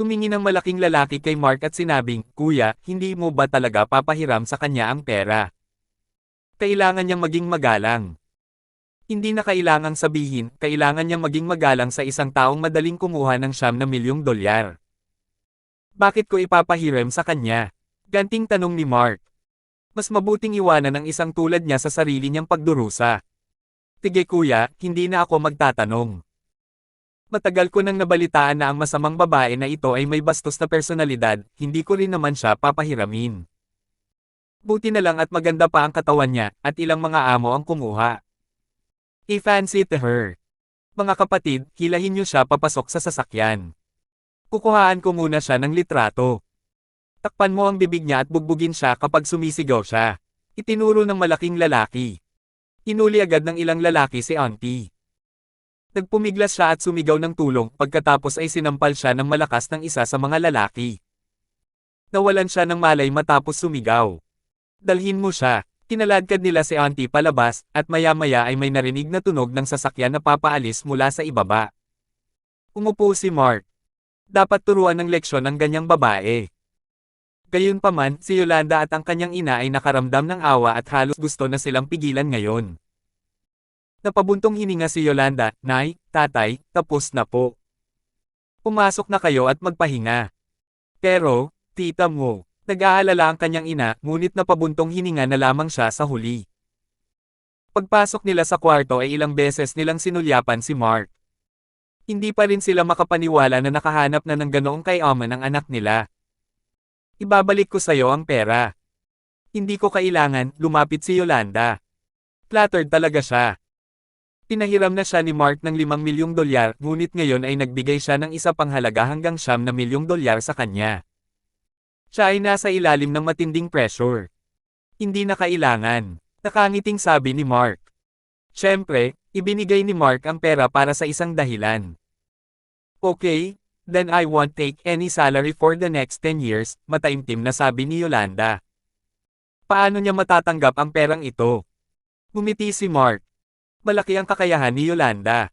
Tumingin ang malaking lalaki kay Mark at sinabing, Kuya, hindi mo ba talaga papahiram sa kanya ang pera? Kailangan niyang maging magalang. Hindi na kailangang sabihin, kailangan niyang maging magalang sa isang taong madaling kumuha ng 9 milyong dolyar. Bakit ko ipapahiram sa kanya? Ganting tanong ni Mark. Mas mabuting iwanan ang isang tulad niya sa sarili niyang pagdurusa. Sige kuya, hindi na ako magtatanong. Matagal ko nang nabalitaan na ang masamang babae na ito ay may bastos na personalidad, hindi ko rin naman siya papahiramin. Buti na lang at maganda pa ang katawan niya, at ilang mga amo ang kumuha. I-fancy to her. Mga kapatid, hilahin niyo siya papasok sa sasakyan. Kukuhaan ko muna siya ng litrato. Takpan mo ang bibig niya at bugbugin siya kapag sumisigaw siya. Itinuro ng malaking lalaki. Inuli agad ng ilang lalaki si Auntie. Nagpumiglas siya at sumigaw ng tulong, pagkatapos ay sinampal siya ng malakas ng isa sa mga lalaki. Nawalan siya ng malay matapos sumigaw. Dalhin mo siya. Kinaladkad nila si Auntie palabas, at maya-maya ay may narinig na tunog ng sasakyan na papaalis mula sa ibaba. Umupo si Mark. Dapat turuan ng leksyon ang ganyang babae. Gayunpaman, si Yolanda at ang kanyang ina ay nakaramdam ng awa at halos gusto na silang pigilan ngayon. Napabuntong hininga si Yolanda, "Nay, tatay, tapos na po. Pumasok na kayo at magpahinga." Pero, tita mo, nag-aalala ang kanyang ina, ngunit napabuntong hininga na lamang siya sa huli. Pagpasok nila sa kwarto ay ilang beses nilang sinulyapan si Mark. Hindi pa rin sila makapaniwala na nakahanap na ng ganoong kayaman ang anak nila. "Ibabalik ko sa'yo ang pera." "Hindi ko kailangan," lumapit si Yolanda. Flattered talaga siya. Pinahiram na siya ni Mark ng $5 milyong, ngunit ngayon ay nagbigay siya ng isa pang halaga hanggang $9 milyong sa kanya. Siya ay nasa ilalim ng matinding pressure. "Hindi na kailangan," nakangiting sabi ni Mark. Siyempre, ibinigay ni Mark ang pera para sa isang dahilan. "Okay, then I won't take any salary for the next 10 years, mataimtim na sabi ni Yolanda. Paano niya matatanggap ang perang ito? Ngumiti si Mark. Malaki ang kakayahan ni Yolanda.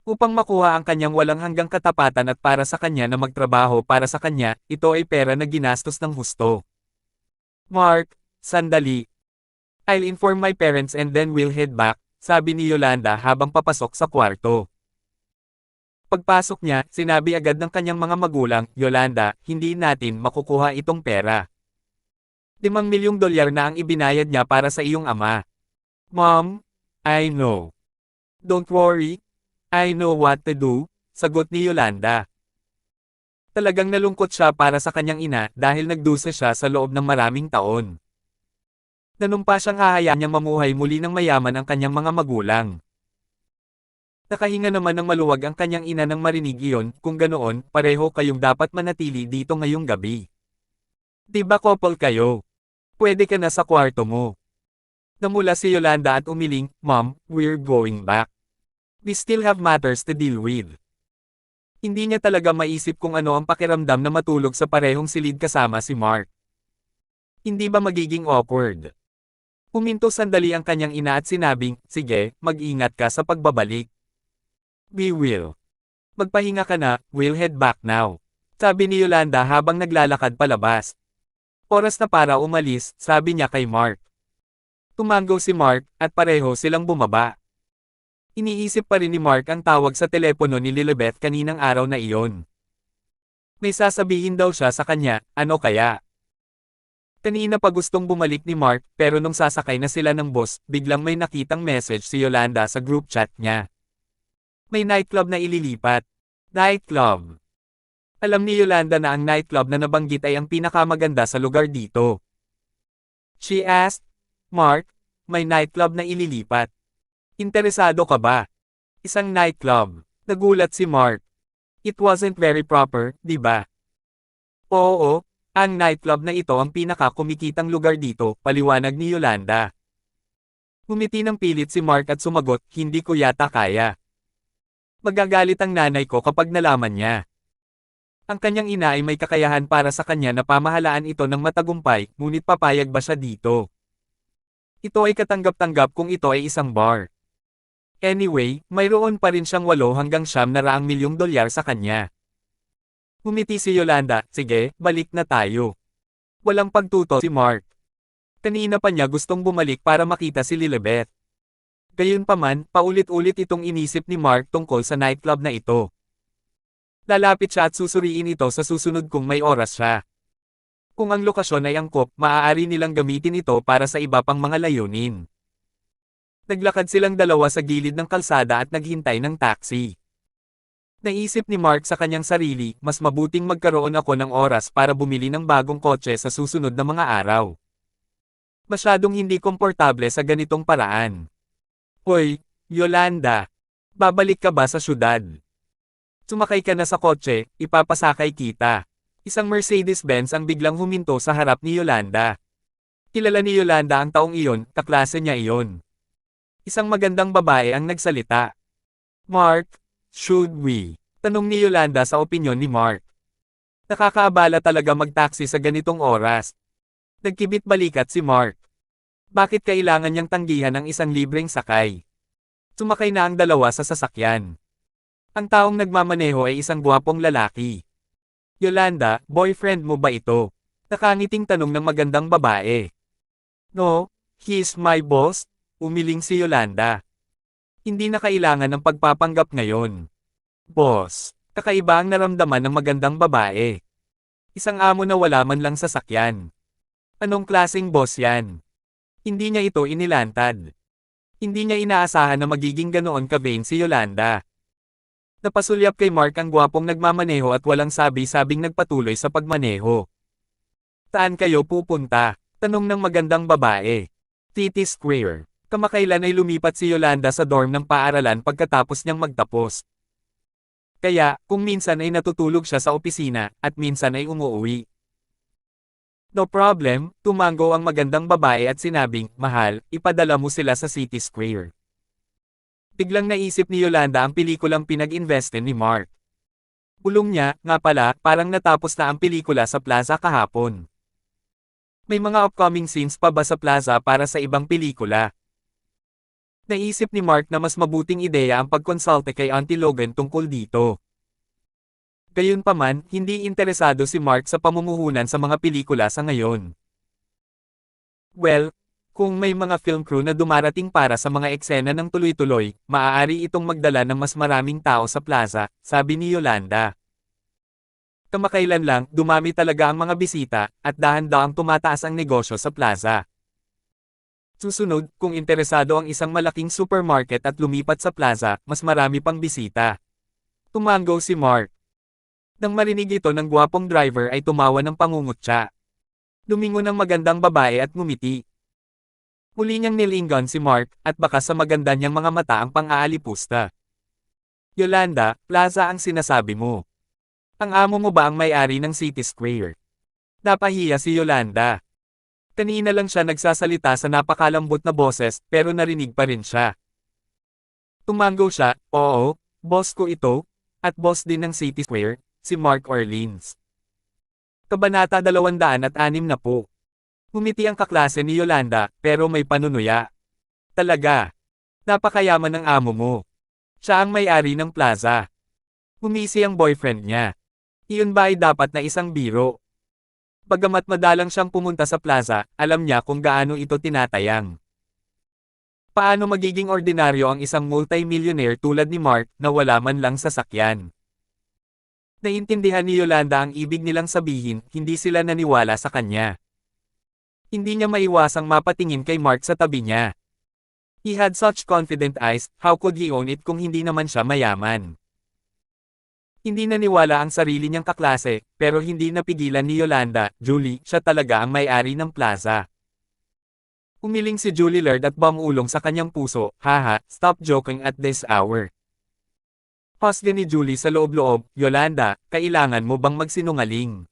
Upang makuha ang kanyang walang hanggang katapatan at para sa kanya na magtrabaho para sa kanya, ito ay pera na ginastos ng husto. "Mark, sandali. I'll inform my parents and then we'll head back," sabi ni Yolanda habang papasok sa kwarto. Pagpasok niya, sinabi agad ng kanyang mga magulang, "Yolanda, hindi natin makukuha itong pera. $5 milyong na ang ibinayad niya para sa iyong ama." "Mom, I know. Don't worry. I know what to do," sagot ni Yolanda. Talagang nalungkot siya para sa kanyang ina dahil nagdusa siya sa loob ng maraming taon. Nanumpa siyang hahayaan niyang mamuhay muli ng mayaman ang kanyang mga magulang. Nakahinga naman ng maluwag ang kanyang ina nang marinig iyon, "Kung ganoon, pareho kayong dapat manatili dito ngayong gabi. Di ba couple kayo? Pwede ka na sa kwarto mo." Namula si Yolanda at umiling, "Mom, we're going back. We still have matters to deal with." Hindi niya talaga maisip kung ano ang pakiramdam na matulog sa parehong silid kasama si Mark. Hindi ba magiging awkward? Huminto sandali ang kanyang ina at sinabing, "Sige, mag-ingat ka sa pagbabalik." "We will. Magpahinga ka na, we'll head back now," sabi ni Yolanda habang naglalakad palabas. "Oras na para umalis," sabi niya kay Mark. Tumango si Mark, at pareho silang bumaba. Iniisip pa rin ni Mark ang tawag sa telepono ni Lilibeth kaninang araw na iyon. May sasabihin daw siya sa kanya, ano kaya? Kanina pa gustong bumalik ni Mark, pero nung sasakay na sila ng bus, biglang may nakitang message si Yolanda sa group chat niya. May nightclub na ililipat. Nightclub. Alam ni Yolanda na ang nightclub na nabanggit ay ang pinakamaganda sa lugar dito. She asked, "Mark, may nightclub na ililipat. Interesado ka ba?" "Isang nightclub." Nagulat si Mark. "It wasn't very proper, di ba?" "Oo, ang nightclub na ito ang pinaka-kumikitang lugar dito," paliwanag ni Yolanda. Ngumiti ng pilit si Mark at sumagot, "Hindi ko yata kaya. Magagalit ang nanay ko kapag nalaman niya." Ang kanyang ina ay may kakayahan para sa kanya na pamahalaan ito ng matagumpay, ngunit papayag ba siya dito? Ito ay katanggap-tanggap kung ito ay isang bar. Anyway, mayroon pa rin siyang $8 hanggang $900 milyong sa kanya. Ngumiti si Yolanda, "Sige, balik na tayo." Walang pagtuto si Mark. Kanina pa niya gustong bumalik para makita si Lilibeth. Gayunpaman, paulit-ulit itong inisip ni Mark tungkol sa nightclub na ito. Lalapit siya at susuriin ito sa susunod kung may oras siya. Kung ang lokasyon ay angkop, maaari nilang gamitin ito para sa iba pang mga layunin. Naglakad silang dalawa sa gilid ng kalsada at naghintay ng taxi. Naisip ni Mark sa kanyang sarili, mas mabuting magkaroon ako ng oras para bumili ng bagong kotse sa susunod na mga araw. Masyadong hindi komportable sa ganitong paraan. Hoy, Yolanda! Babalik ka ba sa syudad? Sumakay ka na sa kotse, ipapasakay kita. Isang Mercedes-Benz ang biglang huminto sa harap ni Yolanda. Kilala ni Yolanda ang taong iyon, kaklase niya iyon. Isang magandang babae ang nagsalita. Mark, should we? Tanong ni Yolanda sa opinyon ni Mark. Nakakaabala talaga mag-taxi sa ganitong oras. Nagkibit balikat si Mark. Bakit kailangan niyang tanggihan ang isang libreng sakay? Sumakay na ang dalawa sa sasakyan. Ang taong nagmamaneho ay isang gwapong lalaki. Yolanda, boyfriend mo ba ito? Nakangiting tanong ng magandang babae. No, he's my boss, umiling si Yolanda. Hindi na kailangan ng pagpapanggap ngayon. Boss, kakaiba ang naramdaman ng magandang babae. Isang amo na wala man lang sasakyan. Anong klaseng boss yan? Hindi niya ito inilantad. Hindi niya inaasahan na magiging ganoon ka-vain si Yolanda. Napasulyap kay Mark ang gwapong nagmamaneho at walang sabi-sabing nagpatuloy sa pagmaneho. Saan kayo pupunta? Tanong ng magandang babae. City Square. Kamakailan ay lumipat si Yolanda sa dorm ng paaralan pagkatapos niyang magtapos. Kaya, kung minsan ay natutulog siya sa opisina, at minsan ay umuuwi. No problem, tumango ang magandang babae at sinabing, mahal, ipadala mo sila sa City Square. Biglang naisip ni Yolanda ang pelikulang pinag-investin ni Mark. Bulong niya, nga pala, parang natapos na ang pelikula sa plaza kahapon. May mga upcoming scenes pa ba sa plaza para sa ibang pelikula? Naisip ni Mark na mas mabuting ideya ang pagkonsulte kay Auntie Logan tungkol dito. Gayunpaman, hindi interesado si Mark sa pamumuhunan sa mga pelikula sa ngayon. Well, kung may mga film crew na dumarating para sa mga eksena ng tuloy-tuloy, maaari itong magdala ng mas maraming tao sa plaza, sabi ni Yolanda. Kamakailan lang, dumami talaga ang mga bisita, at dahan-dahang tumataas ang negosyo sa plaza. Susunod, kung interesado ang isang malaking supermarket at lumipat sa plaza, mas marami pang bisita. Tumango si Mark. Nang marinig ito ng gwapong driver ay tumawa ng pangungutya. Lumingon ang magandang babae at ngumiti. Muli niyang nilingon si Mark, at baka sa maganda niyang mga mata ang pang-aalipusta. Yolanda, plaza ang sinasabi mo. Ang amo mo ba ang may-ari ng City Square? Napahiya si Yolanda. Kanina lang siya nagsasalita sa napakalambot na boses, pero narinig pa rin siya. Tumango siya, oo, boss ko ito, at boss din ng City Square, si Mark Orleans. Kabanata 260. Ngumiti ang kaklase ni Yolanda, pero may panunuya. Talaga. Napakayaman ng amo mo. Siya ang may-ari ng plaza. Ngumisi ang boyfriend niya. Iyon ba ay dapat na isang biro? Bagamat madalang siyang pumunta sa plaza, alam niya kung gaano ito tinatayang. Paano magiging ordinaryo ang isang multi-millionaire tulad ni Mark na wala man lang sasakyan? Naintindihan ni Yolanda ang ibig nilang sabihin, hindi sila naniwala sa kanya. Hindi niya maiwasang mapatingin kay Mark sa tabi niya. He had such confident eyes, how could he own it kung hindi naman siya mayaman? Hindi naniwala ang sarili niyang kaklase, pero hindi napigilan ni Yolanda, Julie, siya talaga ang may-ari ng plaza. Umiling si Julie Laird at bumulong sa kanyang puso, haha, stop joking at this hour. Husga ni Julie sa loob-loob, Yolanda, kailangan mo bang magsinungaling?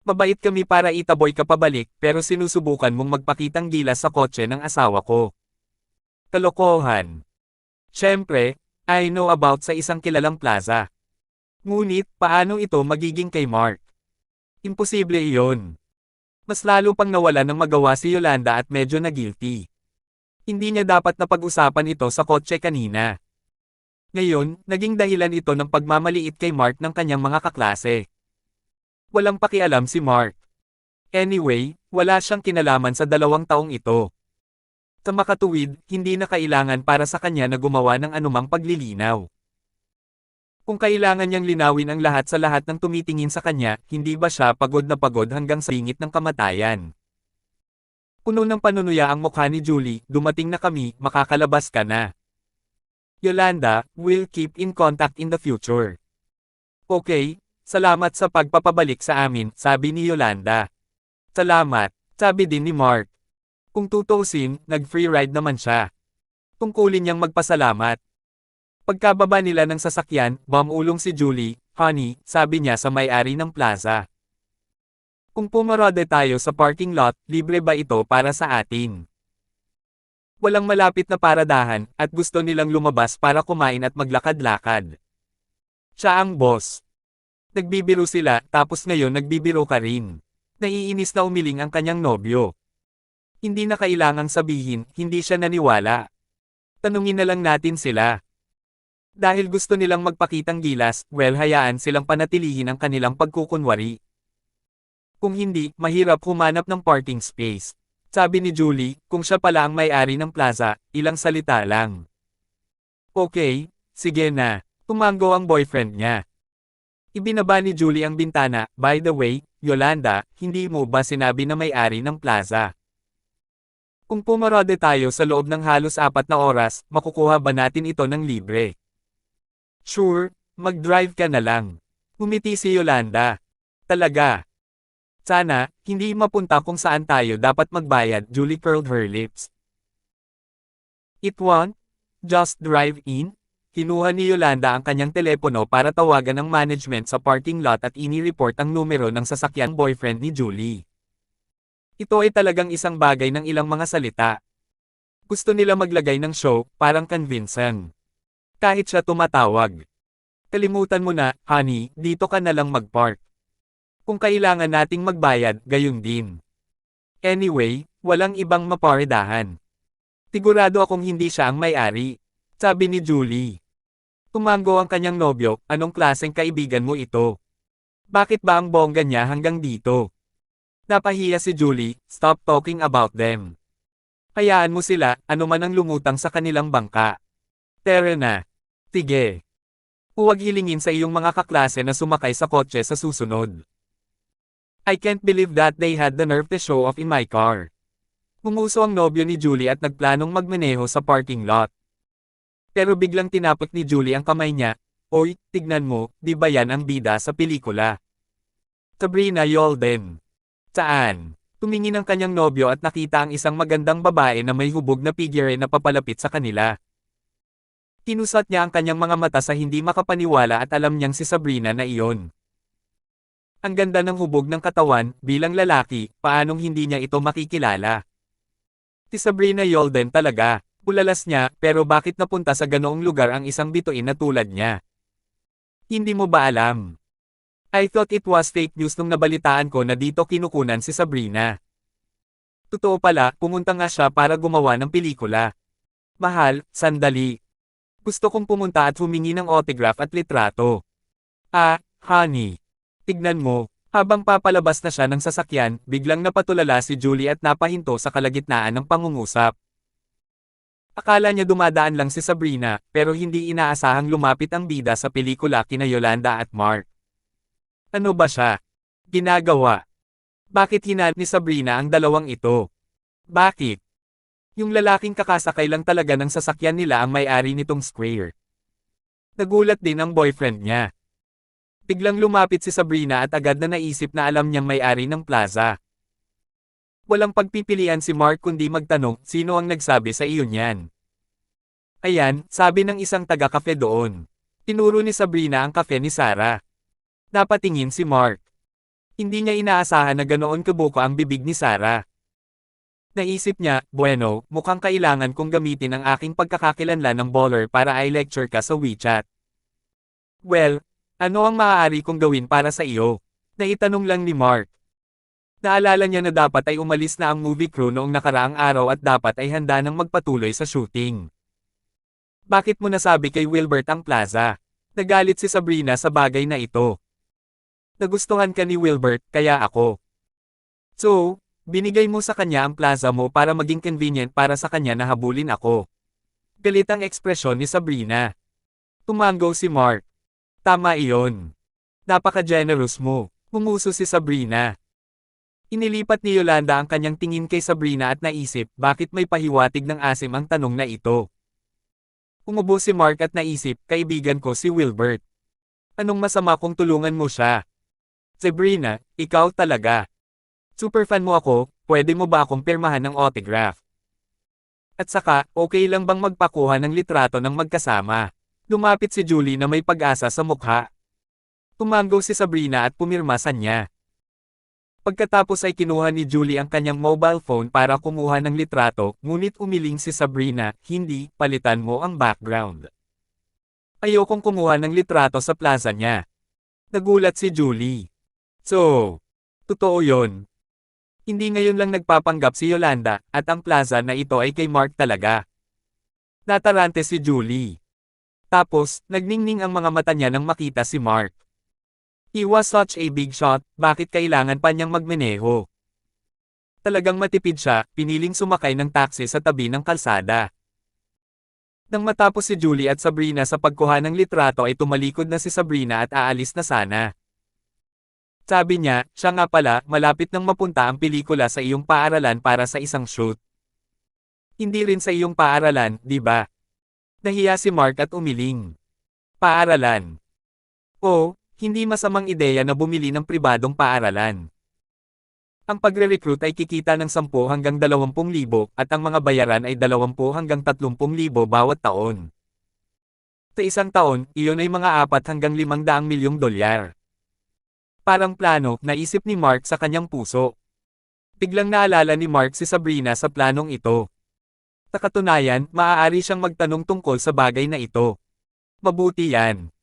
Mabait kami para itaboy ka pabalik, pero sinusubukan mong magpakitang gilas sa kotse ng asawa ko. Kalokohan. Siyempre, I know about sa isang kilalang plaza. Ngunit, paano ito magiging kay Mark? Imposible iyon. Mas lalo pang nawala ng magawa si Yolanda at medyo na guilty. Hindi niya dapat napag-usapan ito sa kotse kanina. Ngayon, naging dahilan ito ng pagmamaliit kay Mark ng kanyang mga kaklase. Walang pakialam si Mark. Anyway, wala siyang kinalaman sa 2 taong ito. Sa makatuwid, hindi na kailangan para sa kanya na gumawa ng anumang paglilinaw. Kung kailangan niyang linawin ang lahat sa lahat ng tumitingin sa kanya, hindi ba siya pagod na pagod hanggang sa bingit ng kamatayan? Puno ng panunuya ang mukha ni Julie, dumating na kami, makakalabas ka na. Yolanda, we'll keep in contact in the future. Okay, salamat sa pagpapabalik sa amin, sabi ni Yolanda. Salamat, sabi din ni Mark. Kung tutuusin, nag-free ride naman siya. Tungkulin niyang magpasalamat. Pagkababa nila ng sasakyan, bumulong si Julie, "Honey," sabi niya sa may-ari ng plaza. Kung pumarode tayo sa parking lot, libre ba ito para sa atin? Walang malapit na paradahan, at gusto nilang lumabas para kumain at maglakad-lakad. Siya ang boss. Nagbibiro sila, tapos ngayon nagbibiro ka rin. Naiinis na umiling ang kanyang nobyo. Hindi na kailangang sabihin, hindi siya naniwala. Tanungin na lang natin sila. Dahil gusto nilang magpakitang gilas, well hayaan silang panatilihin ang kanilang pagkukunwari. Kung hindi, mahirap humanap ng parking space. Sabi ni Julie, kung siya pala ang may-ari ng plaza, ilang salita lang. Okay, sige na. Tumango ang boyfriend niya. Ibinaba ni Julie ang bintana, by the way, Yolanda, hindi mo ba sinabi na may-ari ng plaza? Kung pumarode tayo sa loob ng halos 4 na oras, makukuha ba natin ito ng libre? Sure, mag-drive ka na lang. Ngumiti si Yolanda. Talaga. Sana, hindi mapunta kung saan tayo dapat magbayad, Julie curled her lips. It won't? Just drive in? Kinuha ni Yolanda ang kanyang telepono para tawagan ng management sa parking lot at ini-report ang numero ng sasakyang boyfriend ni Julie. Ito ay talagang isang bagay ng ilang mga salita. Gusto nila maglagay ng show, parang convincing. Kahit siya tumatawag. Kalimutan mo na, honey, dito ka na lang mag-park. Kung kailangan nating magbayad, gayon din. Anyway, walang ibang maparedahan. Sigurado akong hindi siya ang may-ari, sabi ni Julie. Tumango ang kanyang nobyo, anong klaseng kaibigan mo ito? Bakit ba ang bongga niya hanggang dito? Napahiya si Julie, stop talking about them. Hayaan mo sila, ano man ang lumutang sa kanilang bangka. Tara na. Sige. Huwag hilingin sa iyong mga kaklase na sumakay sa kotse sa susunod. I can't believe that they had the nerve to show off in my car. Umuso ang nobyo ni Julie at nagplanong magmaneho sa parking lot. Pero biglang tinapot ni Julie ang kamay niya, "Oy, tignan mo, di ba yan ang bida sa pelikula?" Sabrina Yolden. Saan? Tumingin ang kanyang nobyo at nakita ang isang magandang babae na may hubog na figure na papalapit sa kanila. Kinusat niya ang kanyang mga mata sa hindi makapaniwala at alam niyang si Sabrina na iyon. Ang ganda ng hubog ng katawan, bilang lalaki, paanong hindi niya ito makikilala? Si Sabrina Yolden talaga, ulalas niya, pero bakit napunta sa ganoong lugar ang isang bituin na tulad niya? Hindi mo ba alam? I thought it was fake news nung nabalitaan ko na dito kinukunan si Sabrina. Totoo pala, pumunta nga siya para gumawa ng pelikula. Mahal, sandali. Gusto kong pumunta at humingi ng autograph at litrato. Ah, honey. Tignan mo, habang papalabas na siya ng sasakyan, biglang napatulala si Julie at napahinto sa kalagitnaan ng pangungusap. Akala niya dumadaan lang si Sabrina, pero hindi inaasahang lumapit ang bida sa pelikula kina Yolanda at Mark. Ano ba siya? Ginagawa? Bakit hinanap ni Sabrina ang dalawang ito? Bakit? Yung lalaking kakasakay lang talaga ng sasakyan nila ang may-ari nitong square. Nagulat din ang boyfriend niya. Biglang lumapit si Sabrina at agad na naisip na alam niyang may-ari ng plaza. Walang pagpipilian si Mark kundi magtanong, sino ang nagsabi sa iyo niyan? Ayan, sabi ng isang taga-kafe doon. Tinuro ni Sabrina ang kafe ni Sarah. Napatingin si Mark. Hindi niya inaasahan na ganoon kabuko ang bibig ni Sarah. Naisip niya, bueno, mukhang kailangan kong gamitin ang aking pagkakakilanlan ng baller para i-lecture ka sa WeChat. Well, ano ang maaari kong gawin para sa iyo? Naitanong lang ni Mark. Naalala niya na dapat ay umalis na ang movie crew noong nakaraang araw at dapat ay handa nang magpatuloy sa shooting. Bakit mo nasabi kay Wilbert ang plaza? Nagalit si Sabrina sa bagay na ito. Nagustuhan ka ni Wilbert, kaya ako. So, binigay mo sa kanya ang plaza mo para maging convenient para sa kanya na habulin ako. Galit ang ekspresyon ni Sabrina. Tumango si Mark. Tama iyon. Napaka-generous mo. Humuso si Sabrina. Inilipat ni Yolanda ang kanyang tingin kay Sabrina at naisip bakit may pahiwatig ng asim ang tanong na ito. Umubo si Mark at naisip, kaibigan ko si Wilbert. Anong masama kung tulungan mo siya? Sabrina, ikaw talaga. Superfan mo ako, pwede mo ba akong pirmahan ng autograph? At saka, okay lang bang magpakuha ng litrato ng magkasama? Lumapit si Julie na may pag-asa sa mukha. Tumanggo si Sabrina at pumirma sa niya. Pagkatapos ay kinuha ni Julie ang kanyang mobile phone para kumuha ng litrato, ngunit umiling si Sabrina, hindi, palitan mo ang background. Ayokong kumuha ng litrato sa plaza niya. Nagulat si Julie. So, totoo yon. Hindi ngayon lang nagpapanggap si Yolanda, at ang plaza na ito ay kay Mark talaga. Natarante si Julie. Tapos, nagningning ang mga mata niya nang makita si Mark. He was such a big shot, bakit kailangan pa niyang magmeneho? Talagang matipid siya, piniling sumakay ng taxi sa tabi ng kalsada. Nang matapos si Julie at Sabrina sa pagkuha ng litrato ay tumalikod na si Sabrina at aalis na sana. Sabi niya, siya nga pala, malapit nang mapunta ang pelikula sa iyong paaralan para sa isang shoot. Hindi rin sa iyong paaralan, di ba? Nahiya si Mark at umiling. Paaralan. Oh, hindi masamang ideya na bumili ng pribadong paaralan. Ang pagre-recruit ay kikita ng 10 hanggang 20,000 at ang mga bayaran ay 20 hanggang 30,000 bawat taon. Sa isang taon, iyon ay mga 4 hanggang 500 milyong dolyar. Parang plano, naisip ni Mark sa kanyang puso. Biglang naalala ni Mark si Sabrina sa planong ito. Sa katunayan, maaari siyang magtanong tungkol sa bagay na ito. Mabuti yan.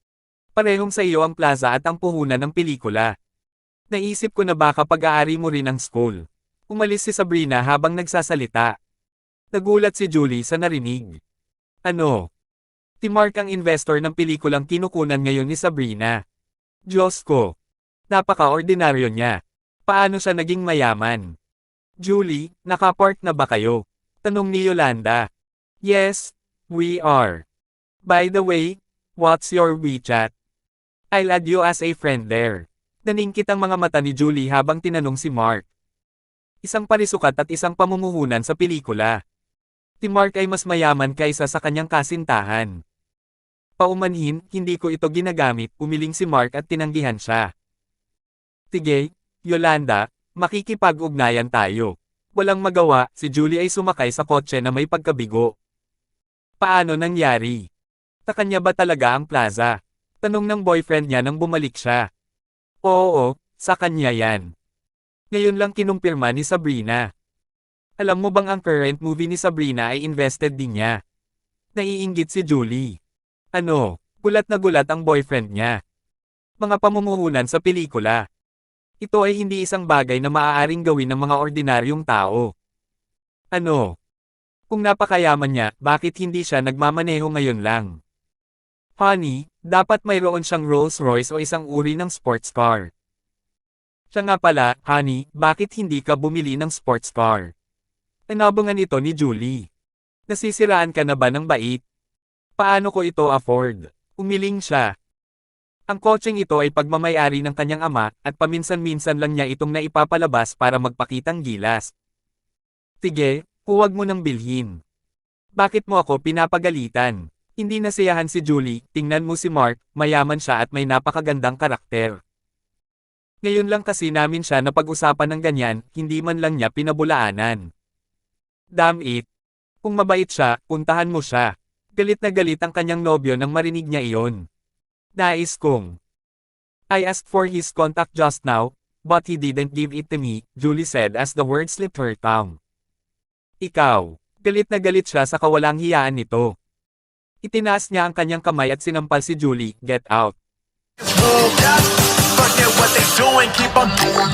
Parehong sa iyo ang plaza at ang puhunan ng pelikula. Naisip ko na baka pag-aari mo rin ang school. Umalis si Sabrina habang nagsasalita. Nagulat si Julie sa narinig. Ano? Si Mark ang investor ng pelikulang kinukunan ngayon ni Sabrina. Diyos ko. Napaka-ordinaryo niya. Paano siya naging mayaman? Julie, nakapark na ba kayo? Tanong ni Yolanda. Yes, we are. By the way, what's your WeChat? I'll add you as a friend there. Naningkit ang mga mata ni Julie habang tinanong si Mark. Isang parisukat at isang pamumuhunan sa pelikula. Si Mark ay mas mayaman kaysa sa kanyang kasintahan. Paumanhin, hindi ko ito ginagamit, umiling si Mark at tinanggihan siya. Sige, Yolanda, makikipag-ugnayan tayo. Walang magawa, si Julie ay sumakay sa kotse na may pagkabigo. Paano nangyari? Sa kanya ba talaga ang plaza? Tanong ng boyfriend niya nang bumalik siya. Oo, sa kanya yan. Ngayon lang kinumpirma ni Sabrina. Alam mo bang ang current movie ni Sabrina ay invested din niya? Naiinggit si Julie. Ano, gulat na gulat ang boyfriend niya. Mga pamumuhunan sa pelikula. Ito ay hindi isang bagay na maaaring gawin ng mga ordinaryong tao. Ano? Kung napakayaman niya, bakit hindi siya nagmamaneho ngayon lang? Honey, dapat mayroon siyang Rolls-Royce o isang uri ng sports car. Siya nga pala, honey, bakit hindi ka bumili ng sports car? Inabangan ito ni Julie. Nasisiraan ka na ba ng bait? Paano ko ito afford? Umiling siya. Ang kotseng ito ay pagmamayari ng kanyang ama, at paminsan-minsan lang niya itong naipapalabas para magpakitang gilas. Sige, huwag mo nang bilhin. Bakit mo ako pinapagalitan? Hindi nasiyahan si Julie, tingnan mo si Mark, mayaman siya at may napakagandang karakter. Ngayon lang kasi namin siya napag-usapan ng ganyan, hindi man lang niya pinabulaanan. Damn it. Kung mabait siya, puntahan mo siya. Galit na galit ang kanyang nobyo nang marinig niya iyon. Nais kong. I asked for his contact just now, but he didn't give it to me, Julie said as the word slipped her tongue. Ikaw. Galit na galit siya sa kawalang hiyaan nito. Itinaas niya ang kanyang kamay at sinampal si Julie, get out. Forget what they doing, keep on doing.